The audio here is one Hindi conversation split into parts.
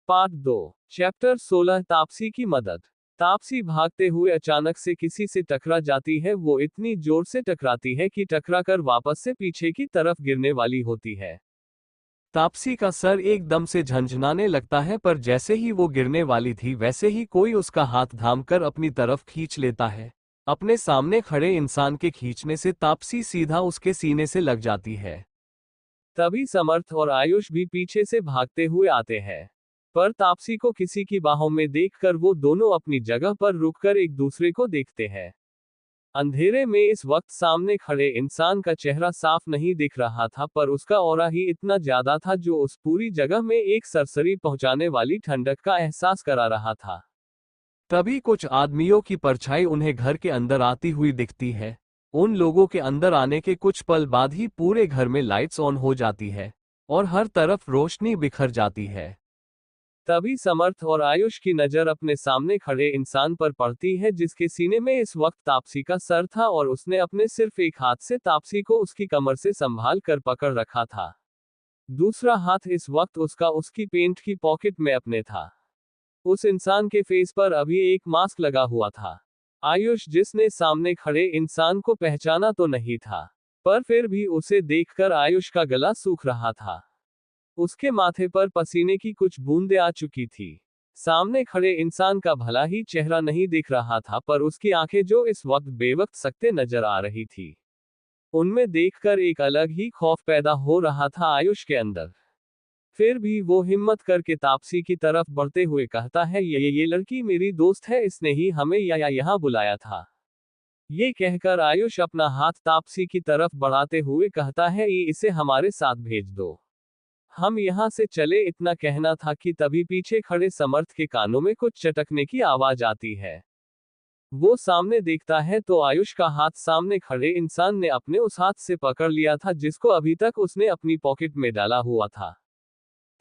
पार्ट 2 चैप्टर 16 तापसी की मदद। तापसी भागते हुए अचानक से किसी से टकरा जाती है। वो इतनी जोर से टकराती है कि टकराकर वापस से पीछे की तरफ गिरने वाली होती है। तापसी का सर एकदम से झंझनाने लगता है, पर जैसे ही वो गिरने वाली थी वैसे ही कोई उसका हाथ थामकर अपनी तरफ खींच लेता है। अपने सामने खड़े इंसान के खींचने से तापसी सीधा उसके सीने से लग जाती है। तभी समर्थ और आयुष भी पीछे से भागते हुए आते हैं, पर तापसी को किसी की बाहों में देखकर वो दोनों अपनी जगह पर रुककर एक दूसरे को देखते हैं। अंधेरे में इस वक्त सामने खड़े इंसान का चेहरा साफ नहीं दिख रहा था, पर उसका ऑरा ही इतना ज्यादा था जो उस पूरी जगह में एक सरसरी पहुंचाने वाली ठंडक का एहसास करा रहा था। तभी कुछ आदमियों की परछाई उन्हें घर के अंदर आती हुई दिखती है। उन लोगों के अंदर आने के कुछ पल बाद ही पूरे घर में लाइट्स ऑन हो जाती है और हर तरफ रोशनी बिखर जाती है। तभी समर्थ और आयुष की नजर अपने सामने खड़े इंसान पर पड़ती है, जिसके सीने में इस वक्त तापसी का सर था और उसने अपने सिर्फ एक हाथ से तापसी को उसकी कमर से संभाल कर पकड़ रखा था। दूसरा हाथ इस वक्त उसका उसकी पेंट की पॉकेट में अपने था। उस इंसान के फेस पर अभी एक मास्क लगा हुआ था। आयुष, जिसने सामने खड़े इंसान को पहचाना तो नहीं था, पर फिर भी उसे देखकर आयुष का गला सूख रहा था। उसके माथे पर पसीने की कुछ बूंदें आ चुकी थी। सामने खड़े इंसान का भला ही चेहरा नहीं दिख रहा था, पर उसकी आंखें जो इस वक्त बेवक्त सकते नजर आ रही थी, उनमें देखकर एक अलग ही खौफ पैदा हो रहा था आयुष के अंदर। फिर भी वो हिम्मत करके तापसी की तरफ बढ़ते हुए कहता है, ये लड़की मेरी दोस्त है, इसने ही हमें यहाँ बुलाया था। ये कहकर आयुष अपना हाथ तापसी की तरफ बढ़ाते हुए कहता है, ये इसे हमारे साथ भेज दो, हम यहाँ से चले। इतना कहना था कि तभी पीछे खड़े समर्थ के कानों में कुछ चटकने की आवाज आती है। वो सामने देखता है तो आयुष का हाथ सामने खड़े इंसान ने अपने उस हाथ से पकड़ लिया था जिसको अभी तक उसने अपनी पॉकेट में डाला हुआ था।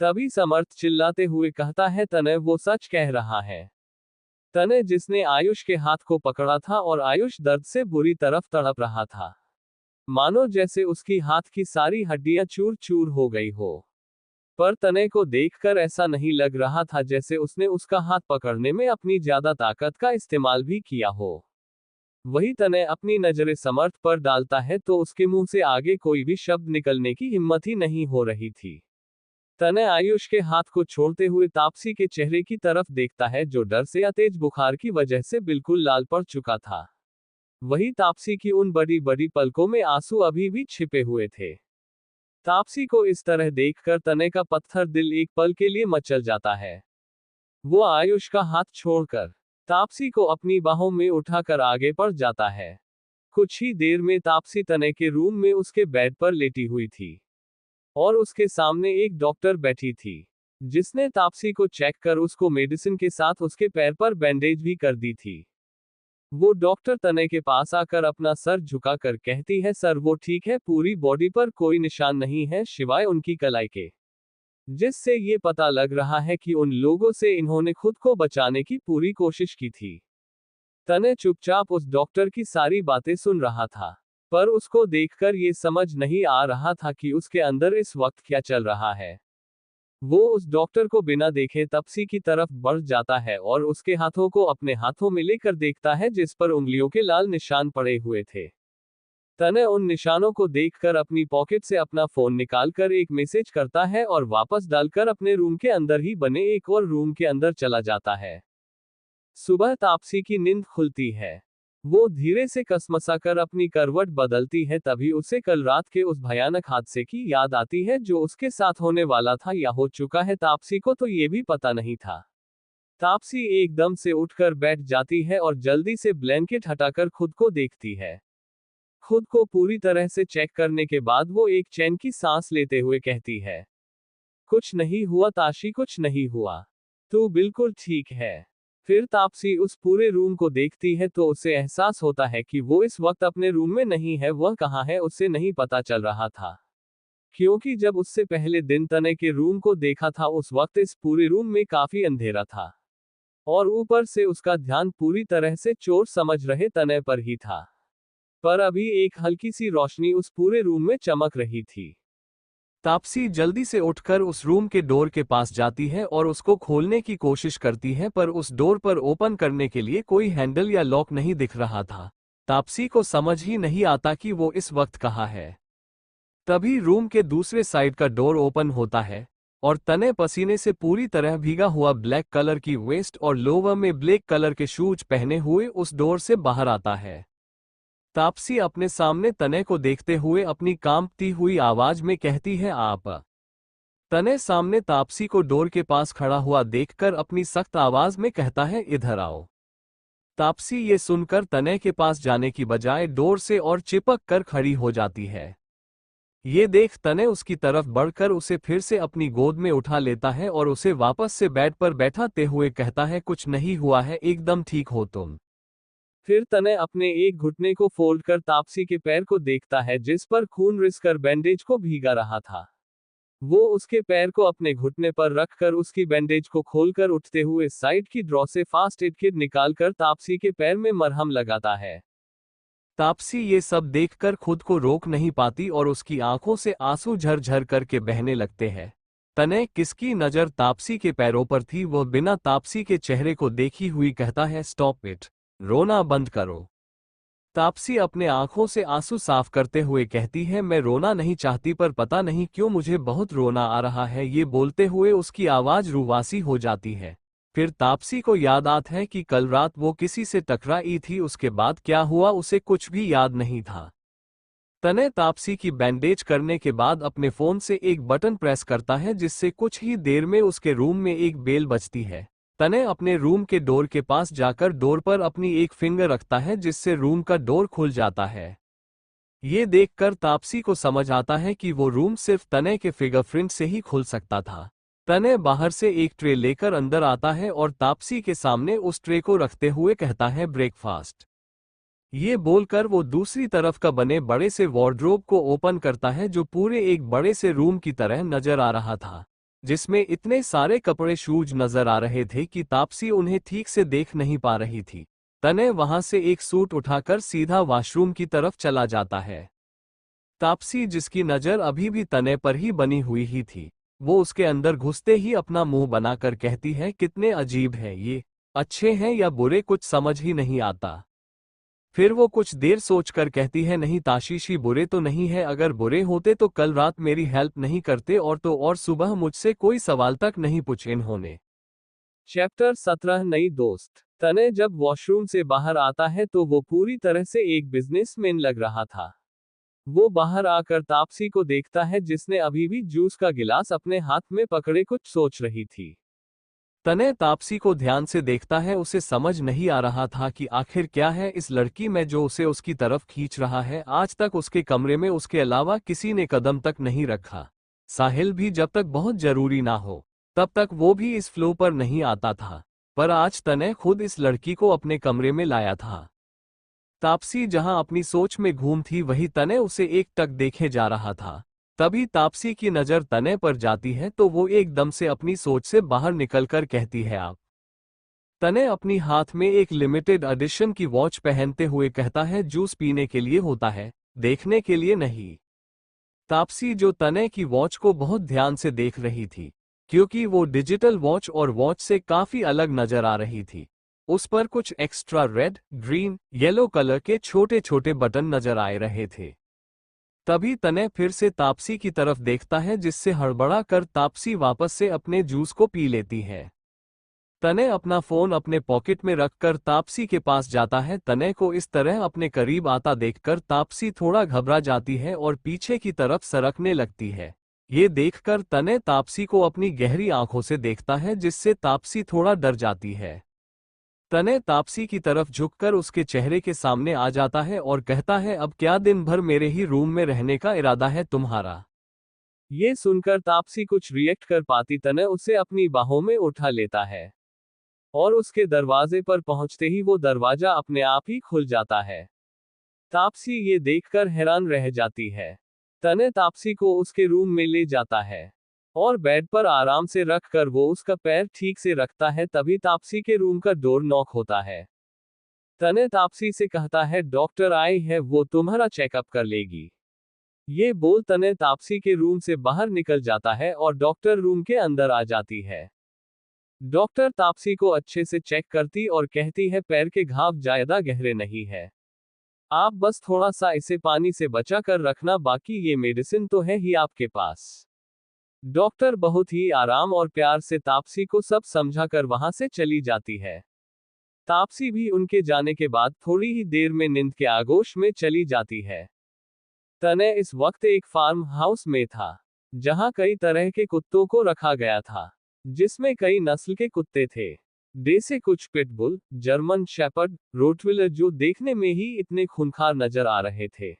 तभी समर्थ चिल्लाते हुए कहता है, तने वो सच कह रहा है। तने, जिसने आयुष के हाथ को पकड़ा था, और आयुष दर्द से बुरी तरफ तड़प रहा था, मानो जैसे उसकी हाथ की सारी हड्डियां चूर चूर हो गई हो। पर तने को देखकर ऐसा नहीं लग रहा था जैसे उसने उसका हाथ पकड़ने में अपनी ज्यादा ताकत का इस्तेमाल भी किया हो। वही तने अपनी नजरें समर्थ पर डालता है तो उसके मुंह से आगे कोई भी शब्द निकलने की हिम्मत ही नहीं हो रही थी। तने आयुष के हाथ को छोड़ते हुए तापसी के चेहरे की तरफ देखता है, जो डर से या तेज बुखार की वजह से बिल्कुल लाल पड़ चुका था। वही तापसी की उन बड़ी बड़ी पलकों में आंसू अभी भी छिपे हुए थे। तापसी को इस तरह देखकर तने का पत्थर दिल एक पल के लिए मचल जाता है। वो आयुष का हाथ छोड़कर तापसी को अपनी बाहों में उठाकर आगे बढ़ जाता है। कुछ ही देर में तापसी तने के रूम में उसके बेड पर लेटी हुई थी, और उसके सामने एक डॉक्टर बैठी थी, जिसने तापसी को चेक कर उसको मेडिसिन के साथ उसके पैर पर बैंडेज भी कर दी थी। वो डॉक्टर तने के पास आकर अपना सर झुकाकर कहती है, सर वो ठीक है, पूरी बॉडी पर कोई निशान नहीं है सिवाय उनकी कलाई के, जिससे ये पता लग रहा है कि उन लोगों से इन्होंने खुद को बचाने की पूरी कोशिश की थी। तने चुपचाप उस डॉक्टर की सारी बातें सुन रहा था, पर उसको देखकर ये समझ नहीं आ रहा था कि उसके अंदर इस वक्त क्या चल रहा है। वो उस डॉक्टर को बिना देखे तापसी की तरफ बढ़ जाता है और उसके हाथों को अपने हाथों में लेकर देखता है, जिस पर उंगलियों के लाल निशान पड़े हुए थे। तने उन निशानों को देखकर अपनी पॉकेट से अपना फोन निकालकर एक मैसेज करता है और वापस डालकर अपने रूम के अंदर ही बने एक और रूम के अंदर चला जाता है। सुबह तापसी की नींद खुलती है। वो धीरे से कसमसाकर अपनी करवट बदलती है, तभी उसे कल रात के उस भयानक हादसे की याद आती है जो उसके साथ होने वाला था या हो चुका है। तापसी को तो ये भी पता नहीं था। तापसी एकदम से उठकर बैठ जाती है और जल्दी से ब्लैंकेट हटाकर खुद को देखती है। खुद को पूरी तरह से चेक करने के बाद वो एक चैन की सांस लेते हुए कहती है, कुछ नहीं हुआ ताशी, कुछ नहीं हुआ, तू बिल्कुल ठीक है। फिर तापसी उस पूरे रूम को देखती है तो उसे एहसास होता है कि वो इस वक्त अपने रूम में नहीं है। वह कहाँ है उसे नहीं पता चल रहा था, क्योंकि जब उससे पहले दिन तने के रूम को देखा था उस वक्त इस पूरे रूम में काफी अंधेरा था, और ऊपर से उसका ध्यान पूरी तरह से चोर समझ रहे तने पर ही था। पर अभी एक हल्की सी रोशनी उस पूरे रूम में चमक रही थी। तापसी जल्दी से उठकर उस रूम के डोर के पास जाती है और उसको खोलने की कोशिश करती है, पर उस डोर पर ओपन करने के लिए कोई हैंडल या लॉक नहीं दिख रहा था। तापसी को समझ ही नहीं आता कि वो इस वक्त कहाँ है। तभी रूम के दूसरे साइड का डोर ओपन होता है और तने पसीने से पूरी तरह भीगा हुआ ब्लैक कलर की वेस्ट और लोवर में ब्लैक कलर के शूज पहने हुए उस डोर से बाहर आता है। तापसी अपने सामने तने को देखते हुए अपनी कांपती हुई आवाज में कहती है, आप। तने सामने तापसी को डोर के पास खड़ा हुआ देखकर अपनी सख्त आवाज में कहता है, इधर आओ। तापसी ये सुनकर तने के पास जाने की बजाय डोर से और चिपक कर खड़ी हो जाती है। ये देख तने उसकी तरफ बढ़कर उसे फिर से अपनी गोद में उठा लेता है और उसे वापस से बेड पर बैठाते हुए कहता है, कुछ नहीं हुआ है, एकदम ठीक हो तुम। फिर तने अपने एक घुटने को फोल्ड कर तापसी के पैर को देखता है जिस पर खून रिसकर बैंडेज को भीगा रहा था। वो उसके पैर को अपने घुटने पर रखकर उसकी बैंडेज को खोलकर उठते हुए साइड की ड्रॉ से फास्ट एड किट निकालकर तापसी के पैर में मरहम लगाता है। तापसी ये सब देखकर खुद को रोक नहीं पाती और उसकी आंखों से आंसू झरझर करके बहने लगते हैं। तने किसकी नजर तापसी के पैरों पर थी, वह बिना तापसी के चेहरे को देखी हुई कहता है, स्टॉप इट, रोना बंद करो। तापसी अपने आंखों से आंसू साफ करते हुए कहती है, मैं रोना नहीं चाहती पर पता नहीं क्यों मुझे बहुत रोना आ रहा है। ये बोलते हुए उसकी आवाज रुवासी हो जाती है। फिर तापसी को याद आता है कि कल रात वो किसी से टकराई थी, उसके बाद क्या हुआ उसे कुछ भी याद नहीं था। तने तापसी की बैंडेज करने के बाद अपने फोन से एक बटन प्रेस करता है जिससे कुछ ही देर में उसके रूम में एक बेल बजती है। तने अपने रूम के डोर के पास जाकर डोर पर अपनी एक फिंगर रखता है जिससे रूम का डोर खुल जाता है। ये देखकर तापसी को समझ आता है कि वो रूम सिर्फ तने के फिंगरप्रिंट से ही खुल सकता था। तने बाहर से एक ट्रे लेकर अंदर आता है और तापसी के सामने उस ट्रे को रखते हुए कहता है, ब्रेकफास्ट। ये बोलकर वो दूसरी तरफ का बने बड़े से वार्डरोब को ओपन करता है जो पूरे एक बड़े से रूम की तरह नजर आ रहा था, जिसमें इतने सारे कपड़े शूज नजर आ रहे थे कि तापसी उन्हें ठीक से देख नहीं पा रही थी। तने वहां से एक सूट उठाकर सीधा वॉशरूम की तरफ चला जाता है। तापसी, जिसकी नजर अभी भी तने पर ही बनी हुई ही थी, वो उसके अंदर घुसते ही अपना मुंह बनाकर कहती है, कितने अजीब है ये, अच्छे हैं या बुरे कुछ समझ ही नहीं आता। फिर वो कुछ देर सोचकर कहती है, नहीं ताशीशी, बुरे तो नहीं है, अगर बुरे होते तो कल रात मेरी हेल्प नहीं करते और तो और सुबह मुझसे कोई सवाल तक नहीं पूछे इन्होंने। चैप्टर 17 नई दोस्त। तने जब वॉशरूम से बाहर आता है तो वो पूरी तरह से एक बिजनेसमैन लग रहा था। वो बाहर आकर तापसी को देखता है जिसने अभी भी जूस का गिलास अपने हाथ में पकड़े कुछ सोच रही थी। तने तापसी को ध्यान से देखता है, उसे समझ नहीं आ रहा था कि आखिर क्या है इस लड़की में जो उसे उसकी तरफ खींच रहा है। आज तक उसके कमरे में उसके अलावा किसी ने कदम तक नहीं रखा। साहिल भी जब तक बहुत जरूरी ना हो तब तक वो भी इस फ्लो पर नहीं आता था, पर आज तने खुद इस लड़की को अपने कमरे में लाया था। तापसी जहां अपनी सोच में घूम थी वही तने उसे एकटक देखे जा रहा था। तभी तापसी की नजर तने पर जाती है तो वो एकदम से अपनी सोच से बाहर निकलकर कहती है, आप। तने अपनी हाथ में एक लिमिटेड एडिशन की वॉच पहनते हुए कहता है, जूस पीने के लिए होता है, देखने के लिए नहीं। तापसी, जो तने की वॉच को बहुत ध्यान से देख रही थी क्योंकि वो डिजिटल वॉच और वॉच से काफी अलग नजर आ रही थी, उस पर कुछ extra red, green, yellow colour के छोटे छोटे बटन नजर आ रहे थे। तभी तने फिर से तापसी की तरफ देखता है जिससे हड़बड़ा कर तापसी वापस से अपने जूस को पी लेती है। तने अपना फोन अपने पॉकेट में रखकर तापसी के पास जाता है। तने को इस तरह अपने करीब आता देखकर तापसी थोड़ा घबरा जाती है और पीछे की तरफ सरकने लगती है। ये देखकर तने तापसी को अपनी गहरी आंखों से देखता है जिससे तापसी थोड़ा डर जाती है। तने तापसी की तरफ झुककर उसके चेहरे के सामने आ जाता है और कहता है, अब क्या दिन भर मेरे ही रूम में रहने का इरादा है तुम्हारा? ये सुनकर तापसी कुछ रिएक्ट कर पाती तने उसे अपनी बाहों में उठा लेता है और उसके दरवाजे पर पहुंचते ही वो दरवाजा अपने आप ही खुल जाता है। तापसी ये देखकर हैरान रह जाती है। तने तापसी को उसके रूम में ले जाता है और बेड पर आराम से रखकर वो उसका पैर ठीक से रखता है। तभी तापसी के रूम का डोर नॉक होता है। तने तापसी से कहता है, डॉक्टर आई है, वो तुम्हारा चेकअप कर लेगी। ये बोल तने तापसी के रूम से बाहर निकल जाता है और डॉक्टर रूम के अंदर आ जाती है। डॉक्टर तापसी को अच्छे से चेक करती और कहती है पैर के घाव ज्यादा गहरे नहीं है। आप बस थोड़ा सा इसे पानी से बचा कर रखना, बाकी ये मेडिसिन तो है ही आपके पास। डॉक्टर बहुत ही आराम और प्यार से तापसी को सब समझाकर वहां से चली जाती है। तापसी भी उनके जाने के बाद थोड़ी ही देर में नींद के आगोश में चली जाती है। तने इस वक्त एक फार्म हाउस में था, जहां कई तरह के कुत्तों को रखा गया था, जिसमें कई नस्ल के कुत्ते थे। देसी कुछ पिटबुल, जर्मन शेपर्ड, रोटविलर, जो देखने में ही इतने खूंखार नजर आ रहे थे।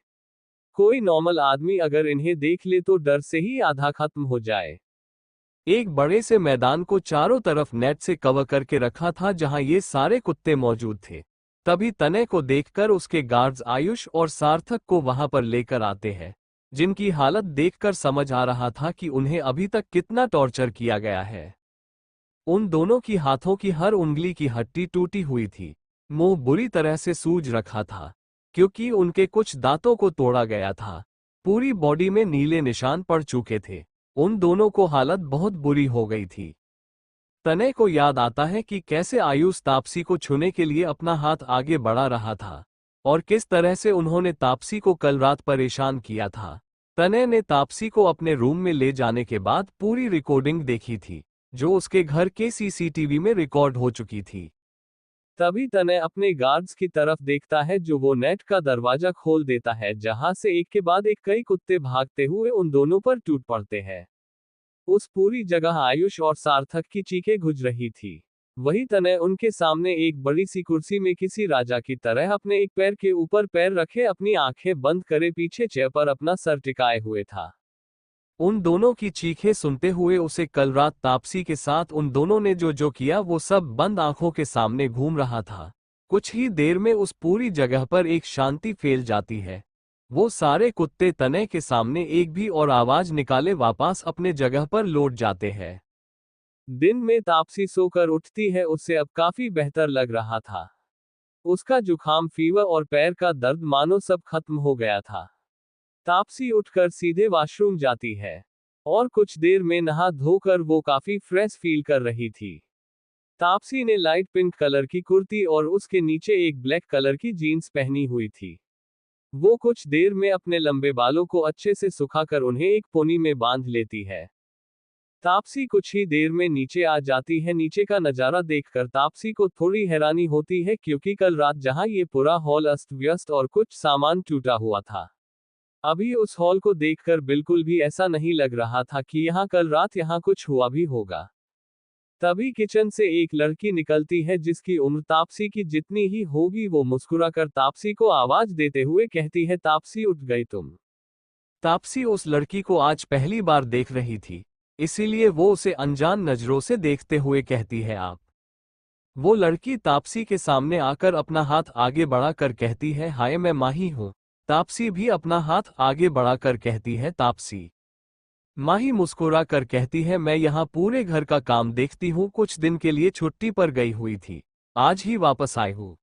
कोई नॉर्मल आदमी अगर इन्हें देख ले तो डर से ही आधा खत्म हो जाए। एक बड़े से मैदान को चारों तरफ नेट से कवर करके रखा था, जहां ये सारे कुत्ते मौजूद थे। तभी तने को देखकर उसके गार्ड्स आयुष और सार्थक को वहां पर लेकर आते हैं, जिनकी हालत देखकर समझ आ रहा था कि उन्हें अभी तक कितना टॉर्चर किया गया है। उन दोनों की हाथों की हर उंगली की हड्डी टूटी हुई थी, मुंह बुरी तरह से सूज रखा था, क्योंकि उनके कुछ दांतों को तोड़ा गया था। पूरी बॉडी में नीले निशान पड़ चुके थे। उन दोनों को हालत बहुत बुरी हो गई थी। तने को याद आता है कि कैसे आयुष तापसी को छूने के लिए अपना हाथ आगे बढ़ा रहा था, और किस तरह से उन्होंने तापसी को कल रात परेशान किया था। तने ने तापसी को अपने रूम में ले जाने के बाद पूरी रिकॉर्डिंग देखी थी, जो उसके घर के सीसीटीवी में रिकॉर्ड हो चुकी थी। तभी तने अपने गार्ड्स की तरफ देखता है, जो वो नेट का दरवाजा खोल देता है, जहां से एक के बाद एक कई कुत्ते भागते हुए उन दोनों पर टूट पड़ते हैं। उस पूरी जगह आयुष और सार्थक की चीखें गूंज रही थी। वही तने उनके सामने एक बड़ी सी कुर्सी में किसी राजा की तरह अपने एक पैर के ऊपर पैर रखे, अपनी आंखें बंद करे पीछे चेयर पर अपना सर टिकाए हुए था। उन दोनों की चीखें सुनते हुए उसे कल रात तापसी के साथ उन दोनों ने जो जो किया वो सब बंद आंखों के सामने घूम रहा था। कुछ ही देर में उस पूरी जगह पर एक शांति फैल जाती है। वो सारे कुत्ते तने के सामने एक भी और आवाज निकाले वापस अपने जगह पर लौट जाते हैं। दिन में तापसी सोकर उठती है, उससे अब काफी बेहतर लग रहा था। उसका जुकाम, फीवर और पैर का दर्द मानो सब खत्म हो गया था। तापसी उठकर सीधे वॉशरूम जाती है, और कुछ देर में नहा धोकर वो काफी फ्रेश फील कर रही थी। तापसी ने लाइट पिंक कलर की कुर्ती और उसके नीचे एक ब्लैक कलर की जीन्स पहनी हुई थी। वो कुछ देर में अपने लंबे बालों को अच्छे से सुखाकर उन्हें एक पोनी में बांध लेती है। तापसी कुछ ही देर में नीचे आ जाती है। नीचे का नजारा देखकर तापसी को थोड़ी हैरानी होती है, क्योंकि कल रात जहां ये पूरा हॉल अस्त व्यस्त और कुछ सामान टूटा हुआ था, अभी उस हॉल को देखकर बिल्कुल भी ऐसा नहीं लग रहा था कि यहाँ कल रात यहाँ कुछ हुआ भी होगा। तभी किचन से एक लड़की निकलती है, जिसकी उम्र तापसी की जितनी ही होगी। वो मुस्कुराकर तापसी को आवाज देते हुए कहती है, तापसी उठ गई तुम। तापसी उस लड़की को आज पहली बार देख रही थी, इसीलिए वो उसे अनजान नजरों से देखते हुए कहती है, आप। वो लड़की तापसी के सामने आकर अपना हाथ आगे बढ़ाकर कहती है, हाय मैं माही हूँ। तापसी भी अपना हाथ आगे बढ़ाकर कहती है, तापसी। माही मुस्कुरा कर कहती है, मैं यहाँ पूरे घर का काम देखती हूँ, कुछ दिन के लिए छुट्टी पर गई हुई थी, आज ही वापस आई हूँ।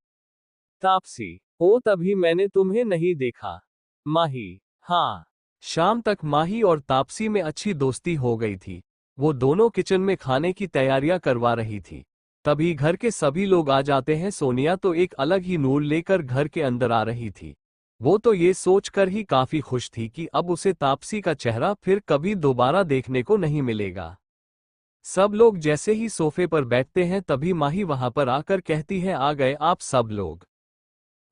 तापसी, ओ तभी मैंने तुम्हें नहीं देखा। माही, हाँ। शाम तक माही और तापसी में अच्छी दोस्ती हो गई थी। वो दोनों किचन में खाने की तैयारियां करवा रही थी। तभी घर के सभी लोग आ जाते हैं। सोनिया तो एक अलग ही नूर लेकर घर के अंदर आ रही थी। वो तो ये सोचकर ही काफी खुश थी कि अब उसे तापसी का चेहरा फिर कभी दोबारा देखने को नहीं मिलेगा। सब लोग जैसे ही सोफे पर बैठते हैं, तभी माही वहां पर आकर कहती है, आ गए आप सब लोग।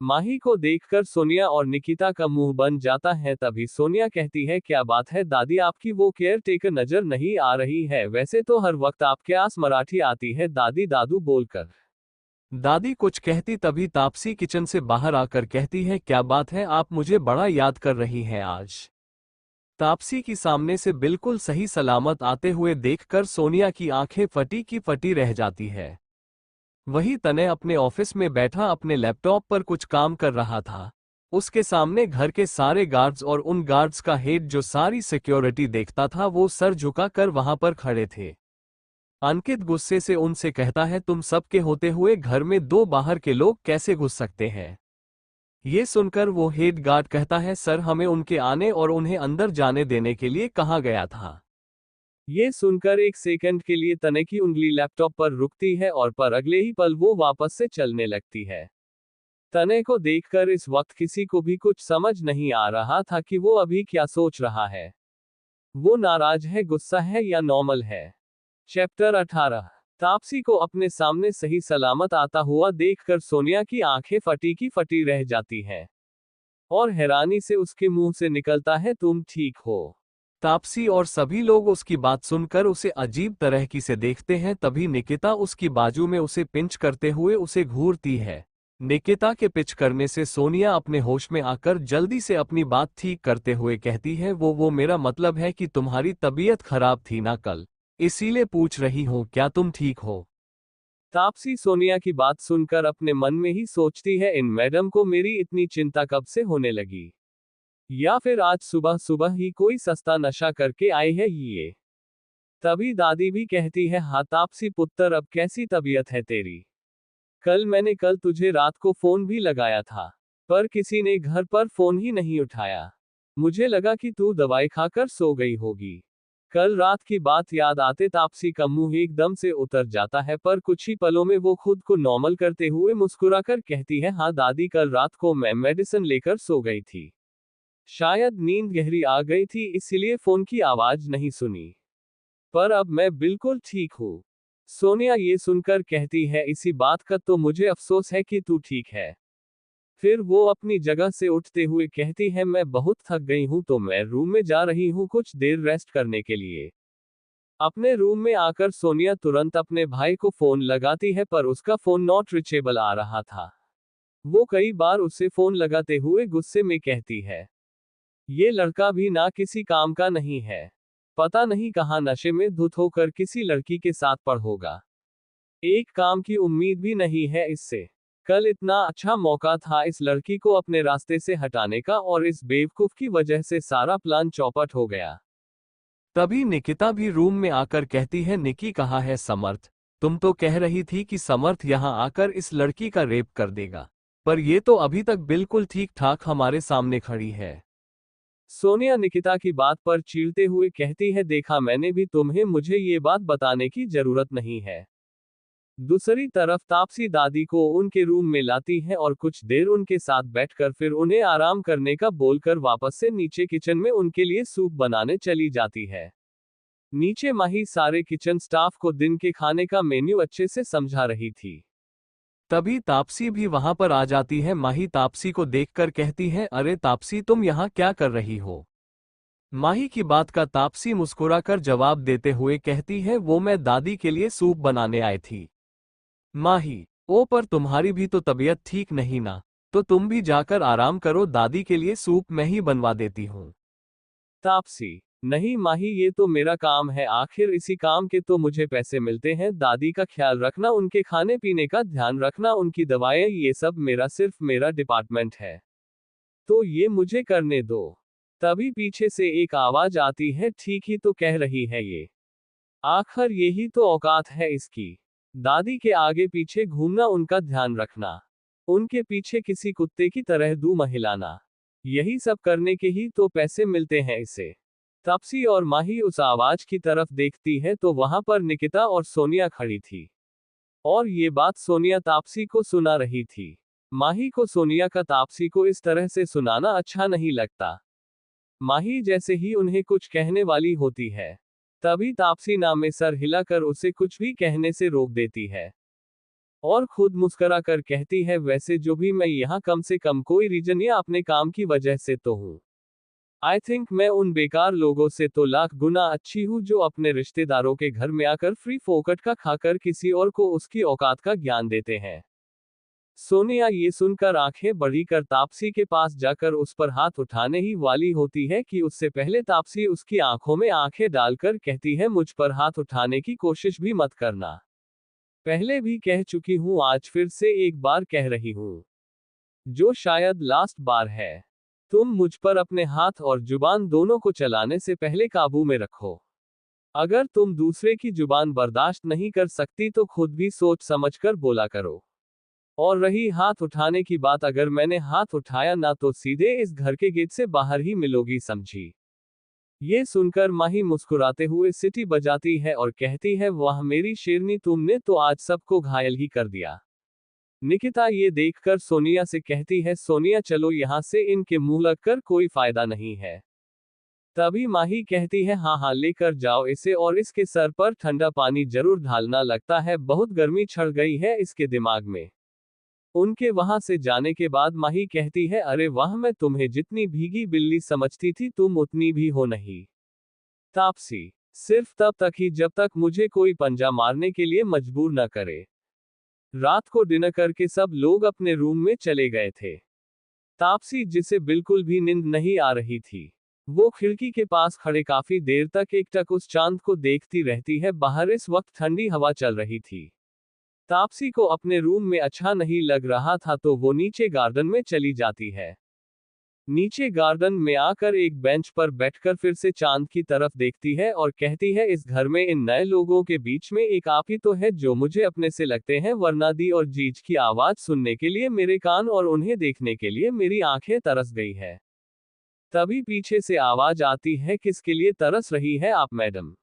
माही को देखकर सोनिया और निकिता का मुंह बन जाता है। तभी सोनिया कहती है, क्या बात है दादी, आपकी वो केयर टेकर नजर नहीं आ रही है? वैसे तो हर वक्त आपके आस मराठी आती है दादी दादू बोलकर। दादी कुछ कहती तभी तापसी किचन से बाहर आकर कहती है, क्या बात है, आप मुझे बड़ा याद कर रही हैं आज। तापसी की सामने से बिल्कुल सही सलामत आते हुए देखकर सोनिया की आंखें फटी की फटी रह जाती है। वही तने अपने ऑफिस में बैठा अपने लैपटॉप पर कुछ काम कर रहा था। उसके सामने घर के सारे गार्ड्स और उन गार्ड्स का हेड जो सारी सिक्योरिटी देखता था, वो सर झुकाकर वहां पर खड़े थे। अंकित गुस्से से उनसे कहता है, तुम सबके होते हुए घर में दो बाहर के लोग कैसे घुस सकते हैं? ये सुनकर वो हेड गार्ड कहता है, सर हमें उनके आने और उन्हें अंदर जाने देने के लिए कहा गया था। ये सुनकर एक सेकंड के लिए तने की उंगली लैपटॉप पर रुकती है और पर अगले ही पल वो वापस से चलने लगती है। तने को देखकर इस वक्त किसी को भी कुछ समझ नहीं आ रहा था कि वो अभी क्या सोच रहा है। वो नाराज है, गुस्सा है या नॉर्मल है। चैप्टर 18। तापसी को अपने सामने सही सलामत आता हुआ देखकर सोनिया की आंखें फटी की फटी रह जाती हैं। और हैरानी से उसके मुंह से निकलता है, तुम ठीक हो? तापसी और सभी लोग उसकी बात सुनकर उसे अजीब तरह की से देखते हैं। तभी निकिता उसकी बाजू में उसे पिंच करते हुए उसे घूरती है। निकिता के पिच करने से सोनिया अपने होश में आकर जल्दी से अपनी बात ठीक करते हुए कहती है, वो मेरा मतलब है कि तुम्हारी तबीयत खराब थी ना कल, इसीलिए पूछ रही हूँ क्या तुम ठीक हो। तापसी सोनिया की बात सुनकर अपने मन में ही सोचती है, इन मैडम को मेरी इतनी चिंता कब से होने लगी, या फिर आज सुबह सुबह ही कोई सस्ता नशा करके आए है ये। तभी दादी भी कहती है, हाँ तापसी पुत्र, अब कैसी तबीयत है तेरी? कल तुझे रात को फोन भी लगाया था, पर किसी ने घर पर फोन ही नहीं उठाया। मुझे लगा कि तू दवाई खाकर सो गई होगी। कल रात की बात याद आते तापसी का मुंह एकदम से उतर जाता है, पर कुछ ही पलों में वो खुद को नॉर्मल करते हुए मुस्कुराकर कहती है, हाँ दादी, कल रात को मैं मेडिसिन लेकर सो गई थी। शायद नींद गहरी आ गई थी, इसलिए फोन की आवाज नहीं सुनी। पर अब मैं बिल्कुल ठीक हूँ। सोनिया ये सुनकर कहती है, इसी बात का तो मुझे अफसोस है कि तू ठीक है। फिर वो अपनी जगह से उठते हुए कहती है, मैं बहुत थक गई हूं तो मैं रूम में जा रही हूं कुछ देर रेस्ट करने के लिए। अपने रूम में आकर सोनिया तुरंत अपने भाई को फोन लगाती है, पर उसका फोन नॉट रीचेबल आ रहा था। वो कई बार उसे फोन लगाते हुए गुस्से में कहती है, ये लड़का भी ना किसी काम का नहीं है। पता नहीं कहाँ नशे में धुत होकर किसी लड़की के साथ पड़ होगा। एक काम की उम्मीद भी नहीं है इससे। कल इतना अच्छा मौका था इस लड़की को अपने रास्ते से हटाने का, और इस बेवकूफ की वजह से सारा प्लान चौपट हो गया। तभी निकिता भी रूम में आकर कहती है, निकी कहाँ है समर्थ? तुम तो कह रही थी कि समर्थ यहाँ आकर इस लड़की का रेप कर देगा, पर ये तो अभी तक बिल्कुल ठीक ठाक हमारे सामने खड़ी है। सोनिया निकिता की बात पर चीढ़ते हुए कहती है, देखा मैंने भी तुम्हें, मुझे ये बात बताने की जरूरत नहीं है। दूसरी तरफ तापसी दादी को उनके रूम में लाती है और कुछ देर उनके साथ बैठकर फिर उन्हें आराम करने का बोलकर वापस से नीचे किचन में उनके लिए सूप बनाने चली जाती है। नीचे माही सारे किचन स्टाफ को दिन के खाने का मेन्यू अच्छे से समझा रही थी। तभी तापसी भी वहां पर आ जाती है। माही तापसी को देखकर कहती है, अरे तापसी, तुम यहाँ क्या कर रही हो? माही की बात का तापसी मुस्कुराकर जवाब देते हुए कहती है, वो मैं दादी के लिए सूप बनाने आई थी। माही, ओ पर तुम्हारी भी तो तबीयत ठीक नहीं ना, तो तुम भी जाकर आराम करो, दादी के लिए सूप मैं ही बनवा देती हूँ। तापसी, नहीं माही, ये तो मेरा काम है, आखिर इसी काम के तो मुझे पैसे मिलते हैं। दादी का ख्याल रखना, उनके खाने पीने का ध्यान रखना, उनकी दवाएं, ये सब सिर्फ मेरा डिपार्टमेंट है। तो ये मुझे करने दो। तभी पीछे से एक आवाज आती है, ठीक ही तो कह रही है ये। आखिर यही तो औकात है इसकी। दादी के आगे पीछे घूमना, उनका ध्यान रखना, उनके पीछे किसी कुत्ते की तरह दूम हिलाना, यही सब करने के ही तो पैसे मिलते हैं इसे। तापसी और माही उस आवाज की तरफ देखती है तो वहां पर निकिता और सोनिया खड़ी थी। और ये बात सोनिया तापसी को सुना रही थी। माही को सोनिया का तापसी को इस तरह से सुनाना अच्छा नहीं लगता। माही जैसे ही उन्हें कुछ कहने वाली होती है, तभी तापसी ना में सर हिलाकर उसे कुछ भी कहने से रोक देती है। और खुद मुस्करा कर कहती है, वैसे जो भी मैं यहाँ कम से कम कोई रीजन या अपने काम की वजह से तो हूँ। आई थिंक मैं उन बेकार लोगों से तो लाख गुना अच्छी हूँ जो अपने रिश्तेदारों के घर में आकर फ्री फोकट का खाकर किसी और को उसकी औकात का ज्ञान देते हैं। सोनिया ये सुनकर आंखें बड़ी कर तापसी के पास जाकर उस पर हाथ उठाने ही वाली होती है कि उससे पहले तापसी उसकी आंखों में आंखें डालकर कहती है, मुझ पर हाथ उठाने की कोशिश भी मत करना। पहले भी कह चुकी हूं, आज फिर से एक बार कह रही हूं, जो शायद लास्ट बार है। तुम मुझ पर अपने हाथ और जुबान दोनों को चलाने से पहले काबू में रखो। अगर तुम दूसरे की जुबान बर्दाश्त नहीं कर सकती तो खुद भी सोच समझकर बोला करो। और रही हाथ उठाने की बात, अगर मैंने हाथ उठाया ना तो सीधे इस घर के गेट से बाहर ही मिलोगी, समझी। ये सुनकर माही मुस्कुराते हुए सीटी बजाती है और कहती है, वाह मेरी शेरनी, तुमने तो आज सबको घायल ही कर दिया। निकिता ये देखकर सोनिया से कहती है, सोनिया चलो यहाँ से, इनके मुंह लगकर कोई फायदा नहीं है। तभी माही कहती है, हाँ हाँ लेकर जाओ इसे, और इसके सर पर ठंडा पानी जरूर ढालना, लगता है बहुत गर्मी चढ़ गई है इसके दिमाग में। उनके वहां से जाने के बाद माही कहती है, अरे वाह, मैं तुम्हें जितनी भीगी बिल्ली समझती थी तुम उतनी भी हो नहीं। तापसी, सिर्फ तब तक ही जब तक मुझे कोई पंजा मारने के लिए मजबूर न करे। रात को डिनर करके सब लोग अपने रूम में चले गए थे। तापसी, जिसे बिल्कुल भी नींद नहीं आ रही थी, वो खिड़की के पास खड़े काफी देर तक एकटक उस चांद को देखती रहती है। बाहर इस वक्त ठंडी हवा चल रही थी। तापसी को अपने रूम में अच्छा नहीं लग रहा था तो वो नीचे गार्डन में चली जाती है। नीचे गार्डन में आकर एक बेंच पर बैठकर फिर से चांद की तरफ देखती है और कहती है, इस घर में इन नए लोगों के बीच में एक आप ही तो है जो मुझे अपने से लगते हैं, वरना दी और जीज की आवाज सुनने के लिए मेरे कान और उन्हें देखने के लिए मेरी आंखें तरस गई है। तभी पीछे से आवाज आती है, किसके लिए तरस रही है आप मैडम?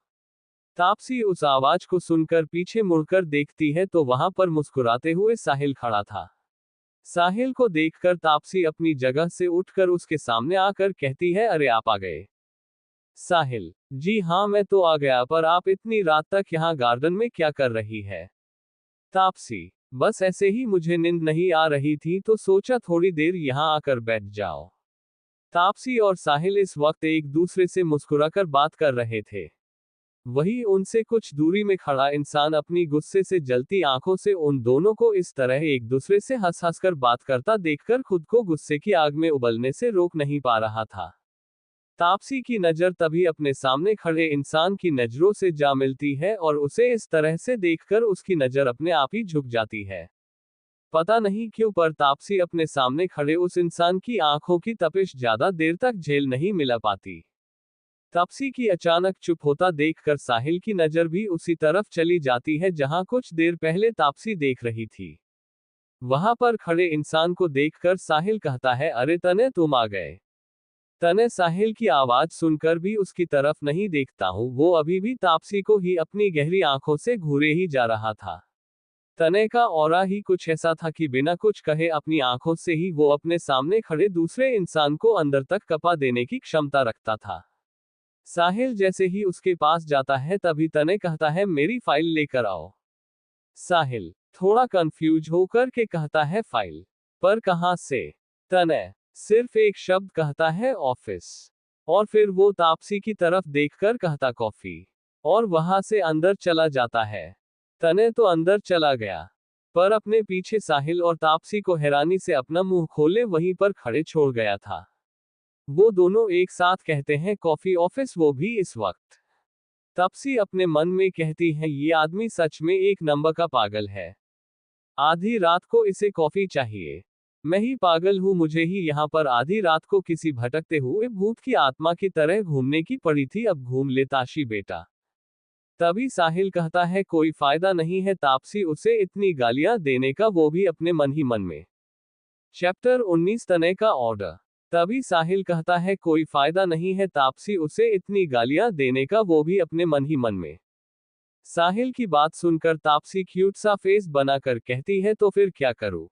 तापसी उस आवाज को सुनकर पीछे मुड़कर देखती है तो वहां पर मुस्कुराते हुए साहिल खड़ा था। साहिल को देखकर तापसी अपनी जगह से उठकर उसके सामने आकर कहती है, अरे आप आ गए। साहिल, जी हाँ मैं तो आ गया, पर आप इतनी रात तक यहाँ गार्डन में क्या कर रही है? तापसी, बस ऐसे ही, मुझे नींद नहीं आ रही थी तो सोचा थोड़ी देर यहाँ आकर बैठ जाओ। तापसी और साहिल इस वक्त एक दूसरे से मुस्कुराकर बात कर रहे थे। वही उनसे कुछ दूरी में खड़ा इंसान अपनी गुस्से से जलती आंखों से उन दोनों को इस तरह एक दूसरे से हंस हंस कर बात करता देखकर खुद को गुस्से की आग में उबलने से रोक नहीं पा रहा था। तापसी की नजर तभी अपने सामने खड़े इंसान की नजरों से जा मिलती है और उसे इस तरह से देखकर उसकी नजर अपने आप ही झुक जाती है। पता नहीं क्यों पर तापसी अपने सामने खड़े उस इंसान की आंखों की तपिश ज्यादा देर तक झेल नहीं मिला पाती। तापसी की अचानक चुप होता देखकर साहिल की नजर भी उसी तरफ चली जाती है जहां कुछ देर पहले तापसी देख रही थी। वहां पर खड़े इंसान को देखकर साहिल कहता है, अरे तने, तुम आ गए। तने साहिल की आवाज सुनकर भी उसकी तरफ नहीं देखता हूं, वो अभी भी तापसी को ही अपनी गहरी आंखों से घूरे ही जा रहा था। तने का ऑरा ही कुछ ऐसा था कि बिना कुछ कहे अपनी आंखों से ही वो अपने सामने खड़े दूसरे इंसान को अंदर तक कपा देने की क्षमता रखता था। साहिल जैसे ही उसके पास जाता है तभी तने कहता है, मेरी फाइल लेकर आओ। साहिल थोड़ा कंफ्यूज होकर के कहता है, फाइल? पर कहां से? तने सिर्फ एक शब्द कहता है, ऑफिस। और फिर वो तापसी की तरफ देखकर कहता, कॉफी। और वहां से अंदर चला जाता है। तने तो अंदर चला गया, पर अपने पीछे साहिल और तापसी को हैरानी से अपना मुंह खोले वहीं पर खड़े छोड़ गया था। वो दोनों एक साथ कहते हैं, कॉफी, ऑफिस, वो भी इस वक्त। तापसी अपने मन में कहती है, ये आदमी सच में एक नंबर का पागल है। आधी रात को इसे कॉफी चाहिए। मैं ही पागल हूं, मुझे ही यहाँ पर आधी रात को किसी भटकते हुए भूत की आत्मा की तरह घूमने की पड़ी थी, अब घूम ले ताशी बेटा। तभी साहिल कहता है, कोई फायदा नहीं है तापसी उसे इतनी गालियां देने का, वो भी अपने मन ही मन में। चैप्टर 19 तने का ऑर्डर। तभी साहिल कहता है, कोई फायदा नहीं है तापसी उसे इतनी गालियां देने का, वो भी अपने मन ही मन में। साहिल की बात सुनकर तापसी क्यूट सा फेस बनाकर कहती है, तो फिर क्या करूं?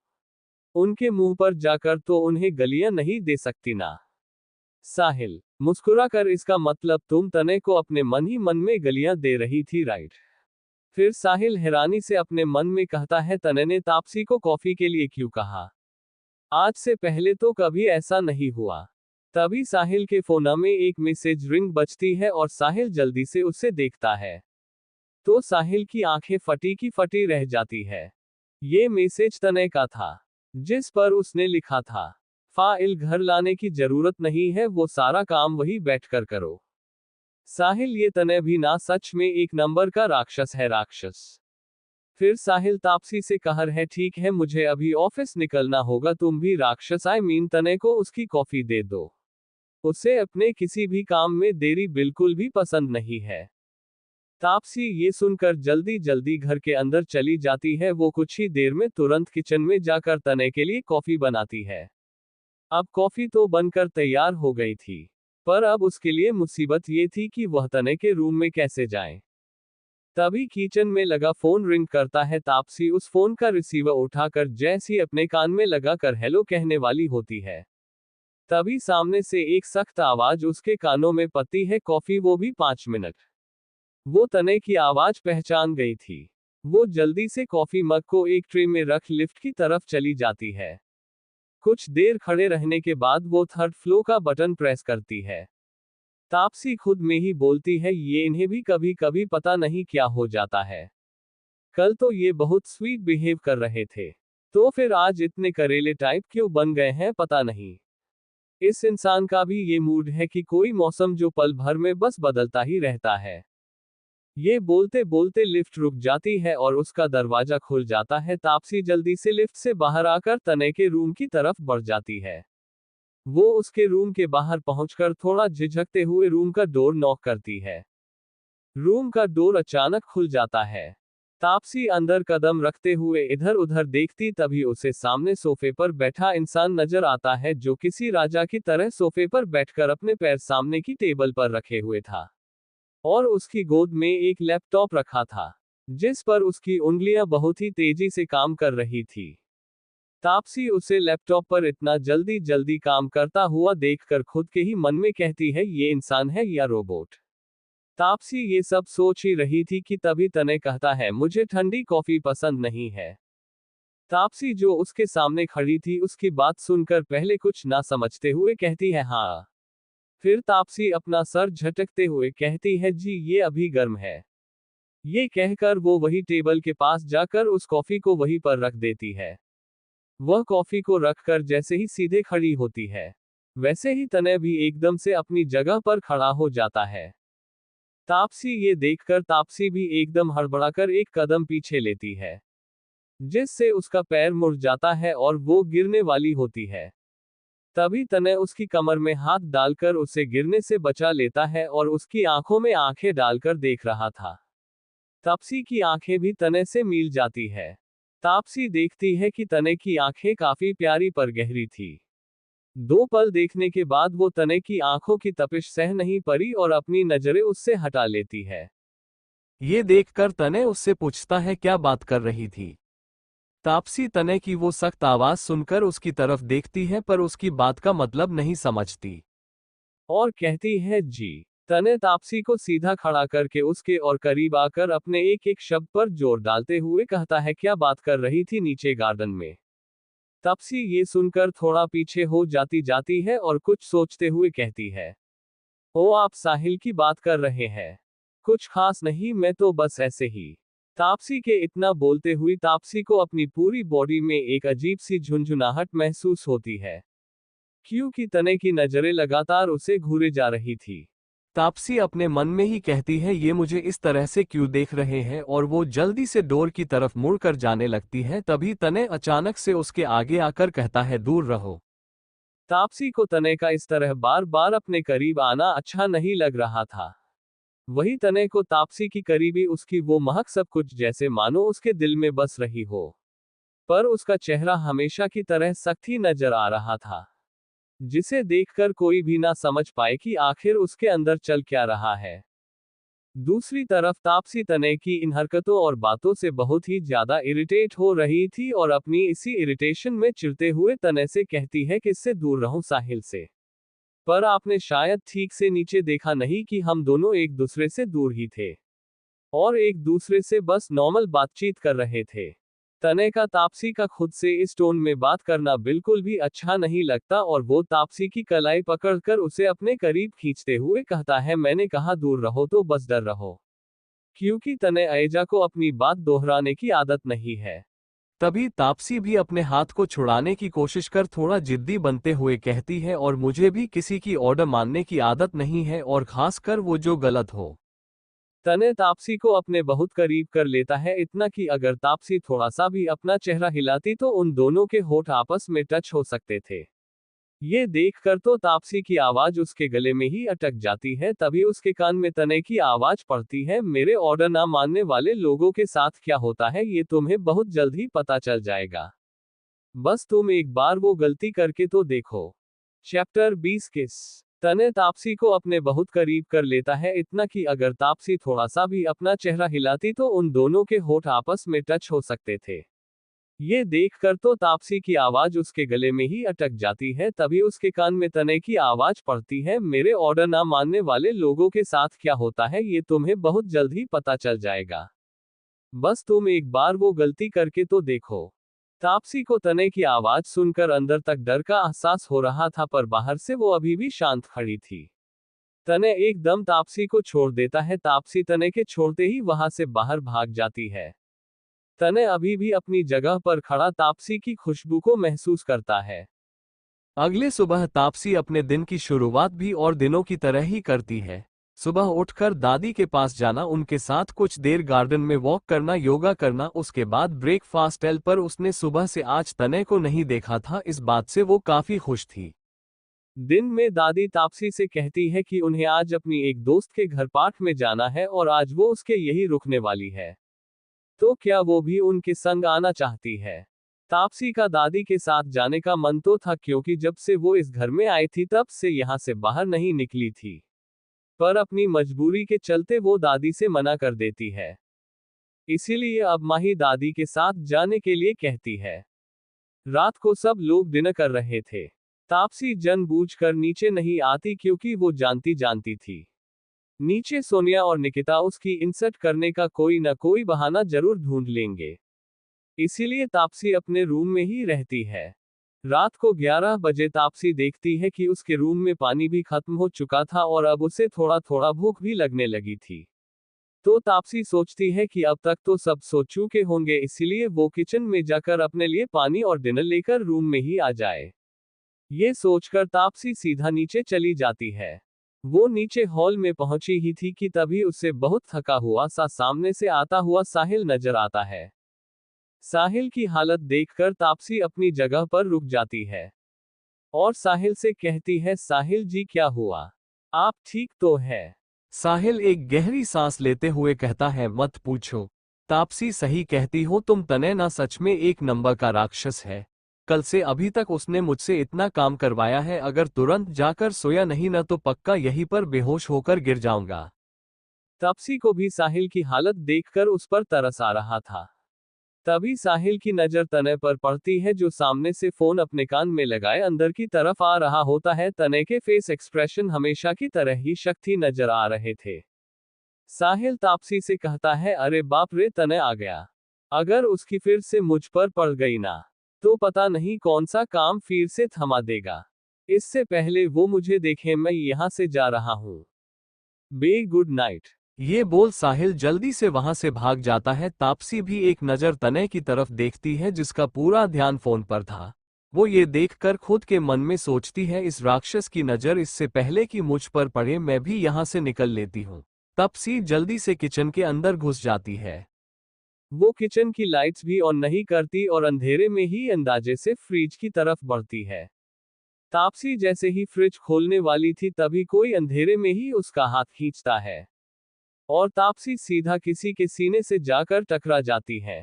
उनके मुंह पर जाकर तो उन्हें गलियां नहीं दे सकती ना? साहिल मुस्कुराकर, इसका मतलब तुम तने को अपने मन ही मन में गलियां दे रही थी, राइट? फिर साहिल हैरानी से अपने मन में कहता है, तने ने तापसी को कॉफी के लिए क्यों कहा? आज से पहले तो कभी ऐसा नहीं हुआ। तभी साहिल के फोन में एक मैसेज रिंग बजती है और साहिल जल्दी से उसे देखता है तो साहिल की आंखें फटी की फटी रह जाती है। ये मैसेज तने का था, जिस पर उसने लिखा था, फाइल घर लाने की जरूरत नहीं है, वो सारा काम वही बैठकर करो। साहिल, ये तने भी ना सच में एक नंबर का राक्षस है, राक्षस। फिर साहिल तापसी से कहर है, ठीक है मुझे अभी ऑफिस निकलना होगा, तुम भी राक्षस, आई मीन तने को उसकी कॉफी दे दो। उसे अपने किसी भी काम में देरी बिल्कुल भी पसंद नहीं है। तापसी ये सुनकर जल्दी जल्दी घर के अंदर चली जाती है। वो कुछ ही देर में तुरंत किचन में जाकर तने के लिए कॉफी बनाती है। अब कॉफी तो बनकर तैयार हो गई थी, पर अब उसके लिए मुसीबत ये थी कि वह तने के रूम में कैसे जाए। तभी किचन में लगा फोन रिंग करता है। तापसी उस फोन का रिसीवर उठाकर जैसी अपने कान में लगाकर हेलो कहने वाली होती है, तभी सामने से एक सख्त आवाज उसके कानों में पड़ती है, कॉफी वो भी 5 मिनट। वो तने की आवाज पहचान गई थी। वो जल्दी से कॉफी मग को एक ट्रे में रख लिफ्ट की तरफ चली जाती है। कुछ देर खड़े रहने के बाद वो 3rd फ्लोर का बटन प्रेस करती है। तापसी खुद में ही बोलती है, ये इन्हें भी कभी कभी पता नहीं क्या हो जाता है। कल तो ये बहुत स्वीट बिहेव कर रहे थे, तो फिर आज इतने करेले टाइप क्यों बन गए हैं पता नहीं। इस इंसान का भी ये मूड है कि कोई मौसम जो पल भर में बस बदलता ही रहता है। ये बोलते बोलते लिफ्ट रुक जाती है और उसका दरवाजा खुल जाता है। तापसी जल्दी से लिफ्ट से बाहर आकर तने के रूम की तरफ बढ़ जाती है। वो उसके रूम के बाहर पहुंचकर थोड़ा झिझकते हुए रूम का डोर नॉक करती है। रूम का डोर अचानक खुल जाता है। तापसी अंदर कदम रखते हुए इधर उधर देखती, तभी उसे सामने सोफे पर बैठा इंसान नजर आता है, जो किसी राजा की तरह सोफे पर बैठकर अपने पैर सामने की टेबल पर रखे हुए था और उसकी गोद में एक लैपटॉप रखा था, जिस पर उसकी उंगलियां बहुत ही तेजी से काम कर रही थी। तापसी उसे लैपटॉप पर इतना जल्दी जल्दी काम करता हुआ देखकर खुद के ही मन में कहती है, ये इंसान है या रोबोट। तापसी ये सब सोच ही रही थी कि तभी तने कहता है, मुझे ठंडी कॉफी पसंद नहीं है। तापसी जो उसके सामने खड़ी थी उसकी बात सुनकर पहले कुछ ना समझते हुए कहती है, हाँ। फिर तापसी अपना सर झटकते हुए कहती है, जी ये अभी गर्म है। ये कहकर वो वही टेबल के पास जाकर उस कॉफी को वहीं पर रख देती है। वह कॉफी को रखकर जैसे ही सीधे खड़ी होती है, वैसे ही तने भी एकदम से अपनी जगह पर खड़ा हो जाता है। तापसी ये देखकर तापसी भी एकदम हड़बड़ाकर एक कदम पीछे लेती है, जिससे उसका पैर मुड़ जाता है और वो गिरने वाली होती है। तभी तने उसकी कमर में हाथ डालकर उसे गिरने से बचा लेता है और उसकी आंखों में आंखें डालकर देख रहा था। तापसी की आंखें भी तने से मिल जाती है। तापसी देखती है कि तने की आंखें काफी प्यारी पर गहरी थी। 2 पल देखने के बाद वो तने की आंखों की तपिश सह नहीं पारी और अपनी नजरें उससे हटा लेती है। ये देखकर तने उससे पूछता है, क्या बात कर रही थी। तापसी तने की वो सख्त आवाज सुनकर उसकी तरफ देखती है, पर उसकी बात का मतलब नहीं समझती और कहती है, जी। तने तापसी को सीधा खड़ा करके उसके और करीब आकर अपने एक एक शब्द पर जोर डालते हुए कहता है, क्या बात कर रही थी नीचे गार्डन में। तापसी ये सुनकर थोड़ा पीछे हो जाती है और कुछ सोचते हुए कहती है, ओ आप साहिल की बात कर रहे हैं। कुछ खास नहीं, मैं तो बस ऐसे ही। तापसी के इतना बोलते हुई तापसी को अपनी पूरी बॉडी में एक अजीब सी झुंझुनाहट महसूस होती है, क्योंकि तने की नजरें लगातार उसे घूरे जा रही थी। तापसी अपने मन में ही कहती है, ये मुझे इस तरह से क्यों देख रहे हैं, और वो जल्दी से डोर की तरफ मुड़कर जाने लगती है। तभी तने अचानक से उसके आगे आकर कहता है, दूर रहो। तापसी को तने का इस तरह बार बार अपने करीब आना अच्छा नहीं लग रहा था। वही तने को तापसी की करीबी, उसकी वो महक, सब कुछ जैसे मानो उसके दिल में बस रही हो। पर उसका चेहरा हमेशा की तरह सख्त ही नजर आ रहा था, जिसे देखकर कोई भी ना समझ पाए कि आखिर उसके अंदर चल क्या रहा है। दूसरी तरफ तापसी तने की इन हरकतों और बातों से बहुत ही ज्यादा इरिटेट हो रही थी और अपनी इसी इरिटेशन में चिढ़ते हुए तने से कहती है कि इससे दूर रहूं साहिल से। पर आपने शायद ठीक से नीचे देखा नहीं कि हम दोनों एक दूसरे से दूर ही थे और एक दूसरे से बस नॉर्मल बातचीत कर रहे थे। तने का तापसी का खुद से इस टोन में बात करना बिल्कुल भी अच्छा नहीं लगता और वो तापसी की कलाई पकड़कर उसे अपने करीब खींचते हुए कहता है, मैंने कहा दूर रहो तो बस डर रहो, क्योंकि तने ऐजा को अपनी बात दोहराने की आदत नहीं है। तभी तापसी भी अपने हाथ को छुड़ाने की कोशिश कर थोड़ा जिद्दी बनते हुए कहती है, और मुझे भी किसी की ऑर्डर मानने की आदत नहीं है, और खासकर वो जो गलत हो। तने तापसी को अपने बहुत करीब कर लेता है, इतना कि अगर तापसी थोड़ा सा भी अपना चेहरा हिलाती तो उन दोनों के होठ आपस में टच हो सकते थे। ये देखकर तो तापसी की आवाज उसके गले में ही अटक जाती है। तभी उसके कान में तने की आवाज पड़ती है, मेरे ऑर्डर ना मानने वाले लोगों के साथ क्या होता है ये तुम्हें बहुत जल्द ही पता चल जाएगा। बस तुम एक बार वो गलती करके तो देखो। चैप्टर 20 किस। तने तापसी को अपने बहुत करीब कर लेता है, इतना कि अगर तापसी थोड़ा सा भी अपना चेहरा हिलाती तो उन दोनों के होठ आपस में टच हो सकते थे। ये देखकर तो तापसी की आवाज उसके गले में ही अटक जाती है। तभी उसके कान में तने की आवाज पड़ती है, मेरे ऑर्डर ना मानने वाले लोगों के साथ क्या होता है ये तुम्हें बहुत जल्द ही पता चल जाएगा। बस तुम एक बार वो गलती करके तो देखो। तापसी को तने की आवाज सुनकर अंदर तक डर का एहसास हो रहा था, पर बाहर से वो अभी भी शांत खड़ी थी। तने एकदम तापसी को छोड़ देता है। तापसी तने के छोड़ते ही वहां से बाहर भाग जाती है। तने अभी भी अपनी जगह पर खड़ा तापसी की खुशबू को महसूस करता है। अगले सुबह तापसी अपने दिन की शुरुआत भी और दिनों की तरह ही करती है। सुबह उठकर दादी के पास जाना, उनके साथ कुछ देर गार्डन में वॉक करना, योगा करना, उसके बाद ब्रेकफास्ट। पर उसने सुबह से आज तने को नहीं देखा था, इस बात से वो काफी खुश थी। दिन में दादी तापसी से कहती है कि उन्हें आज अपनी एक दोस्त के घर पाठ में जाना है और आज वो उसके यही रुकने वाली है। तो क्या वो भी उनके संग आना चाहती है? तापसी का दादी के साथ जाने का मन तो था, क्योंकि जब से वो इस घर में आई थी तब से यहाँ से बाहर नहीं निकली थी। पर अपनी मजबूरी के चलते वो दादी से मना कर देती है। इसीलिए अब माही दादी के साथ जाने के लिए कहती है। रात को सब लोग डिनर कर रहे थे। तापसी जानबूझकर नीचे नहीं आती, क्योंकि वो जानती थी नीचे सोनिया और निकिता उसकी इंसल्ट करने का कोई न कोई बहाना जरूर ढूंढ लेंगे। इसीलिए तापसी अपने रूम में ही रहती है। रात को 11 बजे तापसी देखती है कि उसके रूम में पानी भी खत्म हो चुका था और अब उसे थोड़ा थोड़ा भूख भी लगने लगी थी। तो तापसी सोचती है कि अब तक तो सब सो चुके होंगे, इसीलिए वो किचन में जाकर अपने लिए पानी और डिनर लेकर रूम में ही आ जाए। ये सोचकर तापसी सीधा नीचे चली जाती है। वो नीचे हॉल में पहुंची ही थी कि तभी उसे बहुत थका हुआ सा सामने से आता हुआ साहिल नजर आता है। साहिल की हालत देखकर तापसी अपनी जगह पर रुक जाती है और साहिल से कहती है, साहिल जी क्या हुआ? आप ठीक तो है? साहिल एक गहरी सांस लेते हुए कहता है, मत पूछो। तापसी सही कहती हो तुम, तने ना सच में एक नंबर का राक्षस है। कल से अभी तक उसने मुझसे इतना काम करवाया है, अगर तुरंत जाकर सोया नहीं ना तो पक्का यहीं पर बेहोश होकर गिर जाऊंगा। तापसी को भी साहिल की हालत देखकर उस पर तरस आ रहा था। तभी साहिल की नजर तने पर पड़ती है, जो सामने से फोन अपने कान में लगाए अंदर की तरफ आ रहा होता है। तने के फेस एक्सप्रेशन हमेशा की तरह ही शक्ति नजर आ रहे थे। साहिल तापसी से कहता है, अरे बाप रे, तने आ गया। अगर उसकी फिर से मुझ पर पड़ गई ना, तो पता नहीं कौन सा काम फिर से थमा देगा। इससे पहले वो मुझे देखे, मैं यहां से जा रहा हूं। बे गुड नाइट। ये बोल साहिल जल्दी से वहां से भाग जाता है। तापसी भी एक नजर तने की तरफ देखती है, जिसका पूरा ध्यान फोन पर था। वो ये देखकर खुद के मन में सोचती है, इस राक्षस की नजर इससे पहले कि मुझ पर पड़े मैं भी यहां से निकल लेती हूँ। तापसी जल्दी से किचन के अंदर घुस जाती है। वो किचन की लाइट्स भी ऑन नहीं करती और अंधेरे में ही अंदाजे से फ्रिज की तरफ बढ़ती है। तापसी जैसे ही फ्रिज खोलने वाली थी तभी कोई अंधेरे में ही उसका हाथ खींचता है और तापसी सीधा किसी के सीने से जाकर टकरा जाती है।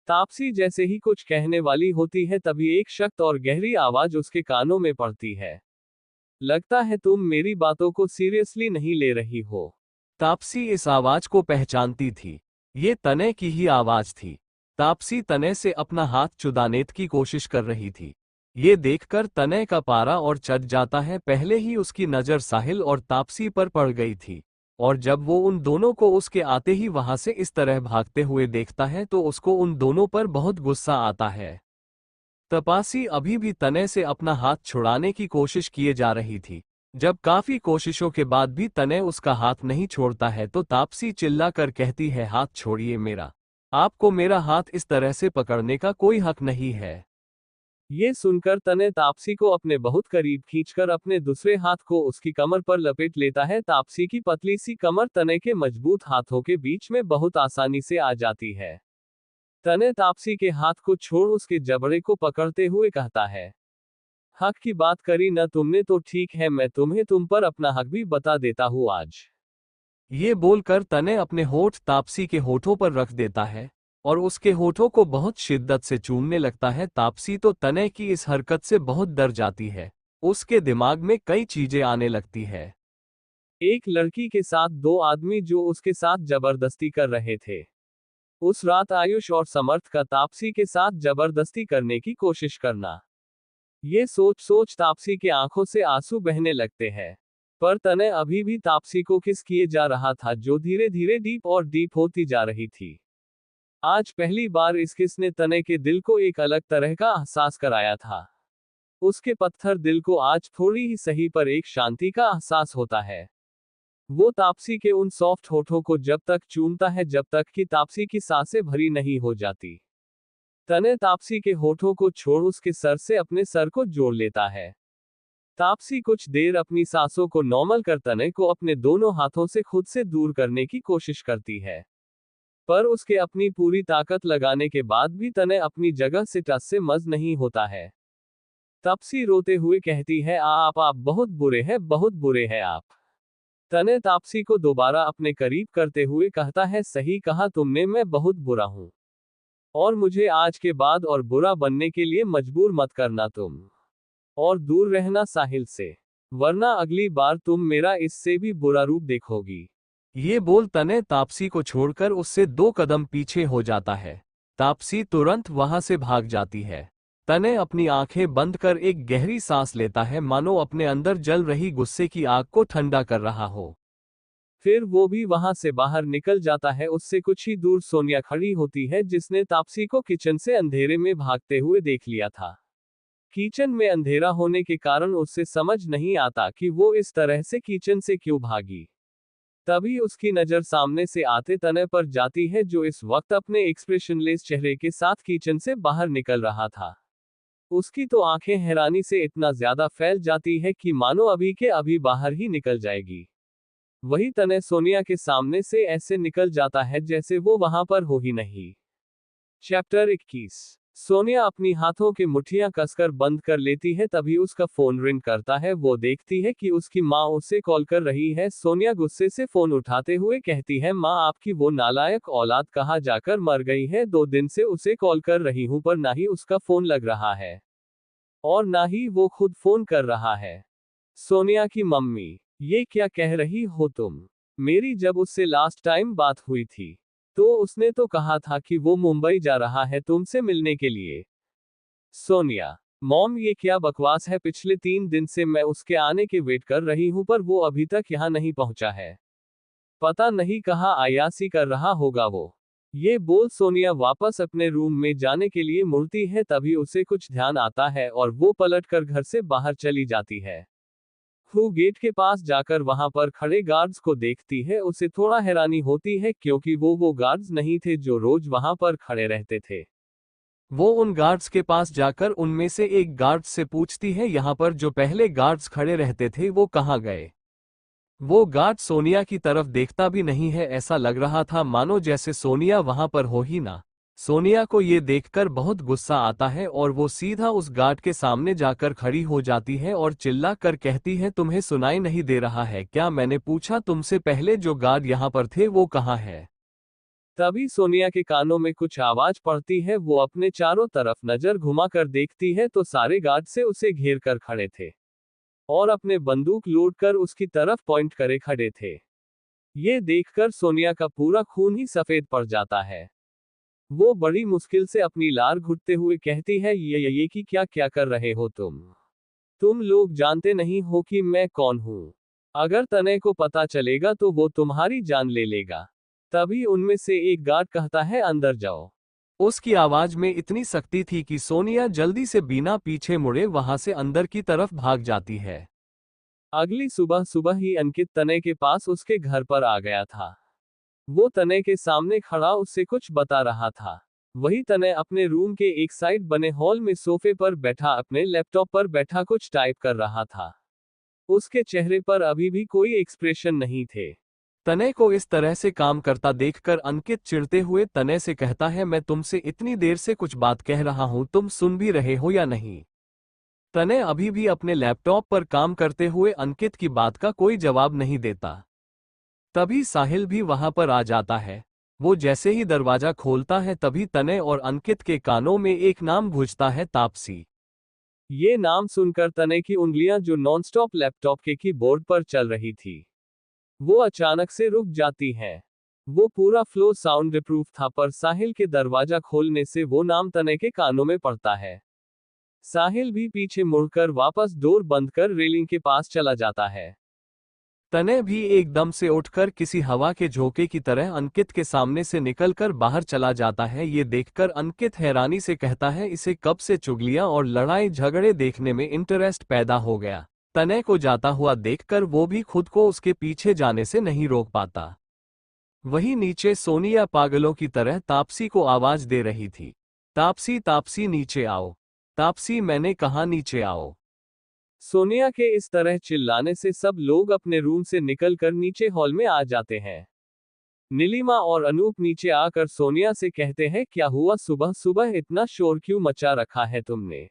तापसी जैसे ही कुछ कहने वाली होती है तभी एक सख्त और गहरी आवाज उसके कानों में पड़ती है। लगता है तुम मेरी बातों को सीरियसली नहीं ले रही हो। तापसी इस आवाज को पहचानती थी। ये तने की ही आवाज थी। तापसी तने से अपना हाथ छुड़ाने की कोशिश कर रही थी। ये देखकर तने का पारा और चढ़ जाता है। पहले ही उसकी नजर साहिल और तापसी पर पड़ गई थी, और जब वो उन दोनों को उसके आते ही वहां से इस तरह भागते हुए देखता है तो उसको उन दोनों पर बहुत गुस्सा आता है। तापसी अभी भी तने से अपना हाथ छुड़ाने की कोशिश किए जा रही थी। जब काफी कोशिशों के बाद भी तने उसका हाथ नहीं छोड़ता है तो तापसी चिल्लाकर कहती है, हाथ छोड़िए मेरा। आपको मेरा हाथ इस तरह से पकड़ने का कोई हक नहीं है। ये सुनकर तने तापसी को अपने बहुत करीब खींचकर अपने दूसरे हाथ को उसकी कमर पर लपेट लेता है। तापसी की पतली सी कमर तने के मजबूत हाथों के बीच में बहुत आसानी से आ जाती है। तने तापसी के हाथ को छोड़ उसके जबड़े को पकड़ते हुए कहता है, हक की बात करी न तुमने तो ठीक है, मैं तुम्हें तुम पर अपना हक भी बता देता हूँ आज। ये बोलकर तने अपने होठ तापसी के होठों पर रख देता है और उसके होठों को बहुत शिद्दत से चूमने लगता है। तापसी तो तने की इस हरकत से बहुत डर जाती है। उसके दिमाग में कई चीजें आने लगती है। एक लड़की के साथ दो आदमी जो उसके साथ जबरदस्ती कर रहे थे। उस रात आयुष और समर्थ का तापसी के साथ जबरदस्ती करने की कोशिश करना। ये सोच सोच तापसी के आंखों से आंसू बहने लगते हैं। पर तने अभी भी तापसी को किस किए जा रहा था, जो धीरे धीरे डीप और डीप होती जा रही थी। आज पहली बार इस किस ने तने के दिल को एक अलग तरह का एहसास कराया था। उसके पत्थर दिल को आज थोड़ी ही सही पर एक शांति का एहसास होता है। वो तापसी के उन सॉफ्ट होठों को जब तक चूमता है जब तक कि तापसी की सांसें भरी नहीं हो जाती। तने तापसी के होठों को छोड़ उसके सर से अपने सर को जोड़ लेता है। तापसी कुछ देर अपनी सांसों को नॉर्मल कर तने को अपने दोनों हाथों से खुद से दूर करने की कोशिश करती है। पर उसके अपनी पूरी ताकत लगाने के बाद भी तने अपनी जगह से टस से मज नहीं होता है। तापसी रोते हुए कहती है, आप बहुत बुरे हैं, बहुत बुरे हैं आप। तने तापसी को दोबारा अपने करीब करते हुए कहता है, सही कहा तुमने, मैं बहुत बुरा हूं। और मुझे आज के बाद और बुरा बनने के लिए मजबूर मत करना तुम। और दूर रहना साहिल से, वरना अगली बार तुम मेरा इससे भी बुरा रूप देखोगी। ये बोल तने तापसी को छोड़कर उससे 2 कदम पीछे हो जाता है। तापसी तुरंत वहां से भाग जाती है। तने अपनी आंखें बंद कर एक गहरी सांस लेता है, मानो अपने अंदर जल रही गुस्से की आग को ठंडा कर रहा हो। फिर वो भी वहां से बाहर निकल जाता है। उससे कुछ ही दूर सोनिया खड़ी होती है, जिसने तापसी को किचन से अंधेरे में भागते हुए देख लिया था। किचन में अंधेरा होने के कारण उससे समझ नहीं आता कि वो इस तरह से किचन से क्यों भागी। तभी उसकी नजर सामने से आते तने पर जाती है, जो इस वक्त अपने एक्सप्रेशनलेस चेहरे के साथ किचन से बाहर निकल रहा था। उसकी तो आंखें हैरानी से इतना ज्यादा फैल जाती है कि मानो अभी के अभी बाहर ही निकल जाएगी। वही तने सोनिया के सामने से ऐसे निकल जाता है जैसे वो वहां पर हो ही नहीं। चैप्टर 21। सोनिया अपनी हाथों की मुट्ठियां कसकर बंद कर लेती है। तभी उसका फोन रिंग करता है। वो देखती है कि उसकी माँ उसे कॉल कर रही है। सोनिया गुस्से से फोन उठाते हुए कहती है, माँ आपकी वो नालायक औलाद कहाँ जाकर मर गई है। 2 दिन से उसे कॉल कर रही हूँ पर ना ही उसका फोन लग रहा है और ना ही वो खुद फोन कर रहा है। सोनिया की मम्मी, ये क्या कह रही हो तुम? मेरी जब उससे लास्ट टाइम बात हुई थी तो उसने तो कहा था कि वो मुंबई जा रहा है तुमसे मिलने के लिए। सोनिया, मॉम ये क्या बकवास है, पिछले 3 दिन से मैं उसके आने के वेट कर रही हूं पर वो अभी तक यहाँ नहीं पहुंचा है। पता नहीं कहाँ अयासी कर रहा होगा वो। ये बोल सोनिया वापस अपने रूम में जाने के लिए मुड़ती है। तभी उसे कुछ ध्यान आता है और वो पलटकर घर से बाहर चली जाती है। वो गेट के पास जाकर वहां पर खड़े गार्ड्स को देखती है। उसे थोड़ा हैरानी होती है क्योंकि वो गार्ड्स नहीं थे जो रोज वहां पर खड़े रहते थे। वो उन गार्ड्स के पास जाकर उनमें से एक गार्ड से पूछती है, यहाँ पर जो पहले गार्ड्स खड़े रहते थे वो कहाँ गए। वो गार्ड सोनिया की तरफ देखता भी नहीं है। ऐसा लग रहा था मानो जैसे सोनिया वहां पर हो ही ना। सोनिया को ये देखकर बहुत गुस्सा आता है और वो सीधा उस गार्ड के सामने जाकर खड़ी हो जाती है और चिल्ला कर कहती है, तुम्हें सुनाई नहीं दे रहा है क्या? मैंने पूछा तुमसे पहले जो गार्ड यहाँ पर थे वो कहाँ है? तभी सोनिया के कानों में कुछ आवाज पड़ती है। वो अपने चारों तरफ नजर घुमाकर देखती है तो सारे गार्ड से उसे घेर कर खड़े थे और अपने बंदूक लोड कर उसकी तरफ पॉइंट करे खड़े थे। ये देखकर सोनिया का पूरा खून ही सफेद पड़ जाता है। वो बड़ी मुश्किल से अपनी लार घुटते हुए कहती है, ये कि क्या क्या कर रहे हो तुम? तुम लोग जानते नहीं हो कि मैं कौन हूं। अगर तने को पता चलेगा तो वो तुम्हारी जान ले लेगा। तभी उनमें से एक गार्ड कहता है, अंदर जाओ। उसकी आवाज में इतनी सख्ती थी कि सोनिया जल्दी से बिना पीछे मुड़े वहां से अंदर की तरफ भाग जाती है। अगली सुबह सुबह ही अंकित तने के पास उसके घर पर आ गया था। वो तने के सामने खड़ा उससे कुछ बता रहा था। वही तने अपने रूम के एक साइड बने हॉल में सोफे पर बैठा अपने लैपटॉप पर बैठा कुछ टाइप कर रहा था। उसके चेहरे पर अभी भी कोई एक्सप्रेशन नहीं थे। तने को इस तरह से काम करता देखकर अंकित चिढ़ते हुए तने से कहता है, मैं तुमसे इतनी देर से कुछ बात कह रहा हूं, तुम सुन भी रहे हो या नहीं? तने अभी भी अपने लैपटॉप पर काम करते हुए अंकित की बात का कोई जवाब नहीं देता। तभी साहिल भी वहां पर आ जाता है। वो जैसे ही दरवाजा खोलता है तभी तने और अंकित के कानों में एक नाम गूंजता है, तापसी। ये नाम सुनकर तने की उंगलियां जो नॉनस्टॉप लैपटॉप के कीबोर्ड पर चल रही थी, वो अचानक से रुक जाती हैं। वो पूरा फ्लो साउंड प्रूफ था, पर साहिल के दरवाजा खोलने से वो नाम तने के कानों में पड़ता है। साहिल भी पीछे मुड़कर वापस डोर बंद कर रेलिंग के पास चला जाता है। तने भी एकदम से उठकर किसी हवा के झोंके की तरह अंकित के सामने से निकलकर बाहर चला जाता है। ये देखकर अंकित हैरानी से कहता है, इसे कब से चुगलियां और लड़ाई झगड़े देखने में इंटरेस्ट पैदा हो गया। तने को जाता हुआ देखकर वो भी खुद को उसके पीछे जाने से नहीं रोक पाता। वहीं नीचे सोनिया पागलों की तरह तापसी को आवाज दे रही थी, तापसी तापसी नीचे आओ, तापसी मैंने कहा नीचे आओ। सोनिया के इस तरह चिल्लाने से सब लोग अपने रूम से निकलकर नीचे हॉल में आ जाते हैं। नीलिमा और अनूप नीचे आकर सोनिया से कहते हैं, क्या हुआ, सुबह सुबह इतना शोर क्यों मचा रखा है तुमने?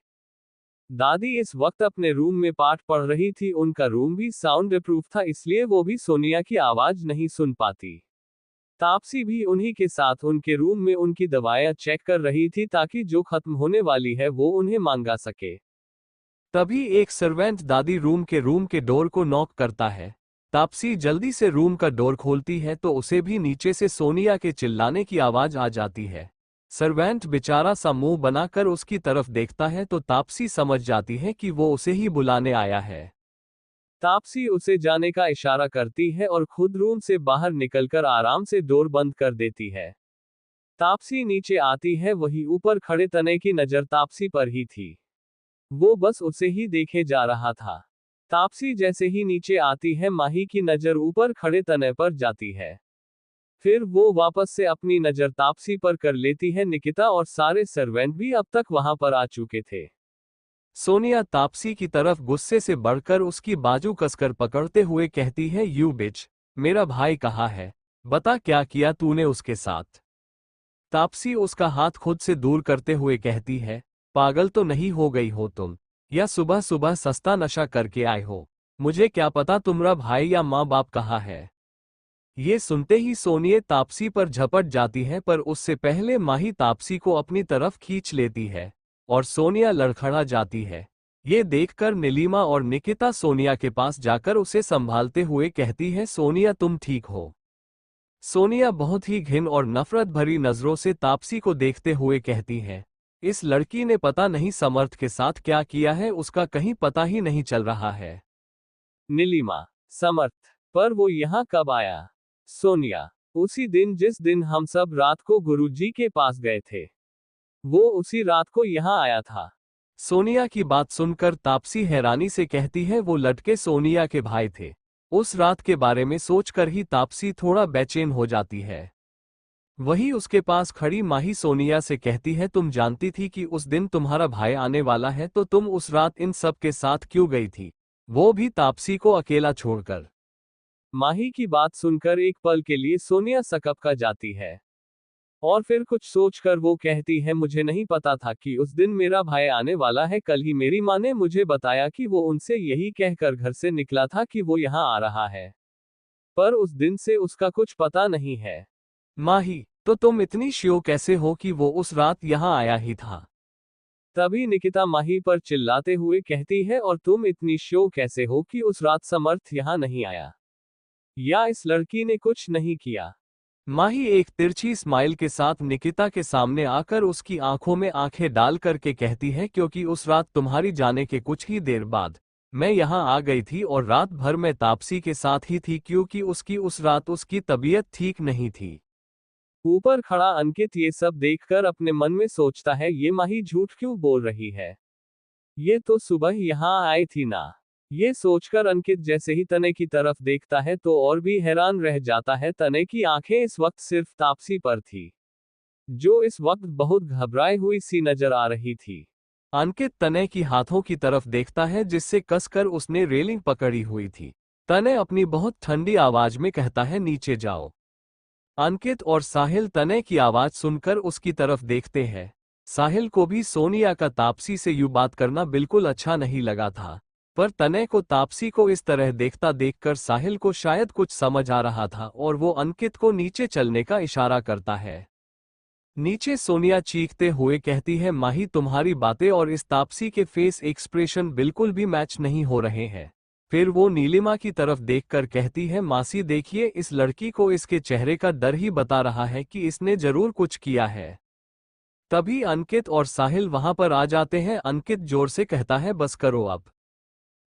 दादी इस वक्त अपने रूम में पाठ पढ़ रही थी। उनका रूम भी साउंड प्रूफ था, इसलिए वो भी सोनिया की आवाज नहीं सुन पाती। तापसी भी उन्हीं के साथ उनके रूम में उनकी दवाएं चेक कर रही थी, ताकि जो खत्म होने वाली है वो उन्हें मांगा सके। तभी एक सर्वेंट दादी रूम के डोर को नॉक करता है। तापसी जल्दी से रूम का डोर खोलती है तो उसे भी नीचे से सोनिया के चिल्लाने की आवाज आ जाती है। सर्वेंट बेचारा सा मुंह बनाकर उसकी तरफ देखता है तो तापसी समझ जाती है कि वो उसे ही बुलाने आया है। तापसी उसे जाने का इशारा करती है और खुद रूम से बाहर निकलकर आराम से डोर बंद कर देती है। तापसी नीचे आती है, वही ऊपर खड़े तने की नजर तापसी पर ही थी। वो बस उसे ही देखे जा रहा था। तापसी जैसे ही नीचे आती है, माही की नजर ऊपर खड़े तने पर जाती है। फिर वो वापस से अपनी नजर तापसी पर कर लेती है। निकिता और सारे सर्वेंट भी अब तक वहां पर आ चुके थे। सोनिया तापसी की तरफ गुस्से से बढ़कर उसकी बाजू कसकर पकड़ते हुए कहती है, यू बिच, मेरा भाई कहाँ है? बता क्या किया तूने उसके साथ? तापसी उसका हाथ खुद से दूर करते हुए कहती है, पागल तो नहीं हो गई हो तुम, या सुबह सुबह सस्ता नशा करके आए हो? मुझे क्या पता तुम्हारा भाई या माँ बाप कहाँ है? ये सुनते ही सोनिया तापसी पर झपट जाती है, पर उससे पहले माही तापसी को अपनी तरफ खींच लेती है और सोनिया लड़खड़ा जाती है। ये देखकर नीलिमा और निकिता सोनिया के पास जाकर उसे संभालते हुए कहती है, सोनिया तुम ठीक हो? सोनिया बहुत ही घिन और नफरत भरी नजरों से तापसी को देखते हुए कहती है, इस लड़की ने पता नहीं समर्थ के साथ क्या किया है, उसका कहीं पता ही नहीं चल रहा है। नीलिमा, समर्थ, पर वो यहाँ कब आया? सोनिया, उसी दिन जिस दिन हम सब रात को गुरुजी के पास गए थे, वो उसी रात को यहाँ आया था। सोनिया की बात सुनकर तापसी हैरानी से कहती है, वो लड़के सोनिया के भाई थे। उस रात के बारे में सोचकर ही तापसी थोड़ा बेचैन हो जाती है। वही उसके पास खड़ी माही सोनिया से कहती है, तुम जानती थी कि उस दिन तुम्हारा भाई आने वाला है, तो तुम उस रात इन सब के साथ क्यों गई थी, वो भी तापसी को अकेला छोड़कर? माही की बात सुनकर एक पल के लिए सोनिया सकपका जाती है और फिर कुछ सोचकर वो कहती है, मुझे नहीं पता था कि उस दिन मेरा भाई आने वाला है। कल ही मेरी माँ ने मुझे बताया कि वो उनसे यही कहकर घर से निकला था कि वो यहाँ आ रहा है, पर उस दिन से उसका कुछ पता नहीं है। माही, तो तुम इतनी श्योर कैसे हो कि वो उस रात यहाँ आया ही था? तभी निकिता माही पर चिल्लाते हुए कहती है, और तुम इतनी श्योर कैसे हो कि उस रात समर्थ यहाँ नहीं आया, या इस लड़की ने कुछ नहीं किया? माही एक तिरछी स्माइल के साथ निकिता के सामने आकर उसकी आंखों में आंखें डाल करके कहती है, क्योंकि उस रात तुम्हारी जाने के कुछ ही देर बाद मैं यहाँ आ गई थी और रात भर मैं तापसी के साथ ही थी, क्योंकि उसकी उस रात उसकी तबीयत ठीक नहीं थी। ऊपर खड़ा अंकित ये सब देखकर अपने मन में सोचता है, ये माही झूठ क्यों बोल रही है, ये तो सुबह यहाँ आई थी ना। ये सोचकर अंकित जैसे ही तने की तरफ देखता है तो और भी हैरान रह जाता है। तने की आंखें इस वक्त सिर्फ तापसी पर थी, जो इस वक्त बहुत घबराई हुई सी नजर आ रही थी। अंकित तने की हाथों की तरफ देखता है जिससे कसकर उसने रेलिंग पकड़ी हुई थी। तने अपनी बहुत ठंडी आवाज में कहता है, नीचे जाओ। अंकित और साहिल तने की आवाज सुनकर उसकी तरफ देखते हैं। साहिल को भी सोनिया का तापसी से यूं बात करना बिल्कुल अच्छा नहीं लगा था, पर तनय को तापसी को इस तरह देखता देखकर साहिल को शायद कुछ समझ आ रहा था और वो अंकित को नीचे चलने का इशारा करता है। नीचे सोनिया चीखते हुए कहती है, माही तुम्हारी बातें और इस तापसी के फेस एक्सप्रेशन बिल्कुल भी मैच नहीं हो रहे हैं। फिर वो नीलिमा की तरफ देखकर कहती है, मासी देखिए इस लड़की को इसके चेहरे का डर ही बता रहा है कि इसने जरूर कुछ किया है। तभी अंकित और साहिल वहां पर आ जाते हैं। अंकित जोर से कहता है, बस करो अब।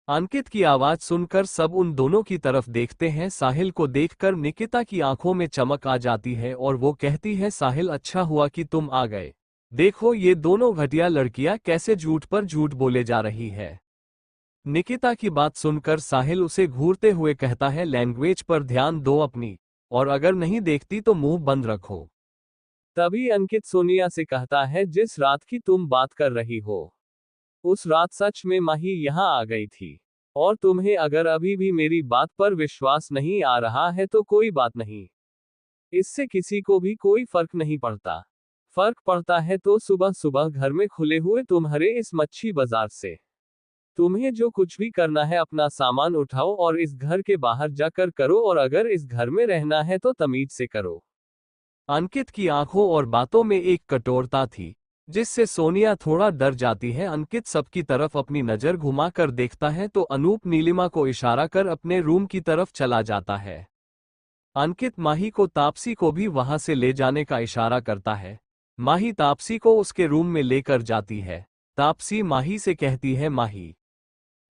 अंकित की आवाज सुनकर सब उन दोनों की तरफ देखते हैं। साहिल को देखकर निकिता की आंखों में चमक आ जाती है और वो कहती है, साहिल अच्छा हुआ कि तुम आ गए। देखो ये दोनों घटिया लड़कियां कैसे झूठ पर झूठ बोले जा रही है। निकिता की बात सुनकर साहिल उसे घूरते हुए कहता है, लैंग्वेज पर ध्यान दो अपनी, और अगर नहीं देखती तो मुंह बंद रखो। तभी अंकित सोनिया से कहता है, जिस रात की तुम बात कर रही हो उस रात सच में माही यहाँ आ गई थी। और तुम्हें अगर अभी भी मेरी बात पर विश्वास नहीं आ रहा है तो कोई बात नहीं, इससे किसी को भी कोई फर्क नहीं पड़ता। फर्क पड़ता है तो सुबह सुबह घर में खुले हुए तुम्हारे इस मच्छी बाजार से। तुम्हें जो कुछ भी करना है अपना सामान उठाओ और इस घर के बाहर जाकर करो, और अगर इस घर में रहना है तो तमीज से करो। अंकित की आंखों और बातों में एक कठोरता थी जिससे सोनिया थोड़ा डर जाती है। अंकित सबकी तरफ अपनी नजर घुमाकर देखता है तो अनूप नीलिमा को इशारा कर अपने रूम की तरफ चला जाता है। अंकित माही को तापसी को भी वहां से ले जाने का इशारा करता है। माही तापसी को उसके रूम में लेकर जाती है। तापसी माही से कहती है, माही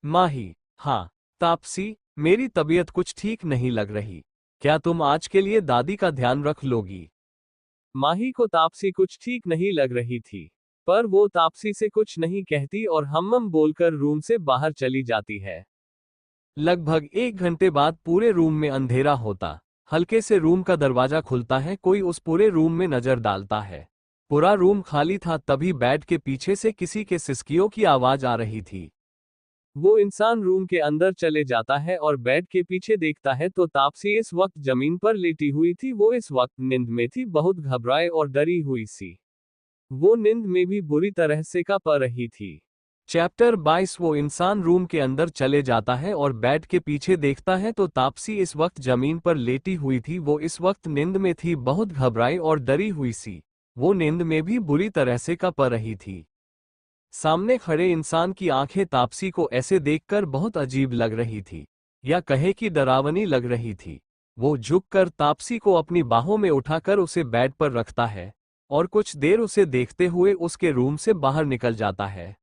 माही हाँ तापसी, मेरी तबीयत कुछ ठीक नहीं लग रही, क्या तुम आज के लिए दादी का ध्यान रख लोगी? माही को तापसी कुछ ठीक नहीं लग रही थी, पर वो तापसी से कुछ नहीं कहती और हम्म बोलकर रूम से बाहर चली जाती है। लगभग 1 घंटे बाद पूरे रूम में अंधेरा होता। हल्के से रूम का दरवाजा खुलता है। कोई उस पूरे रूम में नजर डालता है। पूरा रूम खाली था। तभी बेड के पीछे से किसी के सिसकियों की आवाज आ रही थी। वो इंसान रूम के अंदर चले जाता है और बेड के पीछे देखता है तो तापसी इस वक्त जमीन पर लेटी हुई थी। वो इस वक्त नींद में थी, बहुत घबराए और डरी हुई सी। वो नींद में भी बुरी तरह से कांप रही थी। चैप्टर 22। वो इंसान रूम के अंदर चले जाता है और बेड के पीछे देखता है तो तापसी इस वक्त जमीन पर लेटी हुई थी। वो इस वक्त नींद में थी, बहुत घबराई और डरी हुई सी। वो नींद में भी बुरी तरह से कांप रही थी। सामने खड़े इंसान की आंखें तापसी को ऐसे देखकर बहुत अजीब लग रही थी, या कहे कि डरावनी लग रही थी। वो झुककर तापसी को अपनी बाहों में उठाकर उसे बेड पर रखता है और कुछ देर उसे देखते हुए उसके रूम से बाहर निकल जाता है।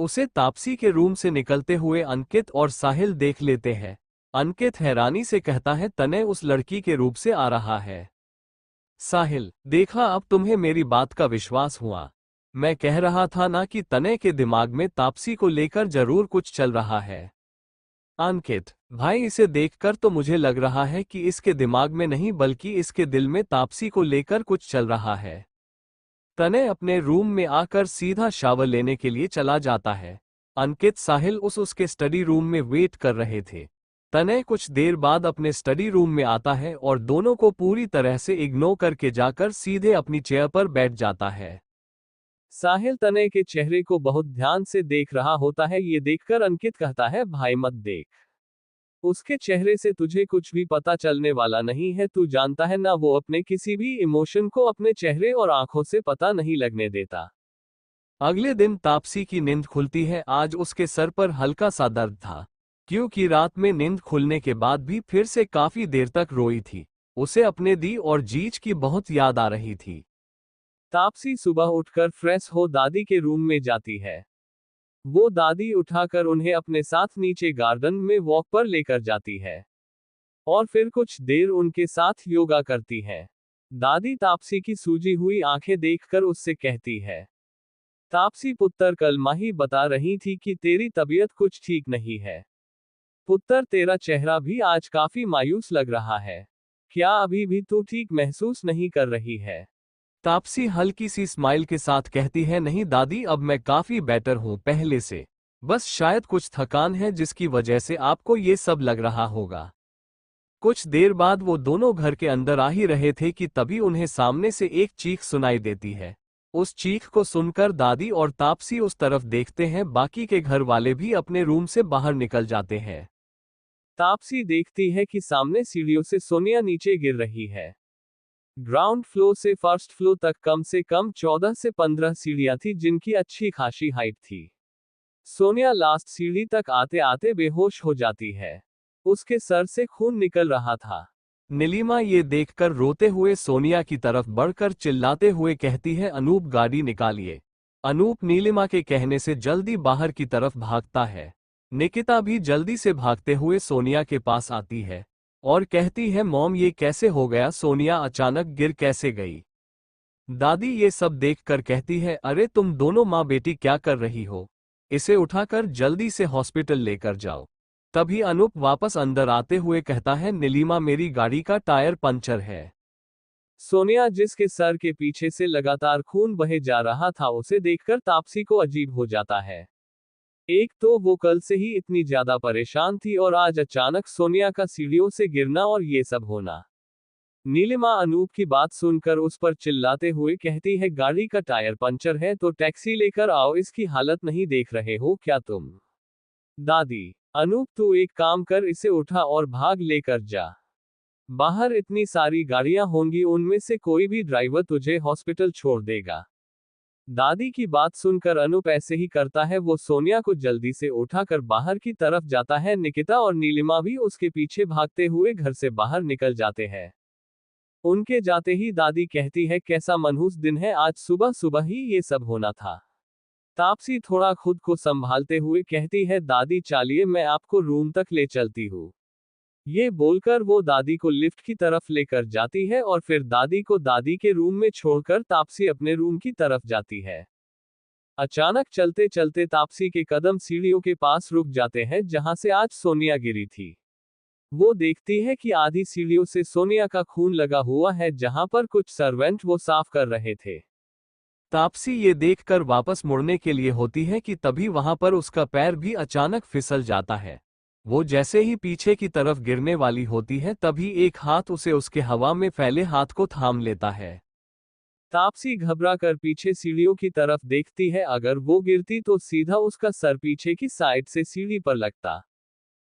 उसे तापसी के रूम से निकलते हुए अंकित और साहिल देख लेते हैं। अंकित हैरानी से कहता है, तनय उस लड़की के रूप से आ रहा है। साहिल, देखा अब तुम्हें मेरी बात का विश्वास हुआ। मैं कह रहा था ना कि तनय के दिमाग में तापसी को लेकर जरूर कुछ चल रहा है। अंकित, भाई इसे देखकर तो मुझे लग रहा है कि इसके दिमाग में नहीं बल्कि इसके दिल में तापसी को लेकर कुछ चल रहा है। तनय अपने रूम में आकर सीधा शावर लेने के लिए चला जाता है। अंकित साहिल उसके स्टडी रूम में वेट कर रहे थे। तनय कुछ देर बाद अपने स्टडी रूम में आता है और दोनों को पूरी तरह से इग्नोर करके जाकर सीधे अपनी चेयर पर बैठ जाता है। साहिल तनय के चेहरे को बहुत ध्यान से देख रहा होता है। ये देखकर अंकित कहता है, भाई मत देख, उसके चेहरे से तुझे कुछ भी पता चलने वाला नहीं है। तू जानता है ना, वो अपने किसी भी इमोशन को अपने चेहरे और आंखों से पता नहीं लगने देता। अगले दिन तापसी की नींद खुलती है। आज उसके सर पर हल्का सा दर्द था, क्योंकि रात में नींद खुलने के बाद भी फिर से काफी देर तक रोई थी। उसे अपने दी और जीज की बहुत याद आ रही थी। तापसी सुबह उठकर फ्रेश हो दादी के रूम में जाती है। वो दादी उठाकर उन्हें अपने साथ नीचे गार्डन में वॉक पर लेकर जाती है और फिर कुछ देर उनके साथ योगा करती है। दादी तापसी की सूजी हुई आंखें देखकर उससे कहती है, तापसी पुत्र, कल माही बता रही थी कि तेरी तबीयत कुछ ठीक नहीं है। पुत्र, तेरा चेहरा भी आज काफी मायूस लग रहा है। क्या अभी भी तू ठीक महसूस नहीं कर रही है? तापसी हल्की सी स्माइल के साथ कहती है, नहीं दादी, अब मैं काफी बेटर हूँ पहले से। बस शायद कुछ थकान है जिसकी वजह से आपको ये सब लग रहा होगा। कुछ देर बाद वो दोनों घर के अंदर आ ही रहे थे कि तभी उन्हें सामने से एक चीख सुनाई देती है। उस चीख को सुनकर दादी और तापसी उस तरफ देखते हैं। बाकी के घर वाले भी अपने रूम से बाहर निकल जाते हैं। तापसी देखती है कि सामने सीढ़ियों से सोनिया नीचे गिर रही है। ग्राउंड फ्लोर से फर्स्ट फ्लोर तक कम से कम 14 से 15 सीढ़ियां थी, जिनकी अच्छी खासी हाइट थी। सोनिया लास्ट सीढ़ी तक आते आते बेहोश हो जाती है। उसके सर से खून निकल रहा था। नीलिमा ये देखकर रोते हुए सोनिया की तरफ बढ़कर चिल्लाते हुए कहती है, अनूप गाड़ी निकालिए। अनूप नीलिमा के कहने से जल्दी बाहर की तरफ भागता है। निकिता भी जल्दी से भागते हुए सोनिया के पास आती है और कहती है, मॉम ये कैसे हो गया, सोनिया अचानक गिर कैसे गई। दादी ये सब देखकर कहती है, अरे तुम दोनों माँ बेटी क्या कर रही हो, इसे उठाकर जल्दी से हॉस्पिटल लेकर जाओ। तभी अनूप वापस अंदर आते हुए कहता है, नीलिमा मेरी गाड़ी का टायर पंचर है। सोनिया जिसके सर के पीछे से लगातार खून बहे जा रहा था, उसे देखकर तापसी को अजीब हो जाता है। एक तो वो कल से ही इतनी ज्यादा परेशान थी और आज अचानक सोनिया का सीढ़ियों से गिरना और ये सब होना। नीलिमा अनूप की बात सुनकर उस पर चिल्लाते हुए कहती है, गाड़ी का टायर पंचर है तो टैक्सी लेकर आओ, इसकी हालत नहीं देख रहे हो क्या तुम। दादी, अनूप तू एक काम कर, इसे उठा और भाग लेकर जा। बाहर इतनी सारी गाड़ियां होंगी, उनमें से कोई भी ड्राइवर तुझे हॉस्पिटल छोड़ देगा। दादी की बात सुनकर अनूप ऐसे ही करता है। वो सोनिया को जल्दी से उठाकर बाहर की तरफ जाता है। निकिता और नीलिमा भी उसके पीछे भागते हुए घर से बाहर निकल जाते हैं। उनके जाते ही दादी कहती है, कैसा मनहूस दिन है, आज सुबह सुबह ही ये सब होना था। तापसी थोड़ा खुद को संभालते हुए कहती है, दादी चालिए मैं आपको रूम तक ले चलती हूँ। ये बोलकर वो दादी को लिफ्ट की तरफ लेकर जाती है और फिर दादी को दादी के रूम में छोड़कर तापसी अपने रूम की तरफ जाती है। अचानक चलते चलते तापसी के कदम सीढ़ियों के पास रुक जाते हैं, जहां से आज सोनिया गिरी थी। वो देखती है कि आधी सीढ़ियों से सोनिया का खून लगा हुआ है, जहां पर कुछ सर्वेंट वो साफ कर रहे थे। तापसी ये देखकर वापस मुड़ने के लिए होती है कि तभी वहां पर उसका पैर भी अचानक फिसल जाता है। वो जैसे ही पीछे की तरफ गिरने वाली होती है, तभी एक हाथ उसे उसके हवा में फैले हाथ को थाम लेता है। तापसी घबरा कर पीछे सीढ़ियों की तरफ देखती है। अगर वो गिरती तो सीधा उसका सर पीछे की साइड से सीढ़ी पर लगता,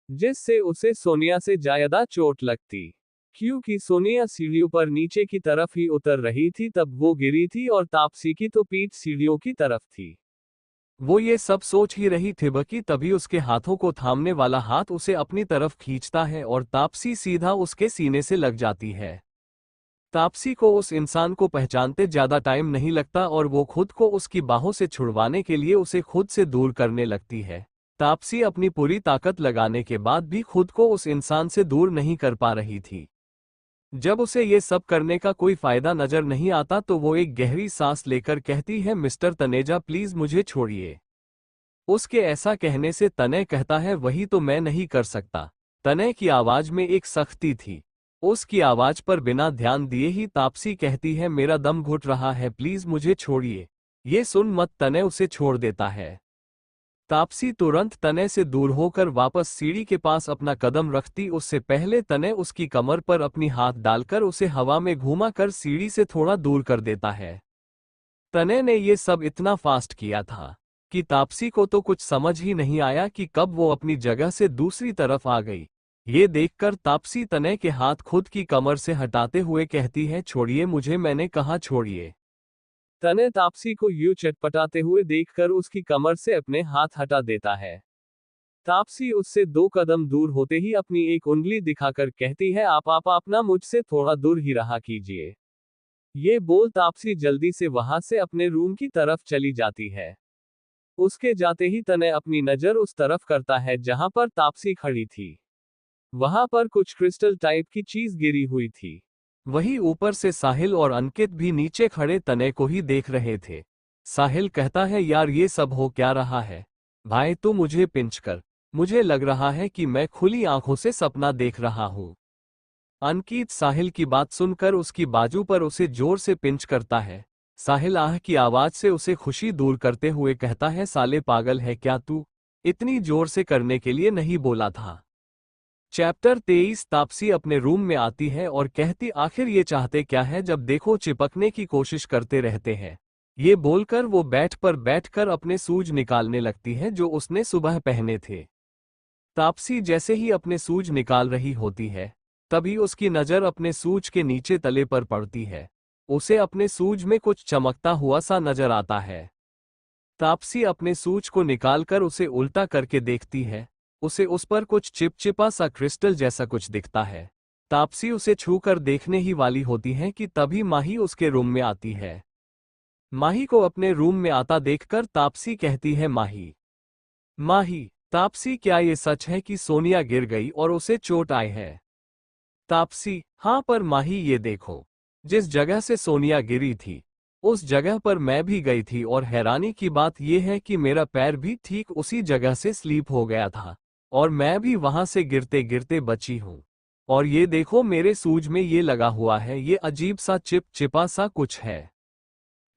जिससे उसे सोनिया से ज्यादा चोट लगती। क्योंकि सोनिया सीढ़ियों पर नीचे की तरफ ही उतर रही थी तब वो गिरी थी और तापसी की तो पीठ सीढ़ियों की तरफ थी। वो ये सब सोच ही रही थी कि तभी उसके हाथों को थामने वाला हाथ उसे अपनी तरफ खींचता है और तापसी सीधा उसके सीने से लग जाती है। तापसी को उस इंसान को पहचानते ज्यादा टाइम नहीं लगता और वो खुद को उसकी बाहों से छुड़वाने के लिए उसे खुद से दूर करने लगती है। तापसी अपनी पूरी ताकत लगाने के बाद भी खुद को उस इंसान से दूर नहीं कर पा रही थी। जब उसे ये सब करने का कोई फायदा नजर नहीं आता तो वो एक गहरी सांस लेकर कहती है, मिस्टर तनेजा प्लीज मुझे छोड़िए। उसके ऐसा कहने से तनय कहता है, वही तो मैं नहीं कर सकता। तनय की आवाज में एक सख्ती थी। उसकी आवाज पर बिना ध्यान दिए ही तापसी कहती है, मेरा दम घुट रहा है, प्लीज मुझे छोड़िए। ये सुन मत तनय उसे छोड़ देता है। तापसी तुरंत तनय से दूर होकर वापस सीढ़ी के पास अपना कदम रखती, उससे पहले तनय उसकी कमर पर अपनी हाथ डालकर उसे हवा में घुमा कर सीढ़ी से थोड़ा दूर कर देता है। तनय ने ये सब इतना फास्ट किया था कि तापसी को तो कुछ समझ ही नहीं आया कि कब वो अपनी जगह से दूसरी तरफ आ गई। ये देखकर तापसी तनय के हाथ खुद की कमर से हटाते हुए कहती है, छोड़िए मुझे, मैंने कहा छोड़िए। तनय तापसी को यूं चटपटाते हुए देखकर उसकी कमर से अपने हाथ हटा देता है। तापसी उससे 2 कदम दूर होते ही अपनी एक उंगली दिखाकर कहती है, आप अपना मुझसे थोड़ा दूर ही रहा कीजिए। ये बोल तापसी जल्दी से वहां से अपने रूम की तरफ चली जाती है। उसके जाते ही तनय अपनी नजर उस तरफ करता है जहां पर तापसी खड़ी थी। वहां पर कुछ क्रिस्टल टाइप की चीज गिरी हुई थी। वहीं ऊपर से साहिल और अंकित भी नीचे खड़े तनय को ही देख रहे थे। साहिल कहता है, यार ये सब हो क्या रहा है? भाई तू मुझे पिंच कर, मुझे लग रहा है कि मैं खुली आंखों से सपना देख रहा हूं। अंकित साहिल की बात सुनकर उसकी बाजू पर उसे जोर से पिंच करता है। साहिल आह की आवाज से उसे खुशी दूर करते हुए कहता है, साले पागल है क्या तू? इतनी जोर से करने के लिए नहीं बोला था। चैप्टर 23। तापसी अपने रूम में आती है और कहती, आखिर ये चाहते क्या है, जब देखो चिपकने की कोशिश करते रहते हैं। ये बोलकर वो बेड पर बैठकर अपने शूज निकालने लगती है जो उसने सुबह पहने थे। तापसी जैसे ही अपने शूज निकाल रही होती है, तभी उसकी नज़र अपने शूज के नीचे तले पर पड़ती है। उसे अपने शूज में कुछ चमकता हुआ सा नजर आता है। तापसी अपने शूज को निकालकर उसे उल्टा करके देखती है। उसे उस पर कुछ चिपचिपा सा क्रिस्टल जैसा कुछ दिखता है। तापसी उसे छूकर देखने ही वाली होती है कि तभी माही उसके रूम में आती है। माही को अपने रूम में आता देखकर तापसी कहती है, माही, माही। तापसी, क्या ये सच है कि सोनिया गिर गई और उसे चोट आई है? तापसी, हाँ, पर माही ये देखो, जिस जगह से सोनिया गिरी थी उस जगह पर मैं भी गई थी और हैरानी की बात यह है कि मेरा पैर भी ठीक उसी जगह से स्लिप हो गया था और मैं भी वहां से गिरते गिरते बची हूँ। और ये देखो, मेरे शूज में ये लगा हुआ है, ये अजीब सा चिपचिपा सा कुछ है।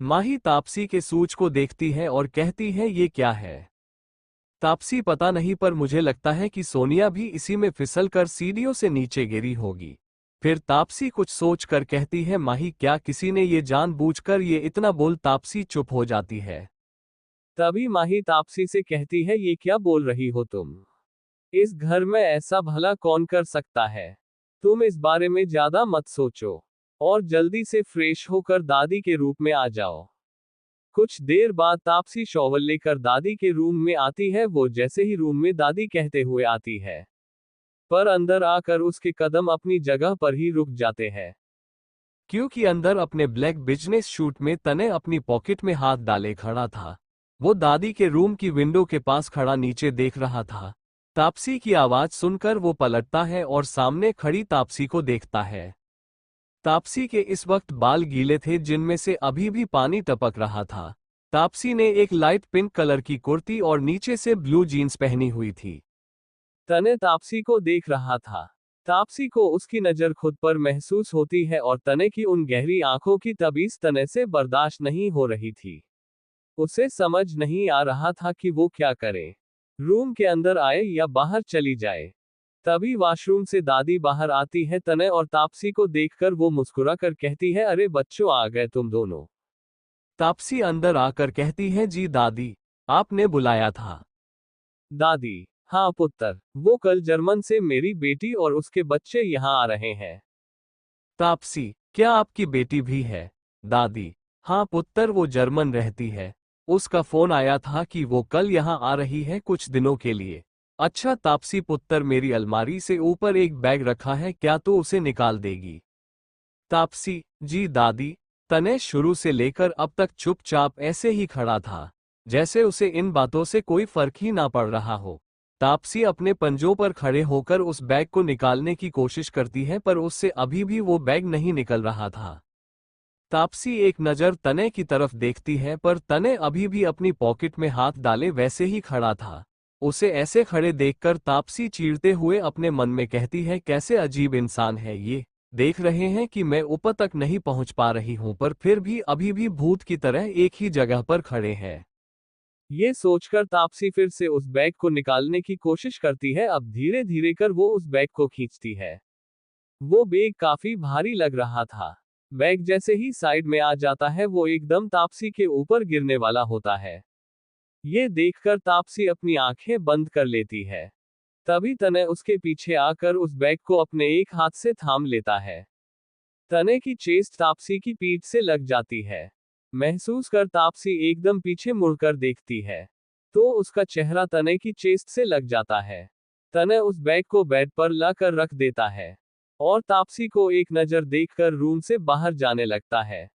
माही तापसी के शूज को देखती है और कहती है, ये क्या है? तापसी, पता नहीं, पर मुझे लगता है कि सोनिया भी इसी में फिसल कर सीढ़ियों से नीचे गिरी होगी। फिर तापसी कुछ सोच कर कहती है, माही, क्या किसी ने ये जानबूझकर ये इतना बोल? तापसी चुप हो जाती है। तभी माही तापसी से कहती है, ये क्या बोल रही हो तुम? इस घर में ऐसा भला कौन कर सकता है? तुम इस बारे में ज्यादा मत सोचो और जल्दी से फ्रेश होकर दादी के रूप में आ जाओ। कुछ देर बाद तापसी शॉवर लेकर दादी के रूम में आती है। वो जैसे ही रूम में दादी कहते हुए आती है, पर अंदर आकर उसके कदम अपनी जगह पर ही रुक जाते हैं। क्योंकि अंदर अपने ब्लैक बिजनेस सूट में तने अपनी पॉकेट में हाथ डाले खड़ा था। वो दादी के रूम की विंडो के पास खड़ा नीचे देख रहा था। तापसी की आवाज सुनकर वो पलटता है और सामने खड़ी तापसी को देखता है। तापसी के इस वक्त बाल गीले थे जिनमें से अभी भी पानी टपक रहा था। तापसी ने एक लाइट पिंक कलर की कुर्ती और नीचे से ब्लू जीन्स पहनी हुई थी। तने तापसी को देख रहा था। तापसी को उसकी नजर खुद पर महसूस होती है और तने की उन गहरी आंखों की तमीज तने से बर्दाश्त नहीं हो रही थी। उसे समझ नहीं आ रहा था कि वो क्या करे, रूम के अंदर आए या बाहर चली जाए। तभी वॉशरूम से दादी बाहर आती है। तने और तापसी को देखकर वो मुस्कुरा कर कहती है, अरे बच्चों, आ गए तुम दोनों। तापसी अंदर आकर कहती है, जी दादी, आपने बुलाया था? दादी, हाँ पुत्र, वो कल जर्मन से मेरी बेटी और उसके बच्चे यहाँ आ रहे हैं। तापसी, क्या आपकी बेटी भी है? दादी, हाँ पुत्र, वो जर्मन रहती है। उसका फोन आया था कि वो कल यहाँ आ रही है कुछ दिनों के लिए। अच्छा तापसी पुत्र, मेरी अलमारी से ऊपर एक बैग रखा है, क्या तो उसे निकाल देगी? तापसी, जी दादी। तने शुरू से लेकर अब तक चुपचाप ऐसे ही खड़ा था, जैसे उसे इन बातों से कोई फर्क ही ना पड़ रहा हो। तापसी अपने पंजों पर खड़े होकर उस बैग को निकालने की कोशिश करती है, पर उससे अभी भी वो बैग नहीं निकल रहा था। तापसी एक नज़र तने की तरफ देखती है, पर तने अभी भी अपनी पॉकेट में हाथ डाले वैसे ही खड़ा था। उसे ऐसे खड़े देखकर तापसी चीरते हुए अपने मन में कहती है, कैसे अजीब इंसान है ये। देख रहे हैं कि मैं ऊपर तक नहीं पहुंच पा रही हूं, पर फिर भी अभी भी भूत की तरह एक ही जगह पर खड़े हैं। ये सोचकर तापसी फिर से उस बैग को निकालने की कोशिश करती है। अब धीरे धीरे कर वो उस बैग को खींचती है। वो बैग काफी भारी लग रहा था। बैग जैसे ही साइड में आ जाता है, वो एकदम तापसी के ऊपर गिरने वाला होता है। ये देखकर तापसी अपनी आंखें बंद कर लेती है। तभी तने उसके पीछे आकर उस बैग को अपने एक हाथ से थाम लेता है। तने की चेस्ट तापसी की पीठ से लग जाती है। महसूस कर तापसी एकदम पीछे मुड़कर देखती है, तो उसका चेहरा तने की चेस्ट से लग जाता है। तने उस बैग को बेड पर ला कर रख देता है और तापसी को एक नजर देखकर रूम से बाहर जाने लगता है।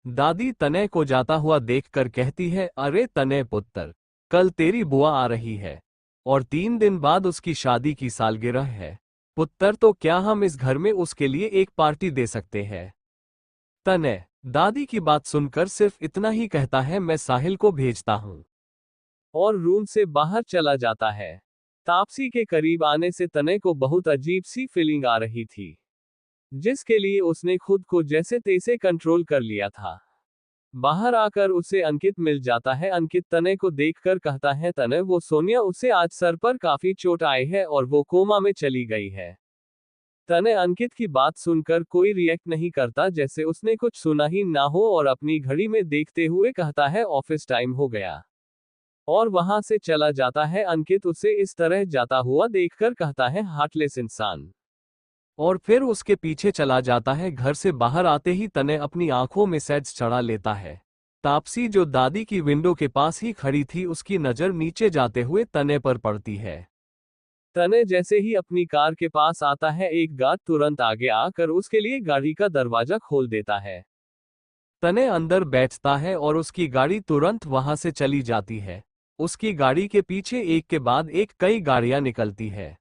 दादी तने को जाता हुआ देखकर कहती है, अरे तने पुत्र, कल तेरी बुआ आ रही है और 3 दिन बाद उसकी शादी की सालगिरह है। पुत्र, तो क्या हम इस घर में उसके लिए एक पार्टी दे सकते हैं? तने दादी की बात सुनकर सिर्फ इतना ही कहता है, मैं साहिल को भेजता हूँ, और रूम से बाहर चला जाता है। तापसी के करीब आने से तने को बहुत अजीब सी फीलिंग आ रही थी, जिसके लिए उसने खुद को जैसे तैसे कंट्रोल कर लिया था। बाहर आकर उसे अंकित मिल जाता है। अंकित तने को देखकर कहता है, तने, वो सोनिया, उसे आज सर पर काफी चोट आई है और वो कोमा में चली गई है। तने अंकित की बात सुनकर कोई रिएक्ट नहीं करता, जैसे उसने कुछ सुना ही ना हो, और अपनी घड़ी में देखते हुए कहता है ऑफिस टाइम हो गया, और वहां से चला जाता है। अंकित उसे इस तरह जाता हुआ देखकर कहता है हार्टलेस इंसान, और फिर उसके पीछे चला जाता है। घर से बाहर आते ही तने अपनी आंखों में सेड्स चढ़ा लेता है। तापसी जो दादी की विंडो के पास ही खड़ी थी, उसकी नजर नीचे जाते हुए तने पर पड़ती है। तने जैसे ही अपनी कार के पास आता है, एक गार्ड तुरंत आगे आकर उसके लिए गाड़ी का दरवाजा खोल देता है। तने अंदर बैठता है और उसकी गाड़ी तुरंत वहां से चली जाती है। उसकी गाड़ी के पीछे एक के बाद एक कई गाड़ियां निकलती है।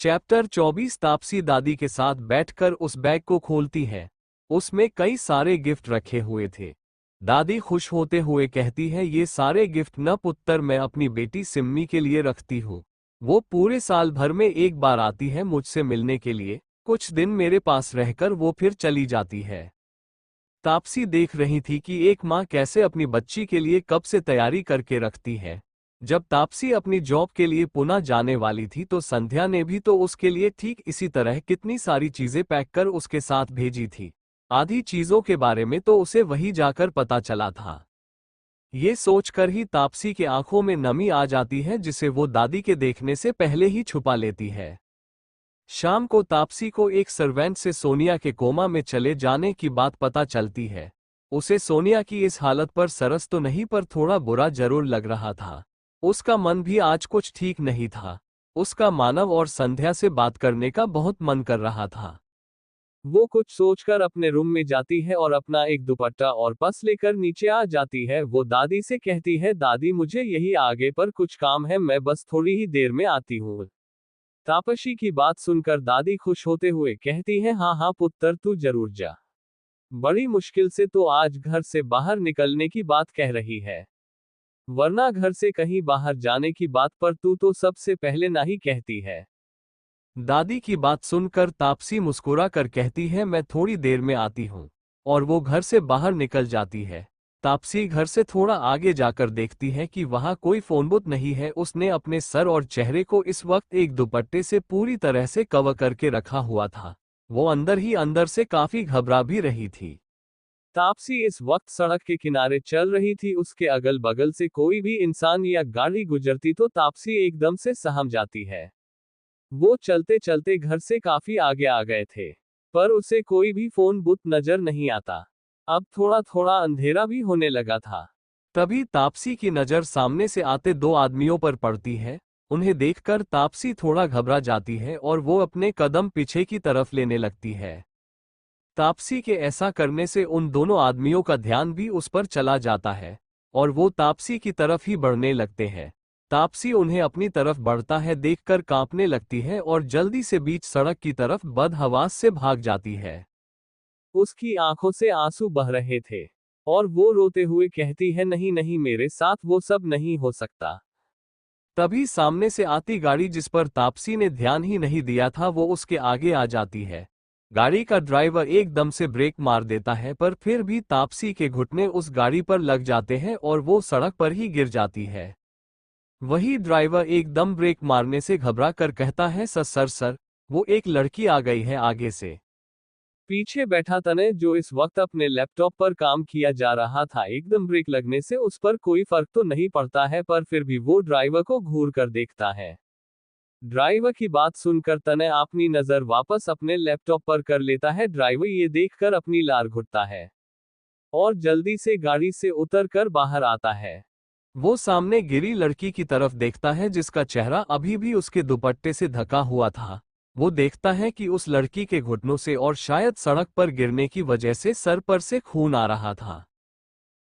चैप्टर 24। तापसी दादी के साथ बैठकर उस बैग को खोलती है। उसमें कई सारे गिफ्ट रखे हुए थे। दादी खुश होते हुए कहती है, ये सारे गिफ्ट न पुत्र मैं अपनी बेटी सिम्मी के लिए रखती हूँ। वो पूरे साल भर में एक बार आती है मुझसे मिलने के लिए। कुछ दिन मेरे पास रहकर वो फिर चली जाती है। तापसी देख रही थी कि एक माँ कैसे अपनी बच्ची के लिए कब से तैयारी करके रखती है। जब तापसी अपनी जॉब के लिए पुणे जाने वाली थी तो संध्या ने भी तो उसके लिए ठीक इसी तरह कितनी सारी चीजें पैक कर उसके साथ भेजी थी। आधी चीजों के बारे में तो उसे वही जाकर पता चला था। ये सोचकर ही तापसी के आंखों में नमी आ जाती है, जिसे वो दादी के देखने से पहले ही छुपा लेती है। शाम को तापसी को एक सर्वेंट से सोनिया के कोमा में चले जाने की बात पता चलती है। उसे सोनिया की इस हालत पर सरस तो नहीं, पर थोड़ा बुरा जरूर लग रहा था। उसका मन भी आज कुछ ठीक नहीं था। उसका मानव और संध्या से बात करने का बहुत मन कर रहा था। वो कुछ सोचकर अपने रूम में जाती है और अपना एक दुपट्टा और पर्स लेकर नीचे आ जाती है। वो दादी से कहती है, दादी मुझे यही आगे पर कुछ काम है, मैं बस थोड़ी ही देर में आती हूँ। तापसी की बात सुनकर दादी खुश होते हुए कहती है, हाँ हाँ पुत्र, तू जरूर जा। बड़ी मुश्किल से तो आज घर से बाहर निकलने की बात कह रही है, वरना घर से कहीं बाहर जाने की बात पर तू तो सबसे पहले ना ही कहती है। दादी की बात सुनकर तापसी मुस्कुरा कर कहती है, मैं थोड़ी देर में आती हूँ, और वो घर से बाहर निकल जाती है। तापसी घर से थोड़ा आगे जाकर देखती है कि वहां कोई फोन बूथ नहीं है। उसने अपने सर और चेहरे को इस वक्त एक दुपट्टे से पूरी तरह से कवर करके रखा हुआ था। वो अंदर ही अंदर से काफी घबरा भी रही थी। तापसी इस वक्त सड़क के किनारे चल रही थी। उसके अगल बगल से कोई भी इंसान या गाड़ी गुजरती तो तापसी एकदम से सहम जाती है। वो चलते चलते घर से काफी आगे आ गए थे, पर उसे कोई भी फोन बूथ नजर नहीं आता। अब थोड़ा थोड़ा अंधेरा भी होने लगा था। तभी तापसी की नजर सामने से आते दो आदमियों पर पड़ती है। उन्हें देखकर तापसी थोड़ा घबरा जाती है और वो अपने कदम पीछे की तरफ लेने लगती है। तापसी के ऐसा करने से उन दोनों आदमियों का ध्यान भी उस पर चला जाता है, और वो तापसी की तरफ ही बढ़ने लगते हैं। तापसी उन्हें अपनी तरफ बढ़ता है देखकर कांपने लगती है और जल्दी से बीच सड़क की तरफ बदहवास से भाग जाती है। उसकी आंखों से आंसू बह रहे थे, और वो रोते हुए कहती है, नहीं नहीं, मेरे साथ वो सब नहीं हो सकता। तभी सामने से आती गाड़ी, जिस पर तापसी ने ध्यान ही नहीं दिया था, वो उसके आगे आ जाती है। गाड़ी का ड्राइवर एकदम से ब्रेक मार देता है, पर फिर भी तापसी के घुटने उस गाड़ी पर लग जाते हैं और वो सड़क पर ही गिर जाती है। वही ड्राइवर एकदम ब्रेक मारने से घबरा कर कहता है, सर, वो एक लड़की आ गई है आगे से। पीछे बैठा तने, जो इस वक्त अपने लैपटॉप पर काम किया जा रहा था, एकदम ब्रेक लगने से उस पर कोई फर्क तो नहीं पड़ता है, पर फिर भी वो ड्राइवर को घूर कर देखता है। ड्राइवर की बात सुनकर तने अपनी नजर वापस अपने लैपटॉप पर कर लेता है। ड्राइवर ये देखकर अपनी लार घुटता है और जल्दी से गाड़ी से उतर कर बाहर आता है। वो सामने गिरी लड़की की तरफ देखता है, जिसका चेहरा अभी भी उसके दुपट्टे से ढका हुआ था। वो देखता है कि उस लड़की के घुटनों से और शायद सड़क पर गिरने की वजह से सर पर से खून आ रहा था।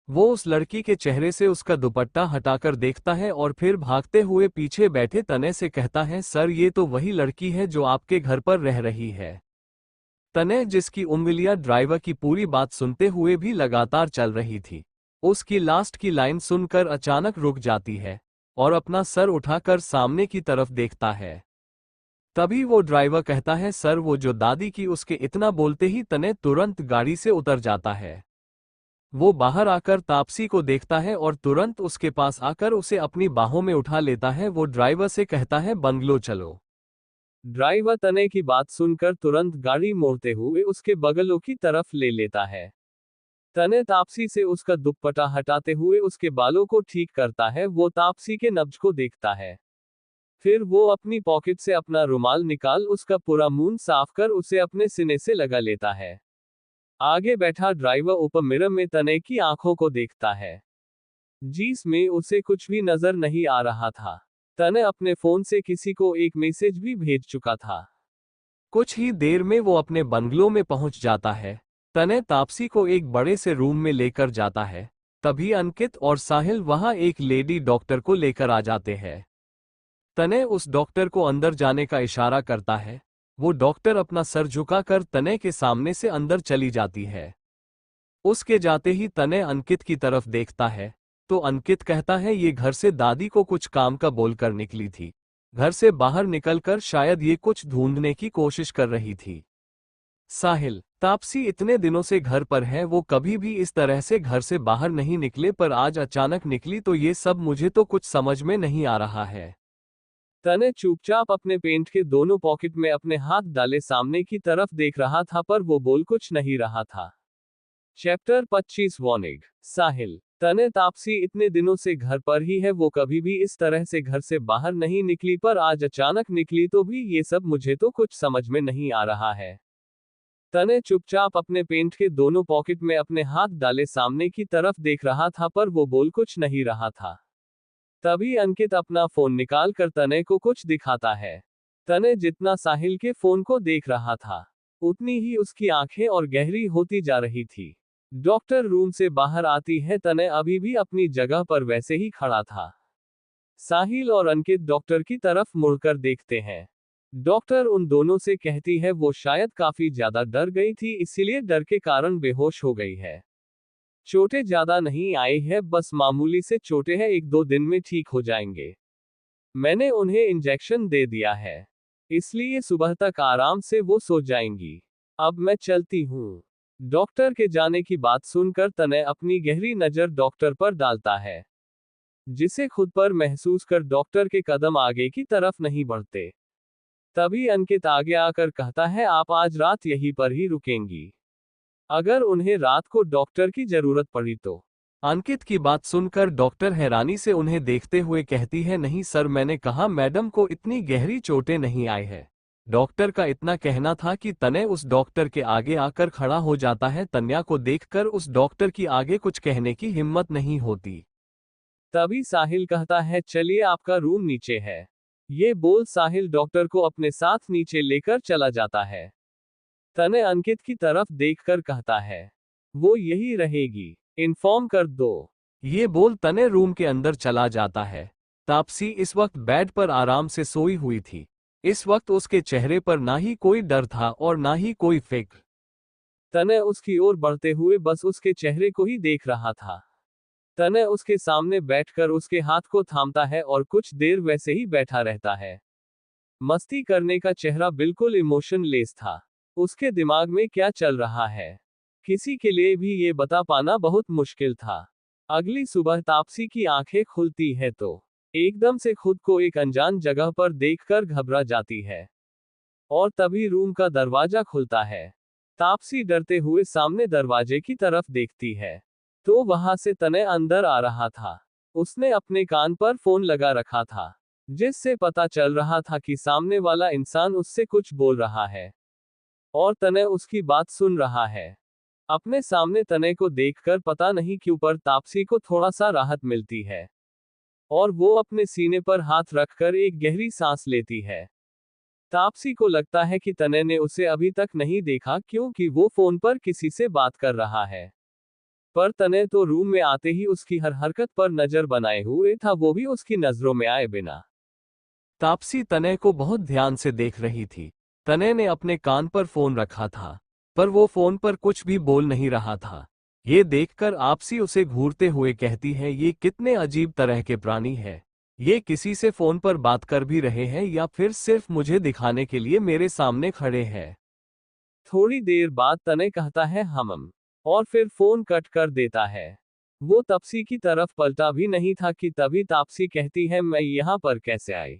वो उस लड़की के चेहरे से उसका दुपट्टा हटाकर देखता है और फिर भागते हुए पीछे बैठे तने से कहता है, सर ये तो वही लड़की है जो आपके घर पर रह रही है। तने, जिसकी उंगलियां ड्राइवर की पूरी बात सुनते हुए भी लगातार चल रही थी, उसकी लास्ट की लाइन सुनकर अचानक रुक जाती है और अपना सर उठाकर सामने की तरफ देखता है। तभी वो ड्राइवर कहता है, सर वो जो दादी की। उसके इतना बोलते ही तने तुरंत गाड़ी से उतर जाता है। वो बाहर आकर तापसी को देखता है और तुरंत उसके पास आकर उसे अपनी बाहों में उठा लेता है। वो ड्राइवर से कहता है, बंगलो चलो। ड्राइवर तने की बात सुनकर तुरंत गाड़ी मोड़ते हुए उसके बगलों की तरफ ले लेता है। तने तापसी से उसका दुपट्टा हटाते हुए उसके बालों को ठीक करता है। वो तापसी के नब्ज को देखता है। फिर वो अपनी पॉकेट से अपना रुमाल निकाल उसका पूरा मुंह साफ कर उसे अपने सीने से लगा लेता है। आगे बैठा ड्राइवर ऊपर मिरर में तने की आंखों को देखता है, जिसमें उसे कुछ भी नजर नहीं आ रहा था। तने अपने फोन से किसी को एक मैसेज भी भेज चुका था। कुछ ही देर में वो अपने बंगलो में पहुंच जाता है। तने तापसी को एक बड़े से रूम में लेकर जाता है। तभी अंकित और साहिल वहां एक लेडी डॉक्टर को लेकर आ जाते हैं। तने उस डॉक्टर को अंदर जाने का इशारा करता है। वो डॉक्टर अपना सर झुकाकर तने के सामने से अंदर चली जाती है। उसके जाते ही तने अंकित की तरफ देखता है तो अंकित कहता है ये घर से दादी को कुछ काम का बोलकर निकली थी। घर से बाहर निकलकर शायद ये कुछ ढूंढने की कोशिश कर रही थी। साहिल, तापसी इतने दिनों से घर पर है, वो कभी भी इस तरह से घर से बाहर नहीं निकले, पर आज अचानक निकली तो ये सब मुझे तो कुछ समझ में नहीं आ रहा है। तने चुपचाप अपने पेंट के दोनों पॉकेट में अपने हाथ डाले सामने की तरफ देख रहा था, पर वो बोल कुछ नहीं रहा था। Chapter 25 warning. साहिल, तने तापसी इतने दिनों से घर पर ही है, वो कभी भी इस तरह से घर से बाहर नहीं निकली, पर आज अचानक निकली तो भी ये सब मुझे तो कुछ समझ में नहीं आ रहा है। तने चुपचाप अपने पेंट के दोनों पॉकेट में अपने हाथ डाले सामने की तरफ देख रहा था, पर वो बोल कुछ नहीं रहा था। तभी अंकित अपना फोन निकाल कर तने को कुछ दिखाता है। तने जितना साहिल के फोन को देख रहा था, उतनी ही उसकी आंखें और गहरी होती जा रही थी। डॉक्टर रूम से बाहर आती है। तने अभी भी अपनी जगह पर वैसे ही खड़ा था। साहिल और अंकित डॉक्टर की तरफ मुड़कर देखते हैं। डॉक्टर उन दोनों से कहती है वो शायद काफी ज्यादा डर गई थी, इसीलिए डर के कारण बेहोश हो गई है। चोटें ज्यादा नहीं आई है, बस मामूली से चोटें हैं, 1-2 दिन में ठीक हो जाएंगे। मैंने उन्हें इंजेक्शन दे दिया है, इसलिए सुबह तक आराम से वो सो जाएंगी। अब मैं चलती हूँ। डॉक्टर के जाने की बात सुनकर तने अपनी गहरी नजर डॉक्टर पर डालता है, जिसे खुद पर महसूस कर डॉक्टर के कदम आगे की तरफ नहीं बढ़ते। तभी अंकित आगे आकर कहता है, आप आज रात यहीं पर ही रुकेंगी, अगर उन्हें रात को डॉक्टर की जरूरत पड़ी तो। अंकित की बात सुनकर डॉक्टर हैरानी से उन्हें देखते हुए कहती है, नहीं सर, मैंने कहा मैडम को इतनी गहरी चोटें नहीं आई है। डॉक्टर का इतना कहना था कि तने उस डॉक्टर के आगे आकर खड़ा हो जाता है। तन्या को देखकर उस डॉक्टर की आगे कुछ कहने की हिम्मत नहीं होती। तभी साहिल कहता है, चलिए आपका रूम नीचे है। ये बोल साहिल डॉक्टर को अपने साथ नीचे लेकर चला जाता है। तने अंकित की तरफ देखकर कहता है, वो यही रहेगी, इन्फॉर्म कर दो। ये बोल तने रूम के अंदर चला जाता है। तापसी इस वक्त बेड पर आराम से सोई हुई थी। इस वक्त उसके चेहरे पर ना ही कोई डर था और ना ही कोई फिक्र। तने उसकी ओर बढ़ते हुए बस उसके चेहरे को ही देख रहा था। तने उसके सामने बैठकर उसके हाथ को थामता है और कुछ देर वैसे ही बैठा रहता है। मस्ती करने का चेहरा बिल्कुल इमोशनलेस था। उसके दिमाग में क्या चल रहा है, किसी के लिए भी ये बता पाना बहुत मुश्किल था। अगली सुबह तापसी की आंखें खुलती है तो एकदम से खुद को एक अनजान जगह पर देखकर घबरा जाती है। और तभी रूम का दरवाजा खुलता है। तापसी डरते हुए सामने दरवाजे की तरफ देखती है, तो वहां से तने अंदर आ रहा था। उसने अपने कान पर फोन लगा रखा था, जिससे पता चल रहा था कि सामने वाला इंसान उससे कुछ बोल रहा है और तने उसकी बात सुन रहा है। अपने सामने तने को देखकर पता नहीं क्यों पर तापसी को थोड़ा सा राहत मिलती है और वो अपने सीने पर हाथ रखकर एक गहरी सांस लेती है। तापसी को लगता है कि तने ने उसे अभी तक नहीं देखा, क्योंकि वो फोन पर किसी से बात कर रहा है। पर तने तो रूम में आते ही उसकी हर हरकत पर नजर बनाए हुए था, वो भी उसकी नजरों में आए बिना। तापसी तने को बहुत ध्यान से देख रही थी। तने ने अपने कान पर फोन रखा था, पर वो फोन पर कुछ भी बोल नहीं रहा था। ये देखकर आपसी उसे घूरते हुए कहती है, ये कितने अजीब तरह के प्राणी है। ये किसी से फोन पर बात कर भी रहे हैं या फिर सिर्फ मुझे दिखाने के लिए मेरे सामने खड़े हैं। थोड़ी देर बाद तने कहता है, हम, और फिर फोन कट कर देता है। वो तापसी की तरफ पलटा भी नहीं था कि तभी तापसी कहती है, मैं यहाँ पर कैसे आई।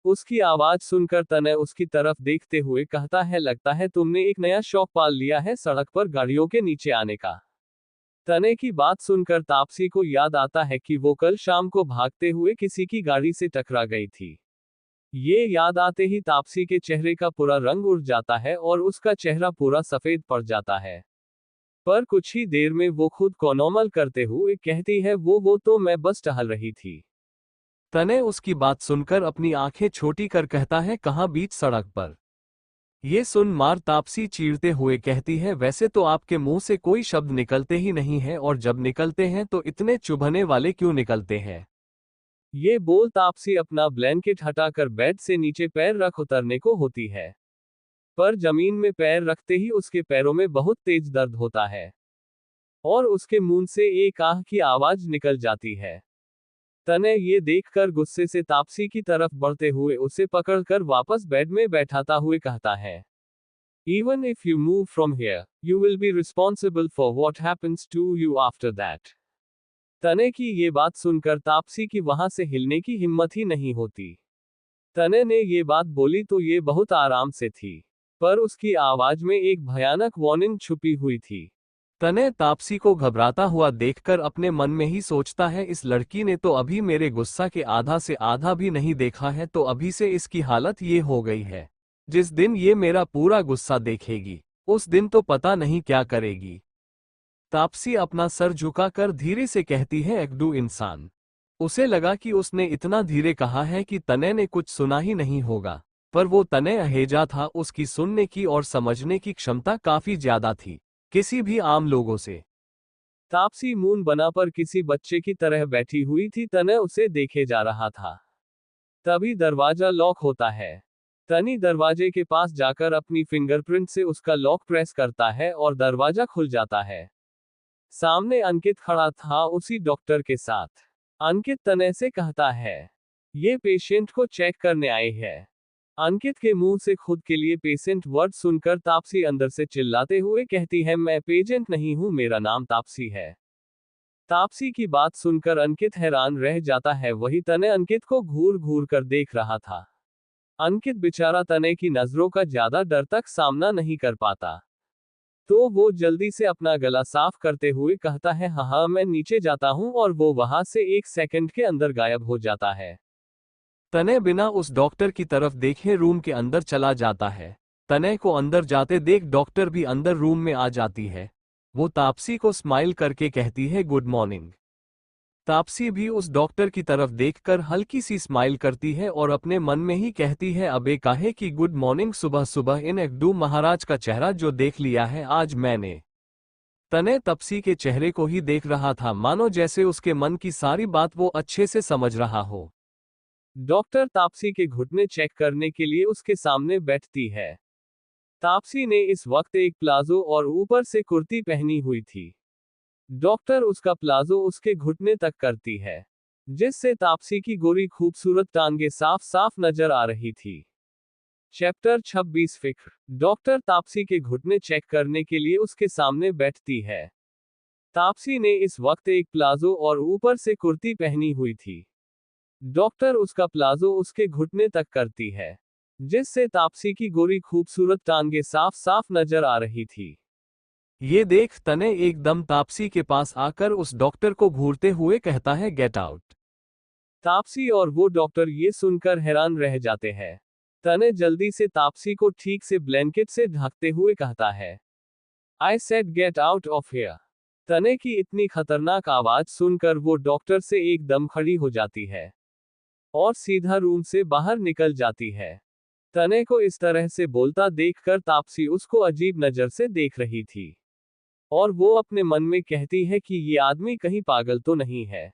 उसकी आवाज सुनकर तनय उसकी तरफ देखते हुए कहता है, लगता है तुमने एक नया शौक पाल लिया है, सड़क पर गाड़ियों के नीचे आने का। तनय की बात सुनकर तापसी को याद आता है कि वो कल शाम को भागते हुए किसी की गाड़ी से टकरा गई थी। ये याद आते ही तापसी के चेहरे का पूरा रंग उड़ जाता है और उसका चेहरा पूरा सफेद पड़ जाता है। पर कुछ ही देर में वो खुद को नॉर्मल करते हुए कहती है, वो तो मैं बस टहल रही थी। तनय उसकी बात सुनकर अपनी आंखें छोटी कर कहता है, कहाँ? बीच सड़क पर? ये सुन मार तापसी चीरते हुए कहती है, वैसे तो आपके मुंह से कोई शब्द निकलते ही नहीं है, और जब निकलते हैं तो इतने चुभने वाले क्यों निकलते हैं? ये बोल तापसी अपना ब्लैंकेट हटाकर बेड से नीचे पैर रख उतरने को होती है। पर जमीन में पैर रखते ही उसके पैरों में बहुत तेज दर्द होता है और उसके मुंह से एक आह की आवाज निकल जाती है। तनय ये देखकर गुस्से से तापसी की तरफ बढ़ते हुए उसे पकड़कर वापस बेड में बैठाता हुए कहता है, Even if you move from here, you will be responsible for what happens to you after that. तनय की ये बात सुनकर तापसी की वहां से हिलने की हिम्मत ही नहीं होती। तनय ने ये बात बोली तो ये बहुत आराम से थी, पर उसकी आवाज में एक भयानक वार्निंग छुपी हुई थी। तनय तापसी को घबराता हुआ देखकर अपने मन में ही सोचता है, इस लड़की ने तो अभी मेरे गुस्सा के आधा से आधा भी नहीं देखा है, तो अभी से इसकी हालत ये हो गई है। जिस दिन ये मेरा पूरा गुस्सा देखेगी, उस दिन तो पता नहीं क्या करेगी। तापसी अपना सर झुकाकर धीरे से कहती है, एकडू इंसान। उसे लगा कि उसने इतना धीरे कहा है कि तनय ने कुछ सुना ही नहीं होगा, पर वो तनय अहेजा था, उसकी सुनने की और समझने की क्षमता काफी ज्यादा थी किसी भी आम लोगों से। तापसी मून बना पर किसी बच्चे की तरह बैठी हुई थी, तनय उसे देखे जा रहा था। तभी दरवाजा लॉक होता है। तनी दरवाजे के पास जाकर अपनी फिंगरप्रिंट से उसका लॉक प्रेस करता है और दरवाजा खुल जाता है। सामने अंकित खड़ा था उसी डॉक्टर के साथ। अंकित तनय से कहता है, ये पेशेंट को चेक करने आए हैं। अंकित के मुंह से खुद के लिए पेशेंट वर्ड सुनकर तापसी अंदर से चिल्लाते हुए कहती है, मैं पेशेंट नहीं हूं, मेरा नाम तापसी है। तापसी की बात सुनकर अंकित हैरान रह जाता है, वही तनय अंकित को घूर घूर कर देख रहा था। अंकित बेचारा तनय की नजरों का ज्यादा डर तक सामना नहीं कर पाता, तो वो जल्दी से अपना गला साफ करते हुए कहता है, हाँ मैं नीचे जाता हूं, और वो वहां से 1 सेकंड के अंदर गायब हो जाता है। तनय बिना उस डॉक्टर की तरफ देखे रूम के अंदर चला जाता है। तनय को अंदर जाते देख डॉक्टर भी अंदर रूम में आ जाती है। वो तापसी को स्माइल करके कहती है, गुड मॉर्निंग। तापसी भी उस डॉक्टर की तरफ देखकर हल्की सी स्माइल करती है और अपने मन में ही कहती है, अबे काहे की गुड मॉर्निंग, सुबह सुबह इन एकडू महाराज का चेहरा जो देख लिया है आज मैंने। तनय तापसी के चेहरे को ही देख रहा था, मानो जैसे उसके मन की सारी बात वो अच्छे से समझ रहा हो। डॉक्टर तापसी के घुटने चेक करने के लिए उसके सामने बैठती है। तापसी ने इस वक्त एक प्लाजो और ऊपर से कुर्ती पहनी हुई थी। डॉक्टर उसका प्लाजो उसके घुटने तक करती है, जिससे तापसी की गोरी खूबसूरत टांगे साफ साफ नजर आ रही थी। चैप्टर 26 फिक्र। डॉक्टर तापसी के घुटने चेक करने के लिए उसके सामने बैठती है। तापसी ने इस वक्त एक प्लाजो और ऊपर से कुर्ती पहनी हुई थी। डॉक्टर उसका प्लाजो उसके घुटने तक करती है, जिससे तापसी की गोरी खूबसूरत टांगे साफ साफ नजर आ रही थी। ये देख तनय एकदम तापसी के पास आकर उस डॉक्टर को घूरते हुए कहता है, गेट आउट। तापसी और वो डॉक्टर ये सुनकर हैरान रह जाते हैं। तनय जल्दी से तापसी को ठीक से ब्लैंकेट से ढकते हुए कहता है, I said get out of here. तनय की इतनी खतरनाक आवाज सुनकर वो डॉक्टर से एकदम खड़ी हो जाती है और सीधा रूम से बाहर निकल जाती है। तनय को इस तरह से बोलता देखकर तापसी उसको अजीब नजर से देख रही थी और वो अपने मन में कहती है कि ये आदमी कहीं पागल तो नहीं है,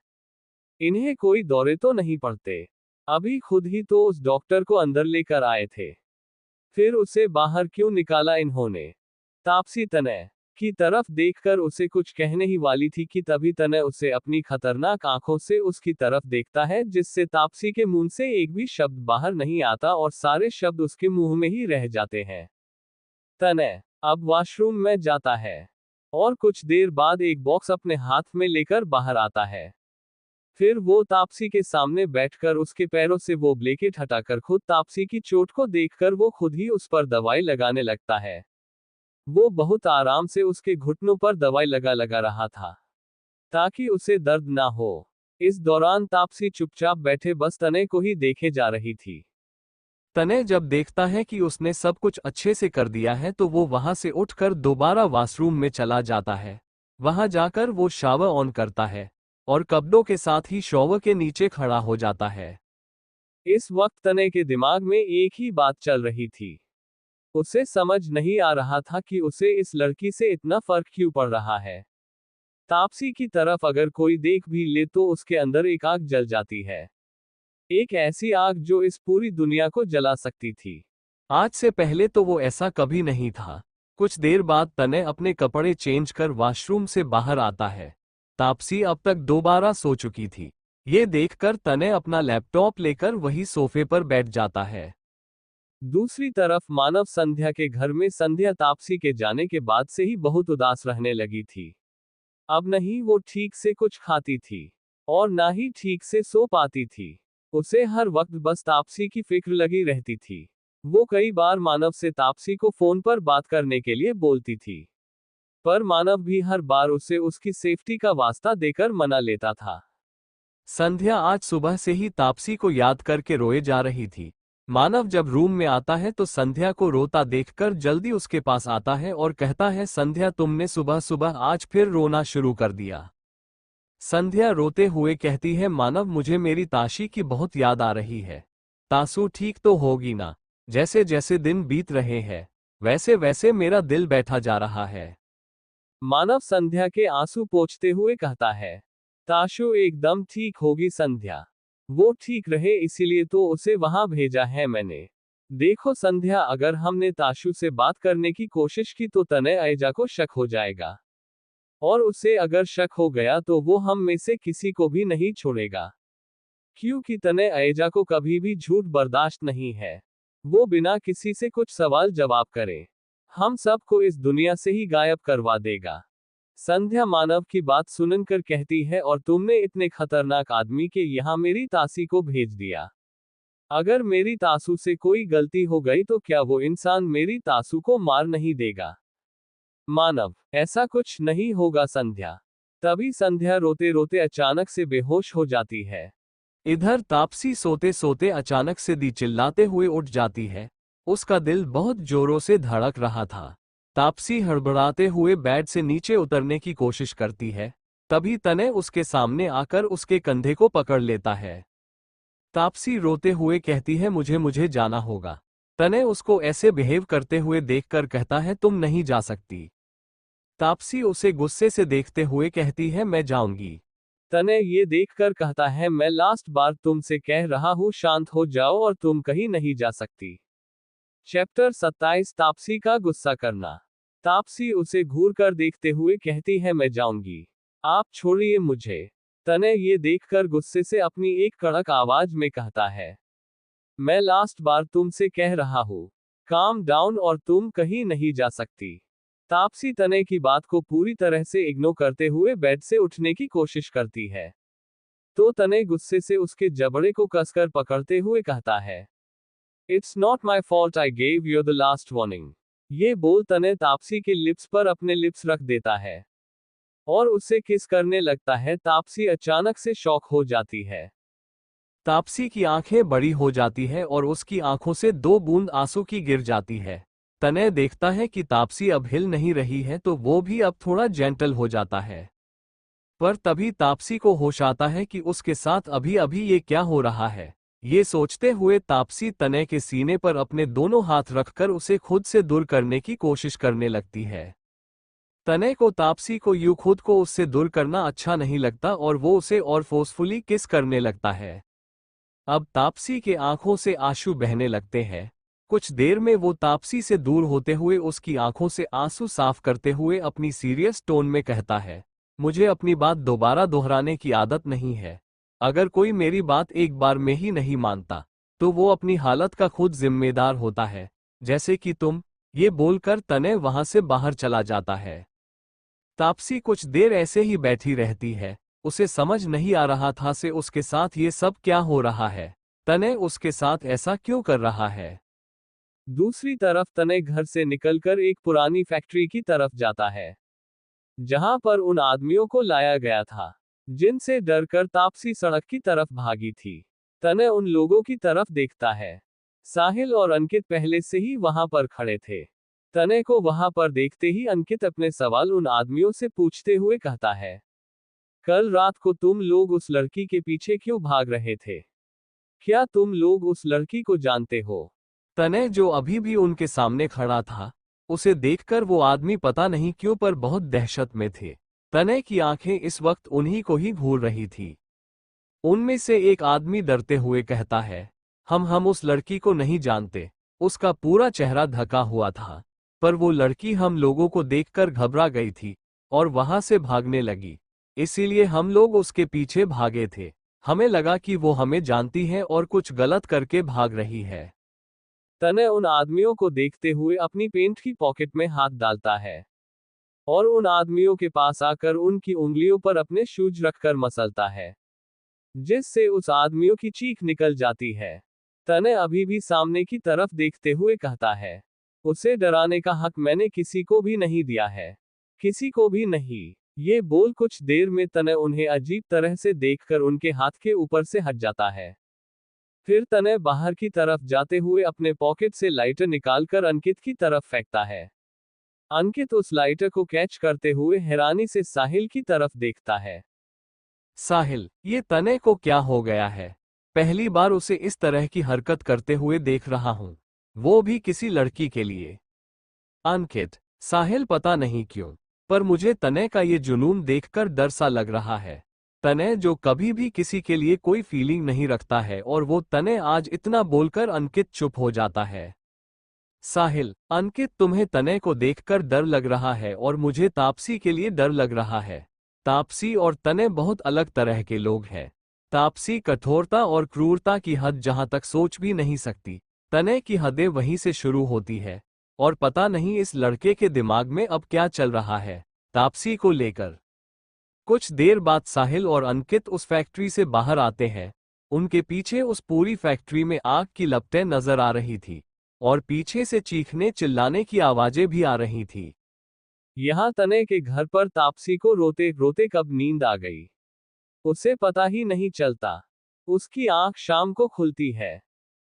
इन्हें कोई दौरे तो नहीं पड़ते। अभी खुद ही तो उस डॉक्टर को अंदर लेकर आए थे, फिर उसे बाहर क्यों निकाला इन्होंने। तापसी तनय की तरफ देखकर उसे कुछ कहने ही वाली थी कि तभी तनय उसे अपनी खतरनाक आंखों से उसकी तरफ देखता है, जिससे तापसी के मुंह से एक भी शब्द बाहर नहीं आता और सारे शब्द उसके मुंह में ही रह जाते हैं। तनय अब वॉशरूम में जाता है और कुछ देर बाद एक बॉक्स अपने हाथ में लेकर बाहर आता है। फिर वो तापसी के सामने बैठकर उसके पैरों से वो ब्लेकेट हटाकर खुद तापसी की चोट को देखकर वो खुद ही उस पर दवाई लगाने लगता है। वो बहुत आराम से उसके घुटनों पर दवाई लगा लगा रहा था ताकि उसे दर्द ना हो। इस दौरान तापसी चुपचाप बैठे बस तने को ही देखे जा रही थी। तने जब देखता है कि उसने सब कुछ अच्छे से कर दिया है तो वो वहां से उठकर दोबारा वॉशरूम में चला जाता है। वहां जाकर वो शावर ऑन करता है और कपड़ों के साथ ही शॉवर के नीचे खड़ा हो जाता है। इस वक्त तने के दिमाग में एक ही बात चल रही थी। उसे समझ नहीं आ रहा था कि उसे इस लड़की से इतना फर्क क्यों पड़ रहा है। तापसी की तरफ अगर कोई देख भी ले तो उसके अंदर एक आग जल जाती है। एक ऐसी आग जो इस पूरी दुनिया को जला सकती थी। आज से पहले तो वो ऐसा कभी नहीं था। कुछ देर बाद तने अपने कपड़े चेंज कर वॉशरूम से बाहर आता है। तापसी अब तक दोबारा सो चुकी थी। ये देखकर तने अपना लैपटॉप लेकर वही सोफे पर बैठ जाता है। दूसरी तरफ मानव संध्या के घर में संध्या तापसी के जाने के बाद से ही बहुत उदास रहने लगी थी। अब नहीं वो ठीक से कुछ खाती थी और ना ही ठीक से सो पाती थी। उसे हर वक्त बस तापसी की फिक्र लगी रहती थी। वो कई बार मानव से तापसी को फोन पर बात करने के लिए बोलती थी, पर मानव भी हर बार उसे उसकी सेफ्टी का वास्ता देकर मना लेता था। संध्या आज सुबह से ही तापसी को याद करके रोए जा रही थी। मानव जब रूम में आता है तो संध्या को रोता देखकर जल्दी उसके पास आता है और कहता है, संध्या तुमने सुबह सुबह आज फिर रोना शुरू कर दिया। संध्या रोते हुए कहती है, मानव मुझे मेरी ताशी की बहुत याद आ रही है। तासू ठीक तो होगी ना? जैसे जैसे दिन बीत रहे हैं वैसे वैसे मेरा दिल बैठा जा रहा है। मानव संध्या के आंसू पोंछते हुए कहता है, ताशु एकदम ठीक होगी संध्या। वो ठीक रहे इसीलिए तो उसे वहां भेजा है मैंने। देखो संध्या, अगर हमने ताशु से बात करने की कोशिश की तो तने ऐजा को शक हो जाएगा, और उसे अगर शक हो गया तो वो हम में से किसी को भी नहीं छोड़ेगा, क्योंकि तने ऐजा को कभी भी झूठ बर्दाश्त नहीं है। वो बिना किसी से कुछ सवाल जवाब करे हम सबको इस दुनिया से ही गायब करवा देगा। संध्या मानव की बात सुनकर कहती है, और तुमने इतने खतरनाक आदमी के यहाँ मेरी तासी को भेज दिया। अगर मेरी तासू से कोई गलती हो गई तो क्या वो इंसान मेरी तासू को मार नहीं देगा? मानव, ऐसा कुछ नहीं होगा संध्या। तभी संध्या रोते रोते अचानक से बेहोश हो जाती है। इधर तापसी सोते सोते अचानक से दी चिल्लाते हुए उठ जाती है। उसका दिल बहुत जोरों से धड़क रहा था। तापसी हड़बड़ाते हुए बेड से नीचे उतरने की कोशिश करती है। तभी तने उसके सामने आकर उसके कंधे को पकड़ लेता है। तापसी रोते हुए कहती है, मुझे जाना होगा। तने उसको ऐसे बिहेव करते हुए देखकर कहता है, तुम नहीं जा सकती। तापसी उसे गुस्से से देखते हुए कहती है, मैं जाऊंगी। तने ये देखकर कहता है, मैं लास्ट बार तुमसे कह रहा हूँ शांत हो जाओ और तुम कहीं नहीं जा सकती। चैप्टर 27 तापसी का गुस्सा करना। तापसी उसे घूर कर देखते हुए कहती है, मैं जाऊंगी, आप छोड़िए मुझे। तने ये देखकर गुस्से से अपनी एक कड़क आवाज में कहता है, मैं लास्ट बार तुमसे कह रहा हूँ, काम डाउन और तुम कहीं नहीं जा सकती। तापसी तने की बात को पूरी तरह से इग्नोर करते हुए बेड से उठने की कोशिश करती है, तो तने गुस्से से उसके जबड़े को कसकर पकड़ते हुए कहता है, it's not my fault I gave you the last warning. ये बोल तने तापसी के लिप्स पर अपने लिप्स रख देता है और उसे किस करने लगता है। तापसी अचानक से शॉक हो जाती है। तापसी की आंखें बड़ी हो जाती है और उसकी आंखों से 2 बूंद आंसू की गिर जाती है। तने देखता है कि तापसी अब हिल नहीं रही है तो वो भी अब थोड़ा जेंटल हो जाता है। पर तभी तापसी को होश आता है कि उसके साथ अभी अभी ये क्या हो रहा है। ये सोचते हुए तापसी तने के सीने पर अपने दोनों हाथ रखकर उसे खुद से दूर करने की कोशिश करने लगती है। तने को तापसी को यूं खुद को उससे दूर करना अच्छा नहीं लगता और वो उसे और फोर्सफुली किस करने लगता है। अब तापसी के आंखों से आंसू बहने लगते हैं। कुछ देर में वो तापसी से दूर होते हुए उसकी आंखों से आंसू साफ करते हुए अपनी सीरियस टोन में कहता है, मुझे अपनी बात दोबारा दोहराने की आदत नहीं है। अगर कोई मेरी बात एक बार में ही नहीं मानता तो वो अपनी हालत का खुद जिम्मेदार होता है, जैसे कि तुम। ये बोलकर तने वहां से बाहर चला जाता है। तापसी कुछ देर ऐसे ही बैठी रहती है। उसे समझ नहीं आ रहा था से उसके साथ ये सब क्या हो रहा है। तने उसके साथ ऐसा क्यों कर रहा है। दूसरी तरफ तने घर से निकलकर एक पुरानी फैक्ट्री की तरफ जाता है, जहां पर उन आदमियों को लाया गया था, जिनसे डरकर तापसी सड़क की तरफ भागी थी। तने उन लोगों की तरफ देखता है। साहिल और अंकित पहले से ही वहां पर खड़े थे। तने को वहां पर देखते ही अंकित अपने सवाल उन आदमियों से पूछते हुए कहता है, कल रात को तुम लोग उस लड़की के पीछे क्यों भाग रहे थे? क्या तुम लोग उस लड़की को जानते हो? तने जो अभी भी उनके सामने खड़ा था, उसे देखकर वो आदमी पता नहीं क्यों पर बहुत दहशत में थे। तने की आंखें इस वक्त उन्हीं को ही घूर रही थी। उनमें से एक आदमी डरते हुए कहता है, हम उस लड़की को नहीं जानते। उसका पूरा चेहरा ढका हुआ था, पर वो लड़की हम लोगों को देखकर घबरा गई थी और वहां से भागने लगी। इसीलिए हम लोग उसके पीछे भागे थे। हमें लगा कि वो हमें जानती है और कुछ गलत करके भाग रही है। तने उन आदमियों को देखते हुए अपनी पेंट की पॉकेट में हाथ डालता है और उन आदमियों के पास आकर उनकी उंगलियों पर अपने शूज रखकर मसलता है, जिससे उस आदमियों की चीख निकल जाती है। तने अभी भी सामने की तरफ देखते हुए कहता है, उसे डराने का हक मैंने किसी को भी नहीं दिया है, किसी को भी नहीं। ये बोल कुछ देर में तने उन्हें अजीब तरह से देखकर उनके हाथ के ऊपर से हट जाता है। फिर तने बाहर की तरफ जाते हुए अपने पॉकेट से लाइटर निकालकर अंकित की तरफ फेंकता है। अंकित उस लाइटर को कैच करते हुए हैरानी से साहिल की तरफ देखता है। साहिल, ये तने को क्या हो गया है? पहली बार उसे इस तरह की हरकत करते हुए देख रहा हूं, वो भी किसी लड़की के लिए। अंकित, साहिल पता नहीं क्यों, पर मुझे तने का ये जुनून देखकर डर सा लग रहा है। तने जो कभी भी किसी के लिए कोई फीलिंग नहीं रखता है और वो तने आज इतना बोलकर अंकित चुप हो जाता है। साहिल, अंकित तुम्हें तने को देखकर डर लग रहा है और मुझे तापसी के लिए डर लग रहा है। तापसी और तने बहुत अलग तरह के लोग हैं। तापसी कठोरता और क्रूरता की हद जहां तक सोच भी नहीं सकती, तने की हदें वहीं से शुरू होती है। और पता नहीं इस लड़के के दिमाग में अब क्या चल रहा है तापसी को लेकर। कुछ देर बाद साहिल और अंकित उस फैक्ट्री से बाहर आते हैं। उनके पीछे उस पूरी फैक्ट्री में आग की लपटें नजर आ रही थी और पीछे से चीखने चिल्लाने की आवाजें भी आ रही थी। यहाँ तने के घर पर तापसी को रोते रोते कब नींद आ गई, उसे पता ही नहीं चलता। उसकी आंख शाम को खुलती है।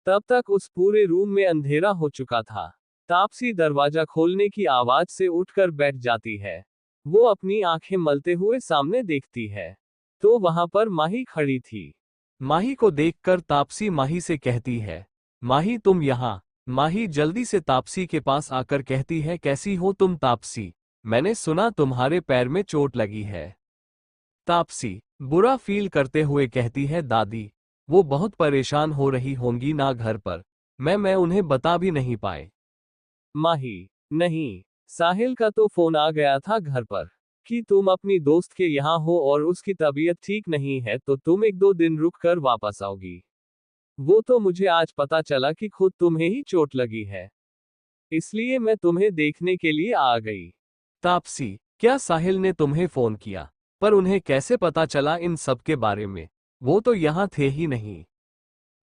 तब तक उस पूरे रूम में अंधेरा हो चुका था। तापसी दरवाजा खोलने की आवाज से उठकर बैठ जाती है। वो अपनी आंखें मलते हुए सामने देखती है, तो वहां पर माही खड़ी थी। माही को देखकर तापसी माही से कहती है, माही तुम यहाँ। माही जल्दी से तापसी के पास आकर कहती है, कैसी हो तुम तापसी? मैंने सुना तुम्हारे पैर में चोट लगी है। तापसी बुरा फील करते हुए कहती है, दादी वो बहुत परेशान हो रही होंगी ना घर पर, मैं उन्हें बता भी नहीं पाए। माही, नहीं, साहिल का तो फोन आ गया था घर पर कि तुम अपनी दोस्त के यहाँ हो और उसकी तबीयत ठीक नहीं है, तो तुम एक दो दिन रुक कर वापस आओगी। वो तो मुझे आज पता चला कि खुद तुम्हें ही चोट लगी है, इसलिए मैं तुम्हें देखने के लिए आ गई। तापसी, क्या साहिल ने तुम्हें फोन किया? पर उन्हें कैसे पता चला इन सब के बारे में? वो तो यहाँ थे ही नहीं।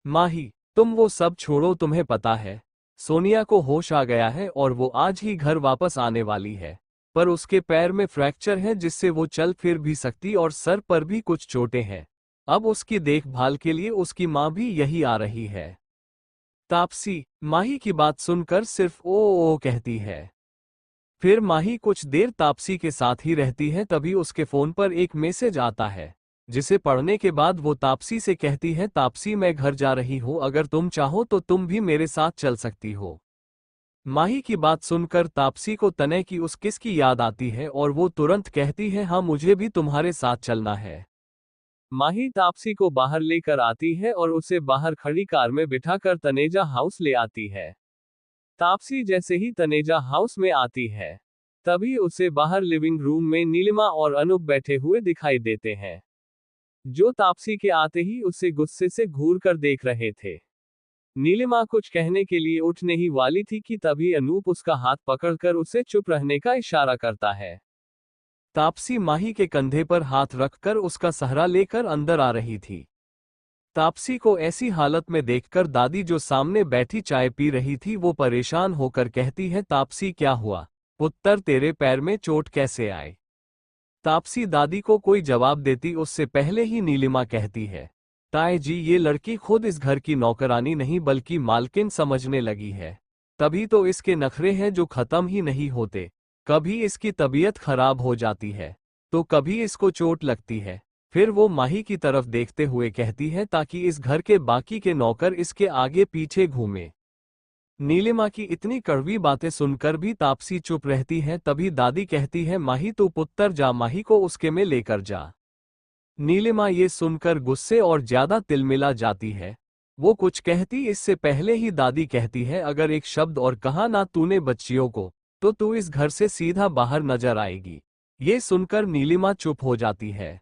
माही, तुम वो सब छोड़ो, तुम्हें पता है सोनिया को होश आ गया है और वो आज ही घर वापस आने वाली है। पर उसके पैर में फ्रैक्चर है जिससे वो चल फिर भी सकती और सर पर भी कुछ चोटें हैं। अब उसकी देखभाल के लिए उसकी माँ भी यही आ रही है। तापसी माही की बात सुनकर सिर्फ ओ कहती है। फिर माही कुछ देर तापसी के साथ ही रहती है, तभी उसके फोन पर एक मैसेज आता है, जिसे पढ़ने के बाद वो तापसी से कहती है, तापसी मैं घर जा रही हूँ, अगर तुम चाहो तो तुम भी मेरे साथ चल सकती हो। माही की बात सुनकर तापसी को तने की उस किस की याद आती है और वो तुरंत कहती है, हाँ मुझे भी तुम्हारे साथ चलना है। माही तापसी को बाहर लेकर आती है और उसे बाहर खड़ी कार में बिठाकर तनेजा हाउस ले आती है। तापसी जैसे ही तनेजा हाउस में आती है, तभी उसे बाहर लिविंग रूम में नीलिमा और अनूप बैठे हुए दिखाई देते हैं, जो तापसी के आते ही उसे गुस्से से घूर कर देख रहे थे। नीलिमा कुछ कहने के लिए उठने ही वाली थी कि तभी अनूप उसका हाथ पकड़कर उसे चुप रहने का इशारा करता है। तापसी माही के कंधे पर हाथ रखकर उसका सहारा लेकर अंदर आ रही थी। तापसी को ऐसी हालत में देखकर दादी जो सामने बैठी चाय पी रही थी वो परेशान होकर कहती है, तापसी क्या हुआ पुत्र, तेरे पैर में चोट कैसे आए। तापसी दादी को कोई जवाब देती उससे पहले ही नीलिमा कहती है, ताए जी ये लड़की खुद इस घर की नौकरानी नहीं बल्कि मालकिन समझने लगी है। तभी तो इसके नखरे हैं जो खत्म ही नहीं होते। कभी इसकी तबीयत खराब हो जाती है तो कभी इसको चोट लगती है। फिर वो माही की तरफ देखते हुए कहती है, ताकि इस घर के बाकी के नौकर इसके आगे पीछे घूमे। नीलिमा की इतनी कड़वी बातें सुनकर भी तापसी चुप रहती है। तभी दादी कहती है, माही तू पुत्र जा, माही को उसके में लेकर जा। नीलिमा ये सुनकर गुस्से और ज्यादा तिलमिला जाती है। वो कुछ कहती इससे पहले ही दादी कहती है, अगर एक शब्द और कहा ना तूने बच्चियों को तो तू इस घर से सीधा बाहर नजर आएगी। ये सुनकर नीलिमा चुप हो जाती है।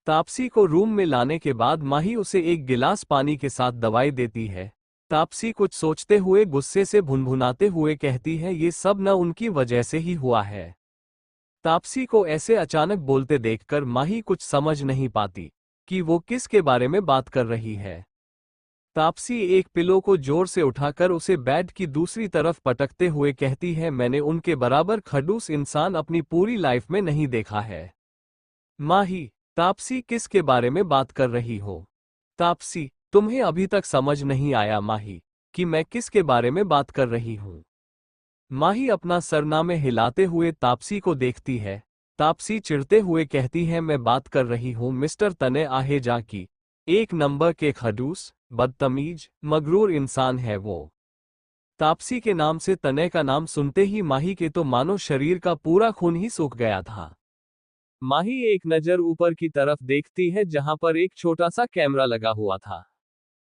तापसी को रूम में लाने के बाद माही उसे एक गिलास पानी के साथ दवाई देती है। तापसी कुछ सोचते हुए गुस्से से भुनभुनाते हुए कहती है, ये सब न उनकी वजह से ही हुआ है। तापसी को ऐसे अचानक बोलते देखकर माही कुछ समझ नहीं पाती कि वो किसके बारे में बात कर रही है। तापसी एक पिलो को जोर से उठाकर उसे बेड की दूसरी तरफ पटकते हुए कहती है, मैंने उनके बराबर खड़ूस इंसान अपनी पूरी लाइफ में नहीं देखा है। माही, तापसी किसके बारे में बात कर रही हो? तापसी, तुम्हें अभी तक समझ नहीं आया माही कि मैं किसके बारे में बात कर रही हूँ? माही अपना सरनामे हिलाते हुए तापसी को देखती है। तापसी चिढ़ते हुए कहती है, मैं बात कर रही हूँ मिस्टर तने आहेजा की। एक नंबर के खड़ूस, बदतमीज, मगरूर इंसान है वो। तापसी के नाम से तने का नाम सुनते ही माही के तो मानो शरीर का पूरा खून ही सूख गया था। माही एक नजर ऊपर की तरफ देखती है जहां पर एक छोटा सा कैमरा लगा हुआ था।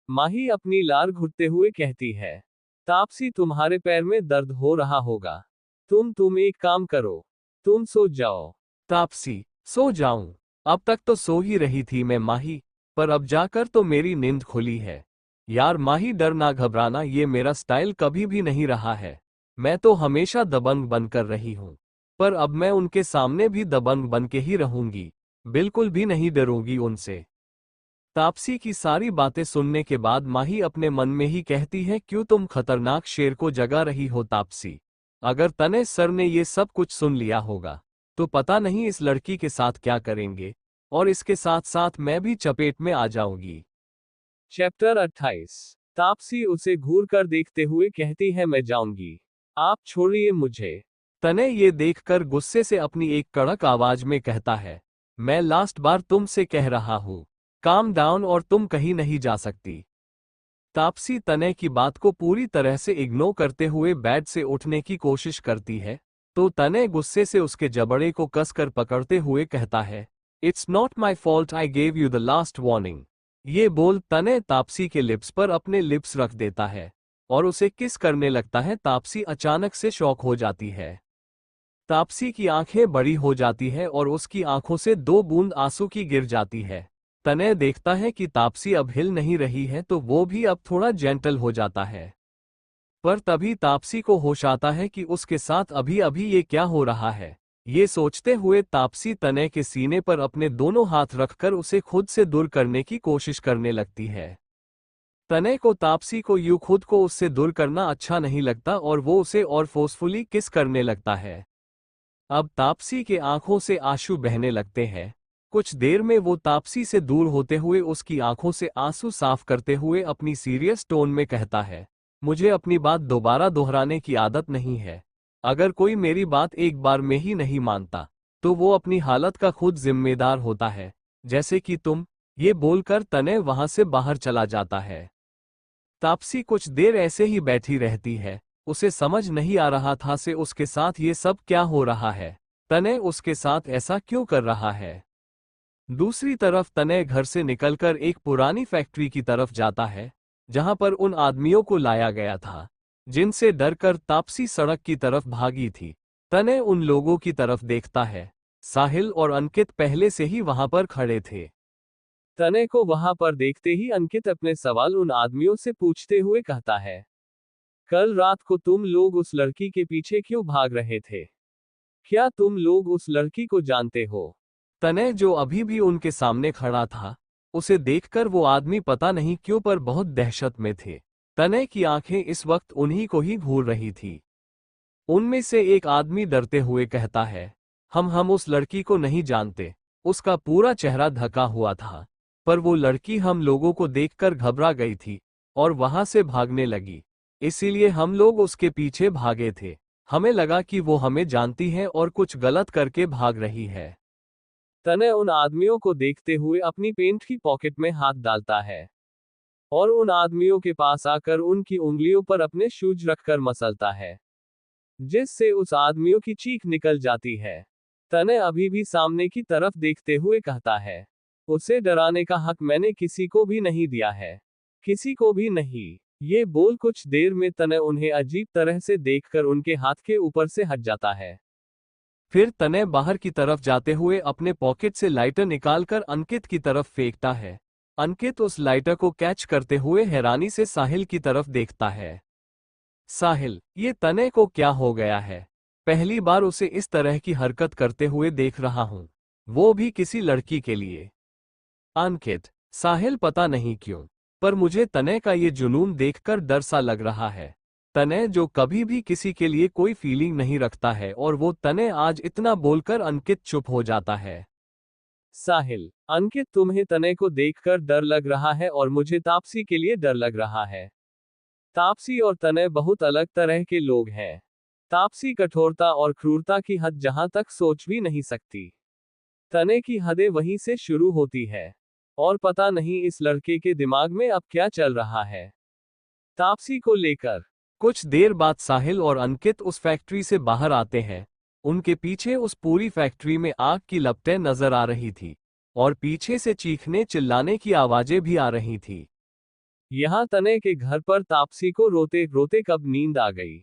माही अपनी लार घुटते हुए कहती है, तापसी तुम्हारे पैर में दर्द हो रहा होगा। तुम एक काम करो, तुम सो जाओ। तापसी, सो जाऊं? अब तक तो सो ही रही थी मैं माही, पर अब जाकर तो मेरी नींद खुली है। यार माही, डरना घबराना ये मेरा स्टाइल कभी भी नहीं रहा है। मैं तो हमेशा दबंग बनकर रही हूं, पर अब मैं उनके सामने भी दबंग बन के ही रहूंगी। बिल्कुल भी नहीं डरूंगी उनसे। तापसी की सारी बातें सुनने के बाद माही अपने मन में ही कहती है, क्यों तुम खतरनाक शेर को जगा रही हो तापसी? अगर तने सर ने ये सब कुछ सुन लिया होगा तो पता नहीं इस लड़की के साथ क्या करेंगे, और इसके साथ साथ मैं भी चपेट में आ जाऊंगी। चैप्टर 28। तापसी उसे घूर कर देखते हुए कहती है, मैं जाऊंगी, आप छोड़िए मुझे। तने ये देखकर गुस्से से अपनी एक कड़क आवाज में कहता है, मैं लास्ट बार तुमसे कह रहा हूं, काम डाउन और तुम कहीं नहीं जा सकती। तापसी तने की बात को पूरी तरह से इग्नोर करते हुए बेड से उठने की कोशिश करती है, तो तने गुस्से से उसके जबड़े को कसकर पकड़ते हुए कहता है, it's not my fault, I gave you the last warning. ये बोल तने तापसी के लिप्स पर अपने लिप्स रख देता है और उसे किस करने लगता है। तापसी अचानक से शॉक हो जाती है। तापसी की आंखें बड़ी हो जाती है और उसकी आंखों से 2 बूंद आंसू की गिर जाती है। तने देखता है कि तापसी अब हिल नहीं रही है तो वो भी अब थोड़ा जेंटल हो जाता है। पर तभी तापसी को होश आता है कि उसके साथ अभी अभी ये क्या हो रहा है। ये सोचते हुए तापसी तने के सीने पर अपने दोनों हाथ रखकर उसे खुद से दूर करने की कोशिश करने लगती है। तने को तापसी को यूं खुद को उससे दूर करना अच्छा नहीं लगता और वो उसे और फोर्सफुली किस करने लगता है। अब तापसी के आंखों से आंसू बहने लगते हैं। कुछ देर में वो तापसी से दूर होते हुए उसकी आंखों से आंसू साफ करते हुए अपनी सीरियस टोन में कहता है, मुझे अपनी बात दोबारा दोहराने की आदत नहीं है। अगर कोई मेरी बात एक बार में ही नहीं मानता तो वो अपनी हालत का खुद जिम्मेदार होता है, जैसे कि तुम। ये बोलकर तने वहां से बाहर चला जाता है। तापसी कुछ देर ऐसे ही बैठी रहती है। उसे समझ नहीं आ रहा था से उसके साथ ये सब क्या हो रहा है। तने उसके साथ ऐसा क्यों कर रहा है। दूसरी तरफ तने घर से निकलकर एक पुरानी फैक्ट्री की तरफ जाता है जहां पर उन आदमियों को लाया गया था जिनसे डरकर तापसी सड़क की तरफ भागी थी। तने उन लोगों की तरफ देखता है। साहिल और अंकित पहले से ही वहां पर खड़े थे। तने को वहां पर देखते ही अंकित अपने सवाल उन आदमियों से पूछते हुए कहता है, कल रात को तुम लोग उस लड़की के पीछे क्यों भाग रहे थे? क्या तुम लोग उस लड़की को जानते हो? तनय जो अभी भी उनके सामने खड़ा था, उसे देखकर वो आदमी पता नहीं क्यों पर बहुत दहशत में थे। तनय की आंखें इस वक्त उन्हीं को ही घूर रही थी। उनमें से एक आदमी डरते हुए कहता है, हम उस लड़की को नहीं जानते। उसका पूरा चेहरा ढका हुआ था, पर वो लड़की हम लोगों को देखकर घबरा गई थी और वहां से भागने लगी। इसीलिए हम लोग उसके पीछे भागे थे। हमें लगा कि वो हमें जानती है और कुछ गलत करके भाग रही है। तनय उन आदमियों को देखते हुए अपनी पेंट की पॉकेट में हाथ डालता है और उन आदमियों के पास आकर उनकी उंगलियों पर अपने शूज रखकर मसलता है, जिससे उस आदमियों की चीख निकल जाती है। तनय अभी भी सामने की तरफ देखते हुए कहता है, उसे डराने का हक मैंने किसी को भी नहीं दिया है, किसी को भी नहीं। ये बोल कुछ देर में तनय उन्हें अजीब तरह से देखकर उनके हाथ के ऊपर से हट जाता है। फिर तनय बाहर की तरफ जाते हुए अपने पॉकेट से लाइटर निकालकर अंकित की तरफ फेंकता है। अंकित उस लाइटर को कैच करते हुए हैरानी से साहिल की तरफ देखता है। साहिल, ये तनय को क्या हो गया है? पहली बार उसे इस तरह की हरकत करते हुए देख रहा हूं, वो भी किसी लड़की के लिए। अंकित, साहिल पता नहीं क्यों, पर मुझे तनय का ये जुनून देखकर डर सा लग रहा है। तनय जो कभी भी किसी के लिए कोई फीलिंग नहीं रखता है और वो तनय आज इतना बोलकर अंकित चुप हो जाता है। साहिल, अंकित तुम्हें तनय को देखकर डर लग रहा है और मुझे तापसी के लिए डर लग रहा है। तापसी और तनय बहुत अलग तरह के लोग हैं। तापसी कठोरता और क्रूरता की हद जहां तक सोच भी नहीं सकती। तनय की हदें वहीं से शुरू होती है। और पता नहीं इस लड़के के दिमाग में अब क्या चल रहा है तापसी को लेकर। कुछ देर बाद साहिल और अंकित उस फैक्ट्री से बाहर आते हैं। उनके पीछे उस पूरी फैक्ट्री में आग की लपटें नजर आ रही थी और पीछे से चीखने चिल्लाने की आवाजें भी आ रही थी। यहां तनय के घर पर तापसी को रोते रोते कब नींद आ गई,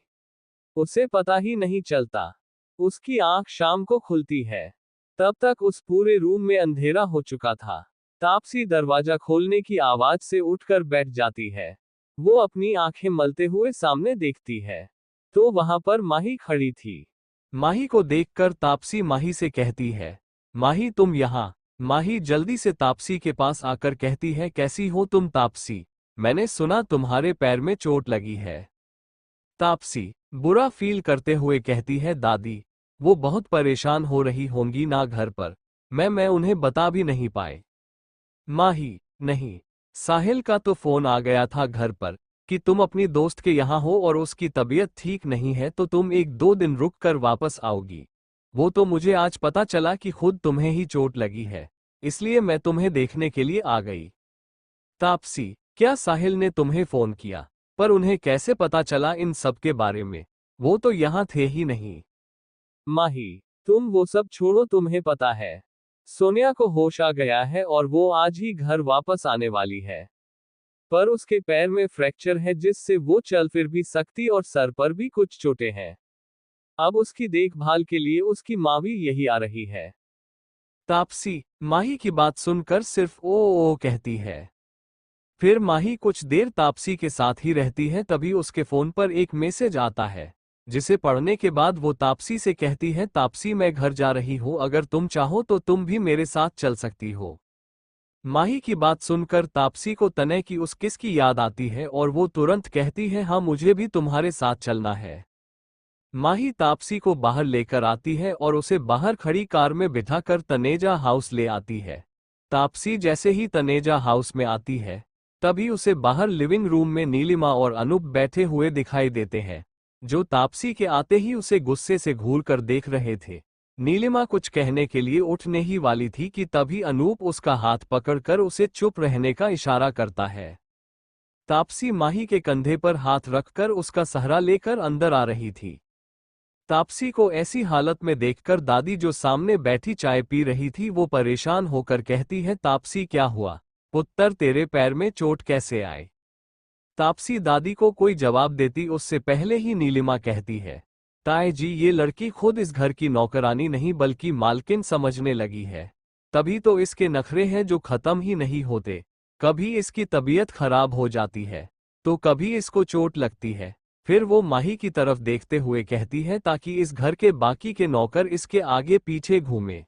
उसे पता ही नहीं चलता। उसकी आंख शाम को खुलती है, तब तक उस पूरे रूम में अंधेरा हो चुका था। तापसी दरवाजा खोलने की आवाज से उठकर बैठ जाती है। वो अपनी आंखें मलते हुए सामने देखती है, तो वहां पर माही खड़ी थी। माही को देखकर तापसी माही से कहती है, माही तुम यहाँ। माही जल्दी से तापसी के पास आकर कहती है, कैसी हो तुम तापसी? मैंने सुना तुम्हारे पैर में चोट लगी है। तापसी बुरा फील करते हुए कहती है, दादी वो बहुत परेशान हो रही होंगी ना घर पर, मैं उन्हें बता भी नहीं पाए। माही, नहीं, साहिल का तो फोन आ गया था घर पर कि तुम अपनी दोस्त के यहाँ हो और उसकी तबीयत ठीक नहीं है तो तुम 1-2 दिन रुक कर वापस आओगी। वो तो मुझे आज पता चला कि खुद तुम्हें ही चोट लगी है, इसलिए मैं तुम्हें देखने के लिए आ गई। तापसी, क्या साहिल ने तुम्हें फोन किया? पर उन्हें कैसे पता चला इन सब के बारे में? वो तो यहाँ थे ही नहीं। माही, तुम वो सब छोड़ो, तुम्हें पता है सोनिया को होश आ गया है और वो आज ही घर वापस आने वाली है। पर उसके पैर में फ्रैक्चर है जिससे वो चल फिर भी सकती और सर पर भी कुछ चोटें हैं। अब उसकी देखभाल के लिए उसकी माँ भी यही आ रही है। तापसी माही की बात सुनकर सिर्फ ओ कहती है। फिर माही कुछ देर तापसी के साथ ही रहती है। तभी उसके फोन पर एक मैसेज आता है, जिसे पढ़ने के बाद वो तापसी से कहती है, तापसी मैं घर जा रही हूँ, अगर तुम चाहो तो तुम भी मेरे साथ चल सकती हो। माही की बात सुनकर तापसी को तनय की उस किस की याद आती है और वो तुरंत कहती है, हाँ मुझे भी तुम्हारे साथ चलना है। माही तापसी को बाहर लेकर आती है और उसे बाहर खड़ी कार में बिठाकर तनेजा हाउस ले आती है। तापसी जैसे ही तनेजा हाउस में आती है, तभी उसे बाहर लिविंग रूम में नीलिमा और अनूप बैठे हुए दिखाई देते हैं, जो तापसी के आते ही उसे गुस्से से घूरकर देख रहे थे। नीलिमा कुछ कहने के लिए उठने ही वाली थी कि तभी अनूप उसका हाथ पकड़कर उसे चुप रहने का इशारा करता है। तापसी माही के कंधे पर हाथ रखकर उसका सहारा लेकर अंदर आ रही थी। तापसी को ऐसी हालत में देखकर दादी जो सामने बैठी चाय पी रही थी, वो परेशान होकर कहती है, तापसी क्या हुआ पुत्र, तेरे पैर में चोट कैसे आए? तापसी दादी को कोई जवाब देती उससे पहले ही नीलिमा कहती है, ताए जी ये लड़की खुद इस घर की नौकरानी नहीं बल्कि मालकिन समझने लगी है। तभी तो इसके नखरे हैं जो खत्म ही नहीं होते। कभी इसकी तबीयत खराब हो जाती है तो कभी इसको चोट लगती है, फिर वो माही की तरफ देखते हुए कहती है ताकि इस घर के बाकी के नौकर इसके आगे पीछे घूमे।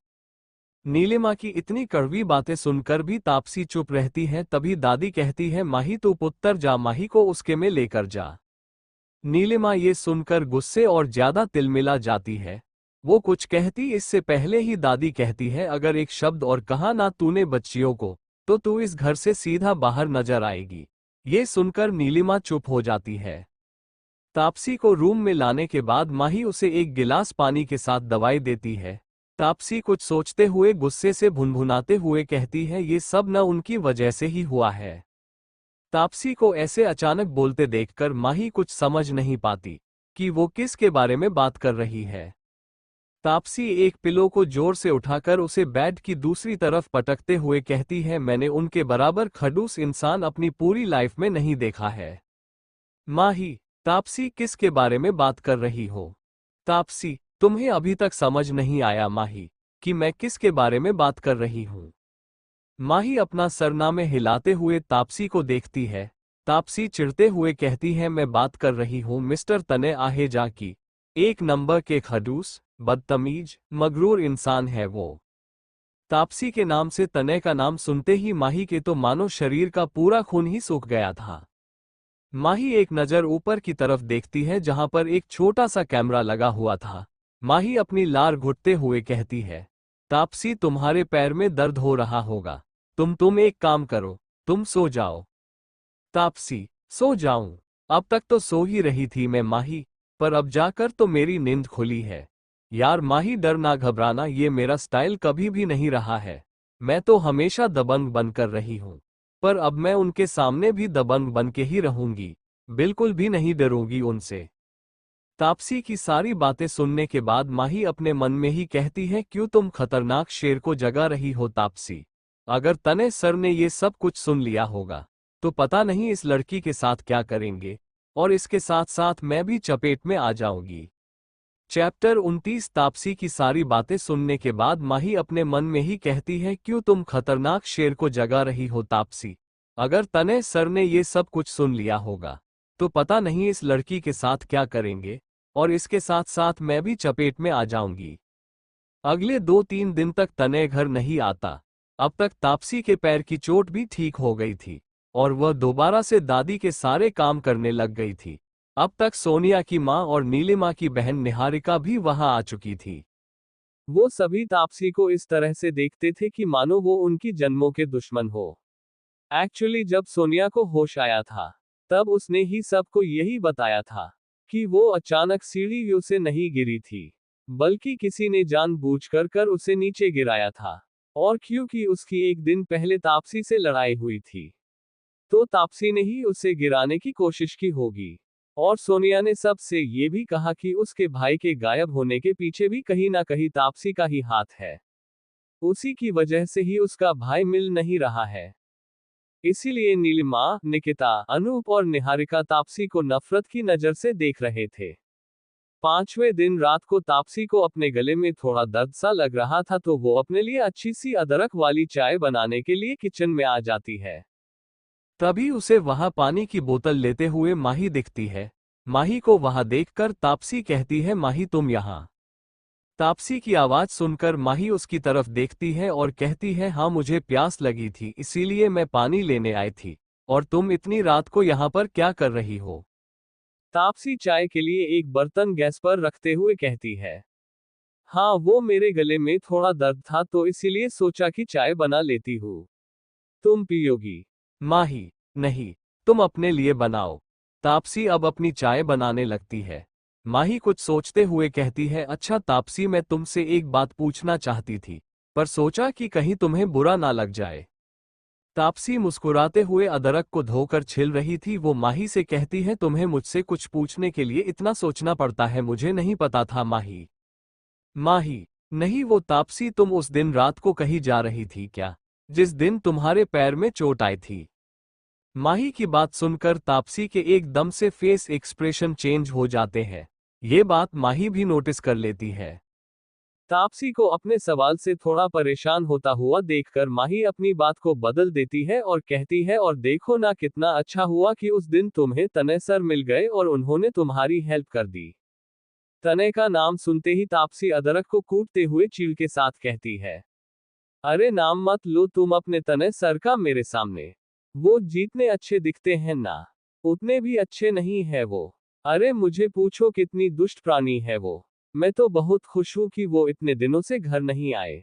नीलिमा की इतनी कड़वी बातें सुनकर भी तापसी चुप रहती है। तभी दादी कहती है, माही तू पुत्तर जा, माही को उसके में लेकर जा। नीलिमा ये सुनकर गुस्से और ज्यादा तिलमिला जाती है। वो कुछ कहती इससे पहले ही दादी कहती है, अगर एक शब्द और कहा ना तूने बच्चियों को, तो तू इस घर से सीधा बाहर नजर आएगी। ये सुनकर नीलिमा चुप हो जाती है। तापसी को रूम में लाने के बाद माही उसे एक गिलास पानी के साथ दवाई देती है। तापसी कुछ सोचते हुए गुस्से से भुनभुनाते हुए कहती है, ये सब न उनकी वजह से ही हुआ है। तापसी को ऐसे अचानक बोलते देखकर माही कुछ समझ नहीं पाती कि वो किसके बारे में बात कर रही है। तापसी एक पिलो को जोर से उठाकर उसे बेड की दूसरी तरफ पटकते हुए कहती है, मैंने उनके बराबर खड़ूस इंसान अपनी पूरी लाइफ में नहीं देखा है। माही, तापसी किसके बारे में बात कर रही हो? तापसी, तुम्हें अभी तक समझ नहीं आया माही कि मैं किसके बारे में बात कर रही हूं? माही अपना सरनामे हिलाते हुए तापसी को देखती है। तापसी चिढ़ते हुए कहती है, मैं बात कर रही हूं मिस्टर तने आहेजा की। एक नंबर के खड़ूस, बदतमीज, मगरूर इंसान है वो। तापसी के नाम से तने का नाम सुनते ही माही के तो मानो शरीर का पूरा खून ही सूख गया था। माही एक नज़र ऊपर की तरफ देखती है जहां पर एक छोटा सा कैमरा लगा हुआ था। माही अपनी लार घुटते हुए कहती है, तापसी तुम्हारे पैर में दर्द हो रहा होगा, तुम एक काम करो, तुम सो जाओ। तापसी, सो जाऊं? अब तक तो सो ही रही थी मैं माही, पर अब जाकर तो मेरी नींद खुली है। यार माही, डर ना घबराना, ये मेरा स्टाइल कभी भी नहीं रहा है। मैं तो हमेशा दबंग बनकर रही हूं, पर अब मैं उनके सामने भी दबंग बन के ही रहूंगी, बिल्कुल भी नहीं डरूंगी उनसे। तापसी की सारी बातें सुनने के बाद माही अपने मन में ही कहती है, क्यों तुम खतरनाक शेर को जगा रही हो तापसी? अगर तने सर ने ये सब कुछ सुन लिया होगा तो पता नहीं इस लड़की के साथ क्या करेंगे, और इसके साथ साथ मैं भी चपेट में आ जाऊंगी। चैप्टर 29। तापसी की सारी बातें सुनने के बाद माही अपने मन में ही कहती है, क्यों तुम खतरनाक शेर को जगा रही हो तापसी? अगर तने सर ने ये सब कुछ सुन लिया होगा तो पता नहीं इस लड़की के साथ क्या करेंगे, और इसके साथ साथ मैं भी चपेट में आ जाऊंगी। अगले 2-3 दिन तक तने घर नहीं आता। अब तक तापसी के पैर की चोट भी ठीक हो गई थी और वह दोबारा से दादी के सारे काम करने लग गई थी। अब तक सोनिया की माँ और नीलिमा की बहन निहारिका भी वहां आ चुकी थी। वो सभी तापसी को इस तरह से देखते थे कि मानो वो उनकी जन्मों के दुश्मन हो। एक्चुअली जब सोनिया को होश आया था तब उसने ही सबको यही बताया था कि वो अचानक सीढ़ियों से नहीं गिरी थी, बल्कि किसी ने जानबूझकर कर उसे नीचे गिराया था। और क्योंकि उसकी एक दिन पहले तापसी से लड़ाई हुई थी, तो तापसी ने ही उसे गिराने की कोशिश की होगी। और सोनिया ने सबसे ये भी कहा कि उसके भाई के गायब होने के पीछे भी कहीं ना कहीं तापसी का ही हाथ है। उसी की वजह से ही उसका भाई मिल नहीं रहा है। इसीलिए नीलिमा, निकिता, अनूप और निहारिका तापसी को नफरत की नजर से देख रहे थे। 5वें दिन रात को तापसी को अपने गले में थोड़ा दर्द सा लग रहा था तो वो अपने लिए अच्छी सी अदरक वाली चाय बनाने के लिए किचन में आ जाती है। तभी उसे वहां पानी की बोतल लेते हुए माही दिखती है। माही को वहां देखकर तापसी कहती है, माही तुम यहाँ? तापसी की आवाज सुनकर माही उसकी तरफ देखती है और कहती है, हाँ मुझे प्यास लगी थी इसीलिए मैं पानी लेने आई थी, और तुम इतनी रात को यहाँ पर क्या कर रही हो? तापसी चाय के लिए एक बर्तन गैस पर रखते हुए कहती है, हाँ वो मेरे गले में थोड़ा दर्द था तो इसीलिए सोचा कि चाय बना लेती हूँ। तुम पियोगी? माही, नहीं, तुम अपने लिए बनाओ। तापसी अब अपनी चाय बनाने लगती है। माही कुछ सोचते हुए कहती है, अच्छा तापसी, मैं तुमसे एक बात पूछना चाहती थी, पर सोचा कि कहीं तुम्हें बुरा ना लग जाए। तापसी मुस्कुराते हुए अदरक को धोकर छिल रही थी। वो माही से कहती है, तुम्हें मुझसे कुछ पूछने के लिए इतना सोचना पड़ता है, मुझे नहीं पता था माही। माही, नहीं वो तापसी, तुम उस दिन रात को कहीं जा रही थी क्या, जिस दिन तुम्हारे पैर में चोट आई थी? माही की बात सुनकर तापसी के एकदम से फेस एक्सप्रेशन चेंज हो जाते हैं। ये बात माही भी नोटिस कर लेती है। तापसी को अपने सवाल से थोड़ा परेशान होता हुआ देखकर माही अपनी बात को बदल देती है और कहती है, और देखो ना, कितना अच्छा हुआ कि उस दिन तुम्हें तने सर मिल गए और उन्होंने तुम्हारी हेल्प कर दी। तने का नाम सुनते ही तापसी अदरक को कूटते हुए चीड़ के साथ कहती है, अरे नाम मत लो तुम अपने तने सर का मेरे सामने। वो जितने अच्छे दिखते हैं ना, उतने भी अच्छे नहीं है वो। अरे मुझे पूछो कितनी दुष्ट प्राणी है वो। मैं तो बहुत खुश हूं कि वो इतने दिनों से घर नहीं आए।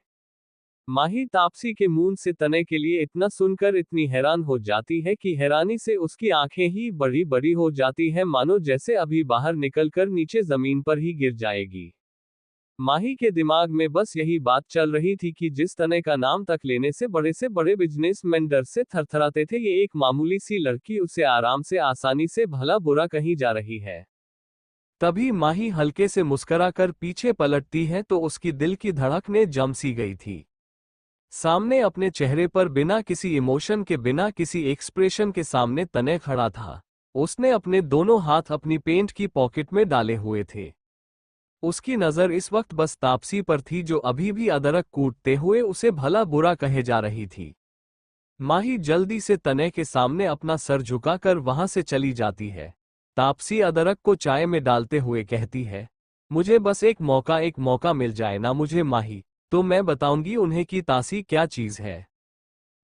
माही तापसी के मुंह से तने के लिए इतना सुनकर इतनी हैरान हो जाती है कि हैरानी से उसकी आंखें ही बड़ी बड़ी हो जाती है, मानो जैसे अभी बाहर निकलकर नीचे जमीन पर ही गिर जाएगी। माही के दिमाग में बस यही बात चल रही थी कि जिस तने का नाम तक लेने से बड़े बिजनेसमैन डर से थरथराते थे, ये एक मामूली सी लड़की उसे आराम से आसानी से भला बुरा कहीं जा रही है। तभी माही हल्के से मुस्कुराकर पीछे पलटती है तो उसकी दिल की धड़कनें जम सी गई थी। सामने अपने चेहरे पर बिना किसी इमोशन के, बिना किसी एक्सप्रेशन के सामने तने खड़ा था। उसने अपने दोनों हाथ अपनी पेंट की पॉकेट में डाले हुए थे। उसकी नजर इस वक्त बस तापसी पर थी, जो अभी भी अदरक कूटते हुए उसे भला बुरा कहे जा रही थी। माही जल्दी से तने के सामने अपना सर झुकाकर वहां से चली जाती है। तापसी अदरक को चाय में डालते हुए कहती है, मुझे बस एक मौका मिल जाए ना मुझे माही, तो मैं बताऊंगी उन्हें कि तासी क्या चीज है।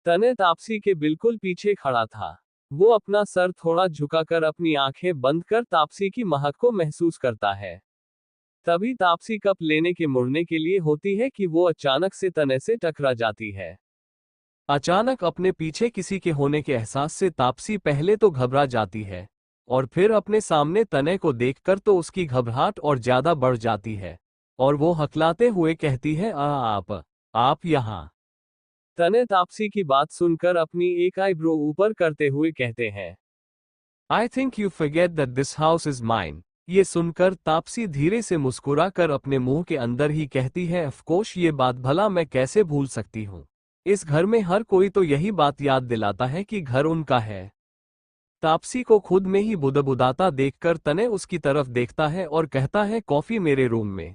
तने तापसी के बिल्कुल पीछे खड़ा था। वो अपना सर थोड़ा झुकाकर अपनी आंखें बंद कर तापसी की महक को महसूस करता है। तभी तापसी कप लेने के मुड़ने के लिए होती है कि वो अचानक से तने से टकरा जाती है। अचानक अपने पीछे किसी के होने के एहसास से तापसी पहले तो घबरा जाती है, और फिर अपने सामने तने को देखकर तो उसकी घबराहट और ज्यादा बढ़ जाती है, और वो हकलाते हुए कहती है, आप यहाँ। तने तापसी की बात सुनकर अपनी एक आईब्रो ऊपर करते हुए कहते हैं, I think you forget that this house is mine. ये सुनकर तापसी धीरे से मुस्कुरा कर अपने मुंह के अंदर ही कहती है, ऑफकोर्स, ये बात भला मैं कैसे भूल सकती हूँ। इस घर में हर कोई तो यही बात याद दिलाता है कि घर उनका है। तापसी को खुद में ही बुदबुदाता देखकर तने उसकी तरफ देखता है और कहता है, कॉफी मेरे रूम में।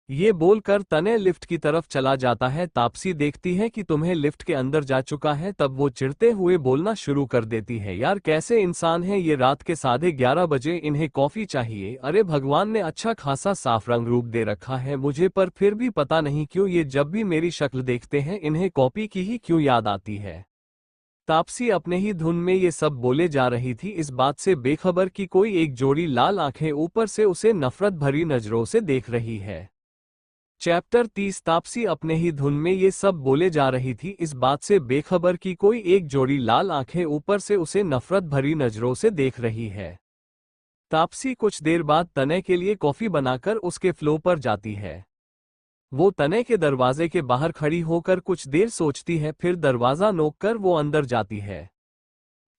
ये बोलकर तने लिफ्ट की तरफ चला जाता है। तापसी देखती है कि तुम्हें लिफ्ट के अंदर जा चुका है, तब वो चिढ़ते हुए बोलना शुरू कर देती है, यार कैसे इंसान है ये, रात के 11:30 बजे इन्हें कॉफी चाहिए। अरे भगवान ने अच्छा खासा साफ रंग रूप दे रखा है मुझे, पर फिर भी पता नहीं क्यों ये जब भी मेरी शक्ल देखते हैं इन्हें कॉपी की ही क्यों याद आती है। तापसी अपने ही धुन में ये सब बोले जा रही थी, इस बात से बेखबर कि कोई एक जोड़ी लाल आंखें ऊपर से उसे नफरत भरी नजरों से देख रही है। चैप्टर 30। तापसी अपने ही धुन में ये सब बोले जा रही थी, इस बात से बेखबर कि कोई एक जोड़ी लाल आंखें ऊपर से उसे नफरत भरी नजरों से देख रही है। तापसी कुछ देर बाद तने के लिए कॉफी बनाकर उसके फ्लो पर जाती है। वो तने के दरवाजे के बाहर खड़ी होकर कुछ देर सोचती है, फिर दरवाजा नोककर वो अंदर जाती है।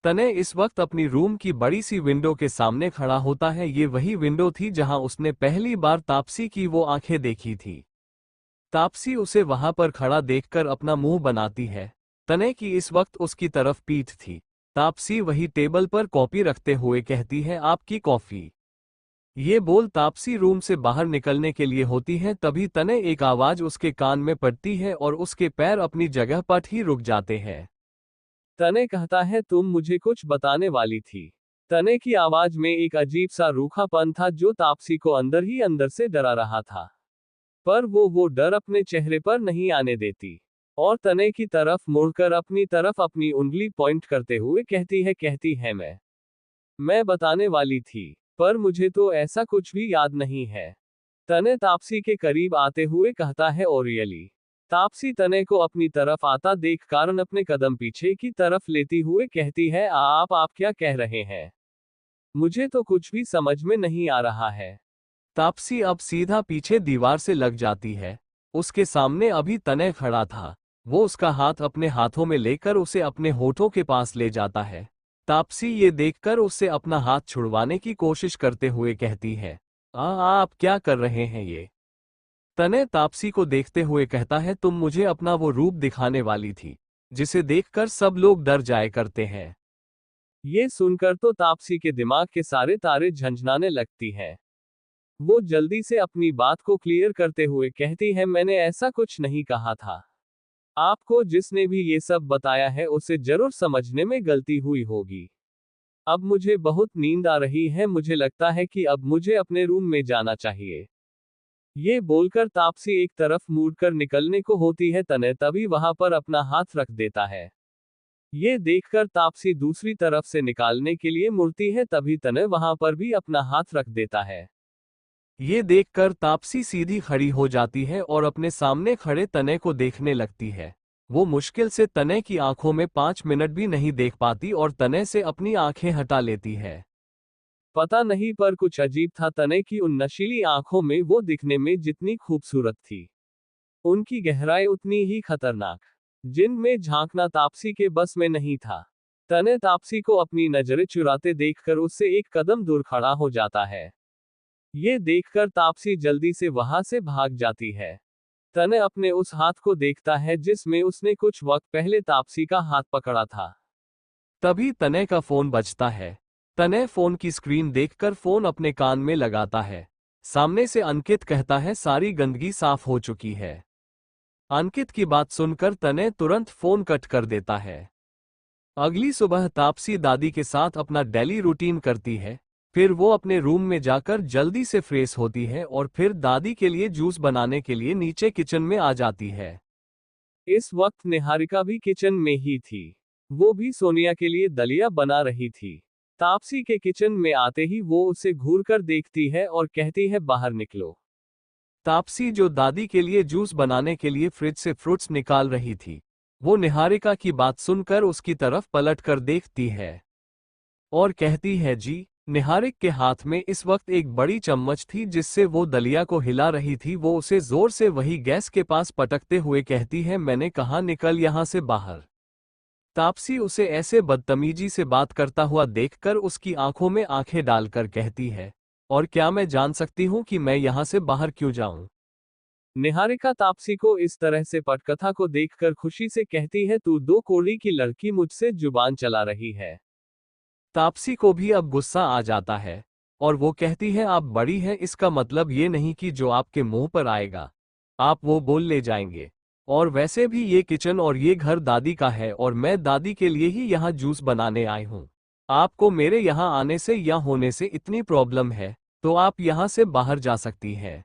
तने इस वक्त अपनी रूम की बड़ी सी विंडो के सामने खड़ा होता है। ये वही विंडो थी जहां उसने पहली बार तापसी की वो आंखें देखी थी। तापसी उसे वहां पर खड़ा देखकर अपना मुंह बनाती है। तने की इस वक्त उसकी तरफ पीठ थी। तापसी वही टेबल पर कॉफी रखते हुए कहती है, आपकी कॉफी। ये बोल तापसी रूम से बाहर निकलने के लिए होती है, तभी तने एक आवाज उसके कान में पड़ती है और उसके पैर अपनी जगह पर ही रुक जाते हैं। तने कहता है, तुम मुझे कुछ बताने वाली थी। तने की आवाज में एक अजीब सा रूखापन था जो तापसी को अंदर ही अंदर से डरा रहा था, पर वो डर अपने चेहरे पर नहीं आने देती, और तने की तरफ मुड़कर अपनी तरफ अपनी उंगली पॉइंट करते हुए कहती है, मैं बताने वाली थी, पर मुझे तो ऐसा कुछ भी याद नहीं है। तने तापसी के करीब आते हुए कहता है, ओरियली। तापसी तने को अपनी तरफ आता देख कारण अपने कदम पीछे की तरफ लेती हुए कहती है, आप क्या कह रहे हैं? मुझे तो कुछ भी समझ में नहीं आ रहा है। तापसी अब सीधा पीछे दीवार से लग जाती है। उसके सामने अभी तने खड़ा था। वो उसका हाथ अपने हाथों में लेकर उसे अपने होठों के पास ले जाता है। तापसी ये देखकर उससे अपना हाथ छुड़वाने की कोशिश करते हुए कहती है, आप क्या कर रहे हैं ये? तने तापसी को देखते हुए कहता है, तुम मुझे अपना वो रूप दिखाने वाली थी जिसे देखकर सब लोग डर जाए करते हैं। ये सुनकर तो तापसी के दिमाग के सारे तारे झंझनाने लगती हैं। वो जल्दी से अपनी बात को क्लियर करते हुए कहती है, मैंने ऐसा कुछ नहीं कहा था। आपको जिसने भी ये सब बताया है उसे जरूर समझने में गलती हुई होगी। अब मुझे बहुत नींद आ रही है, मुझे लगता है कि अब मुझे अपने रूम में जाना चाहिए। ये बोलकर तापसी एक तरफ मुड़कर निकलने को होती है, तने तभी वहां पर अपना हाथ रख देता है। ये देखकर तापसी दूसरी तरफ से निकालने के लिए मुड़ती है, तभी तने वहां पर भी अपना हाथ रख देता है। ये देखकर तापसी सीधी खड़ी हो जाती है और अपने सामने खड़े तने को देखने लगती है। वो मुश्किल से तने की आंखों में 5 मिनट भी नहीं देख पाती और तने से अपनी आंखें हटा लेती है। पता नहीं पर कुछ अजीब था, तने की उन नशीली आंखों में वो दिखने में जितनी खूबसूरत थी, उनकी गहराई उतनी ही खतरनाक। जिनमें झांकना तापसी के बस में नहीं था। तने तापसी को अपनी नजरें चुराते देखकर उससे एक कदम दूर खड़ा हो जाता है। ये देखकर तापसी जल्दी से वहां से भाग जाती है। तने अपने उस हाथ को देखता है जिसमें उसने कुछ वक्त पहले तापसी का हाथ पकड़ा था। तभी तने का फोन बजता है। तने फोन की स्क्रीन देखकर फोन अपने कान में लगाता है। सामने से अंकित कहता है, सारी गंदगी साफ हो चुकी है। अंकित की बात सुनकर तने तुरंत फोन कट कर देता है। अगली सुबह तापसी दादी के साथ अपना डेली रूटीन करती है। फिर वो अपने रूम में जाकर जल्दी से फ्रेश होती है और फिर दादी के लिए जूस बनाने के लिए नीचे किचन में आ जाती है। इस वक्त निहारिका भी किचन में ही थी। वो भी सोनिया के लिए दलिया बना रही थी। तापसी के किचन में आते ही वो उसे घूरकर देखती है और कहती है, बाहर निकलो। तापसी जो दादी के लिए जूस बनाने के लिए फ्रिज से फ्रूट्स निकाल रही थी, वो निहारिका की बात सुनकर उसकी तरफ पलट कर देखती है और कहती है, जी। निहारिक के हाथ में इस वक्त एक बड़ी चम्मच थी जिससे वो दलिया को हिला रही थी। वो उसे जोर से वही गैस के पास पटकते हुए कहती है, मैंने कहा निकल यहां से बाहर। तापसी उसे ऐसे बदतमीजी से बात करता हुआ देखकर उसकी आंखों में आंखें डालकर कहती है, और क्या मैं जान सकती हूं कि मैं यहां से बाहर क्यों जाऊं? निहारिका तापसी को इस तरह से पटकथा को देखकर खुशी से कहती है, तू दो कोड़ी की लड़की मुझसे जुबान चला रही है। तापसी को भी अब गुस्सा आ जाता है और वो कहती है, आप बड़ी हैं, इसका मतलब ये नहीं कि जो आपके मुंह पर आएगा आप वो बोल ले जाएंगे। और वैसे भी ये किचन और ये घर दादी का है और मैं दादी के लिए ही यहाँ जूस बनाने आई हूँ। आपको मेरे यहाँ आने से या होने से इतनी प्रॉब्लम है तो आप यहाँ से बाहर जा सकती हैं।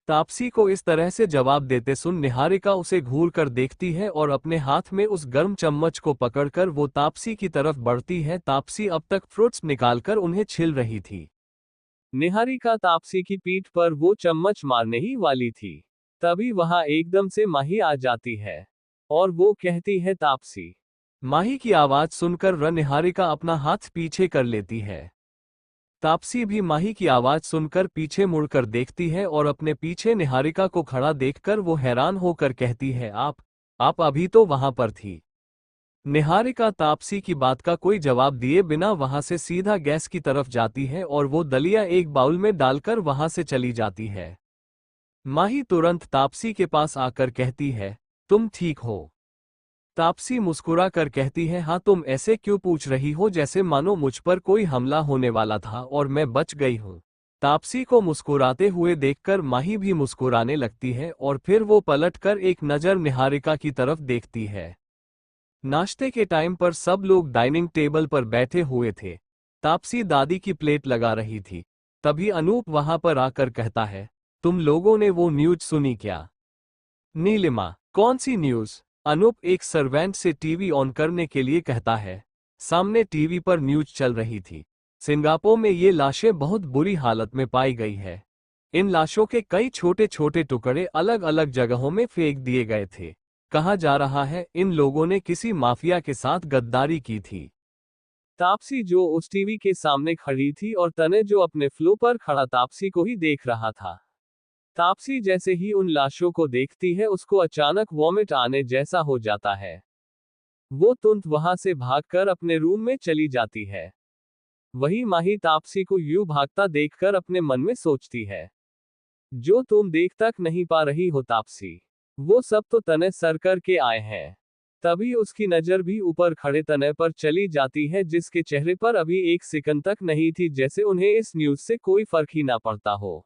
तापसी को इस तरह से जवाब देते सुन निहारिका उसे घूर कर देखती है और अपने हाथ में उस गर्म चम्मच को पकड़कर वो तापसी की तरफ बढ़ती है। तापसी अब तक फ्रूट्स निकालकर उन्हें छिल रही थी। निहारिका तापसी की पीठ पर वो चम्मच मारने ही वाली थी, तभी वहां एकदम से माही आ जाती है और वो कहती है, तापसी। माही की आवाज सुनकर निहारिका अपना हाथ पीछे कर लेती है। तापसी भी माही की आवाज सुनकर पीछे मुड़कर देखती है और अपने पीछे निहारिका को खड़ा देखकर वो हैरान होकर कहती है, आप अभी तो वहां पर थी। निहारिका तापसी की बात का कोई जवाब दिए बिना वहां से सीधा गैस की तरफ जाती है और वो दलिया एक बाउल में डालकर वहां से चली जाती है। माही तुरंत तापसी के पास आकर कहती है, तुम ठीक हो? तापसी मुस्कुरा कर कहती है, हाँ। तुम ऐसे क्यों पूछ रही हो जैसे मानो मुझ पर कोई हमला होने वाला था और मैं बच गई हूँ। तापसी को मुस्कुराते हुए देखकर माही भी मुस्कुराने लगती है और फिर वो पलटकर एक नज़र निहारिका की तरफ देखती है। नाश्ते के टाइम पर सब लोग डाइनिंग टेबल पर बैठे हुए थे। तापसी दादी की प्लेट लगा रही थी। तभी अनूप वहां पर आकर कहता है, तुम लोगों ने वो न्यूज सुनी क्या? नीलिमा, कौन सी न्यूज? अनूप एक सर्वेंट से टीवी ऑन करने के लिए कहता है। सामने टीवी पर न्यूज चल रही थी। सिंगापुर में ये लाशें बहुत बुरी हालत में पाई गई है। इन लाशों के कई छोटे छोटे टुकड़े अलग अलग जगहों में फेंक दिए गए थे। कहा जा रहा है इन लोगों ने किसी माफिया के साथ गद्दारी की थी। तापसी जो उस टीवी के सामने खड़ी थी और तने जो अपने फ्लो पर खड़ा तापसी को ही देख रहा था। तापसी जैसे ही उन लाशों को देखती है उसको अचानक वॉमिट आने जैसा हो जाता है। वो तुरंत वहां से भागकर अपने रूम में चली जाती है। वही माही तापसी को यूं भागता देखकर अपने मन में सोचती है, जो तुम देख तक नहीं पा रही हो तापसी, वो सब तो तने सर करके आए हैं। तभी उसकी नजर भी ऊपर खड़े तने पर चली जाती है, जिसके चेहरे पर अभी एक सेकंड तक नहीं थी, जैसे उन्हें इस न्यूज से कोई फर्क ही ना पड़ता हो।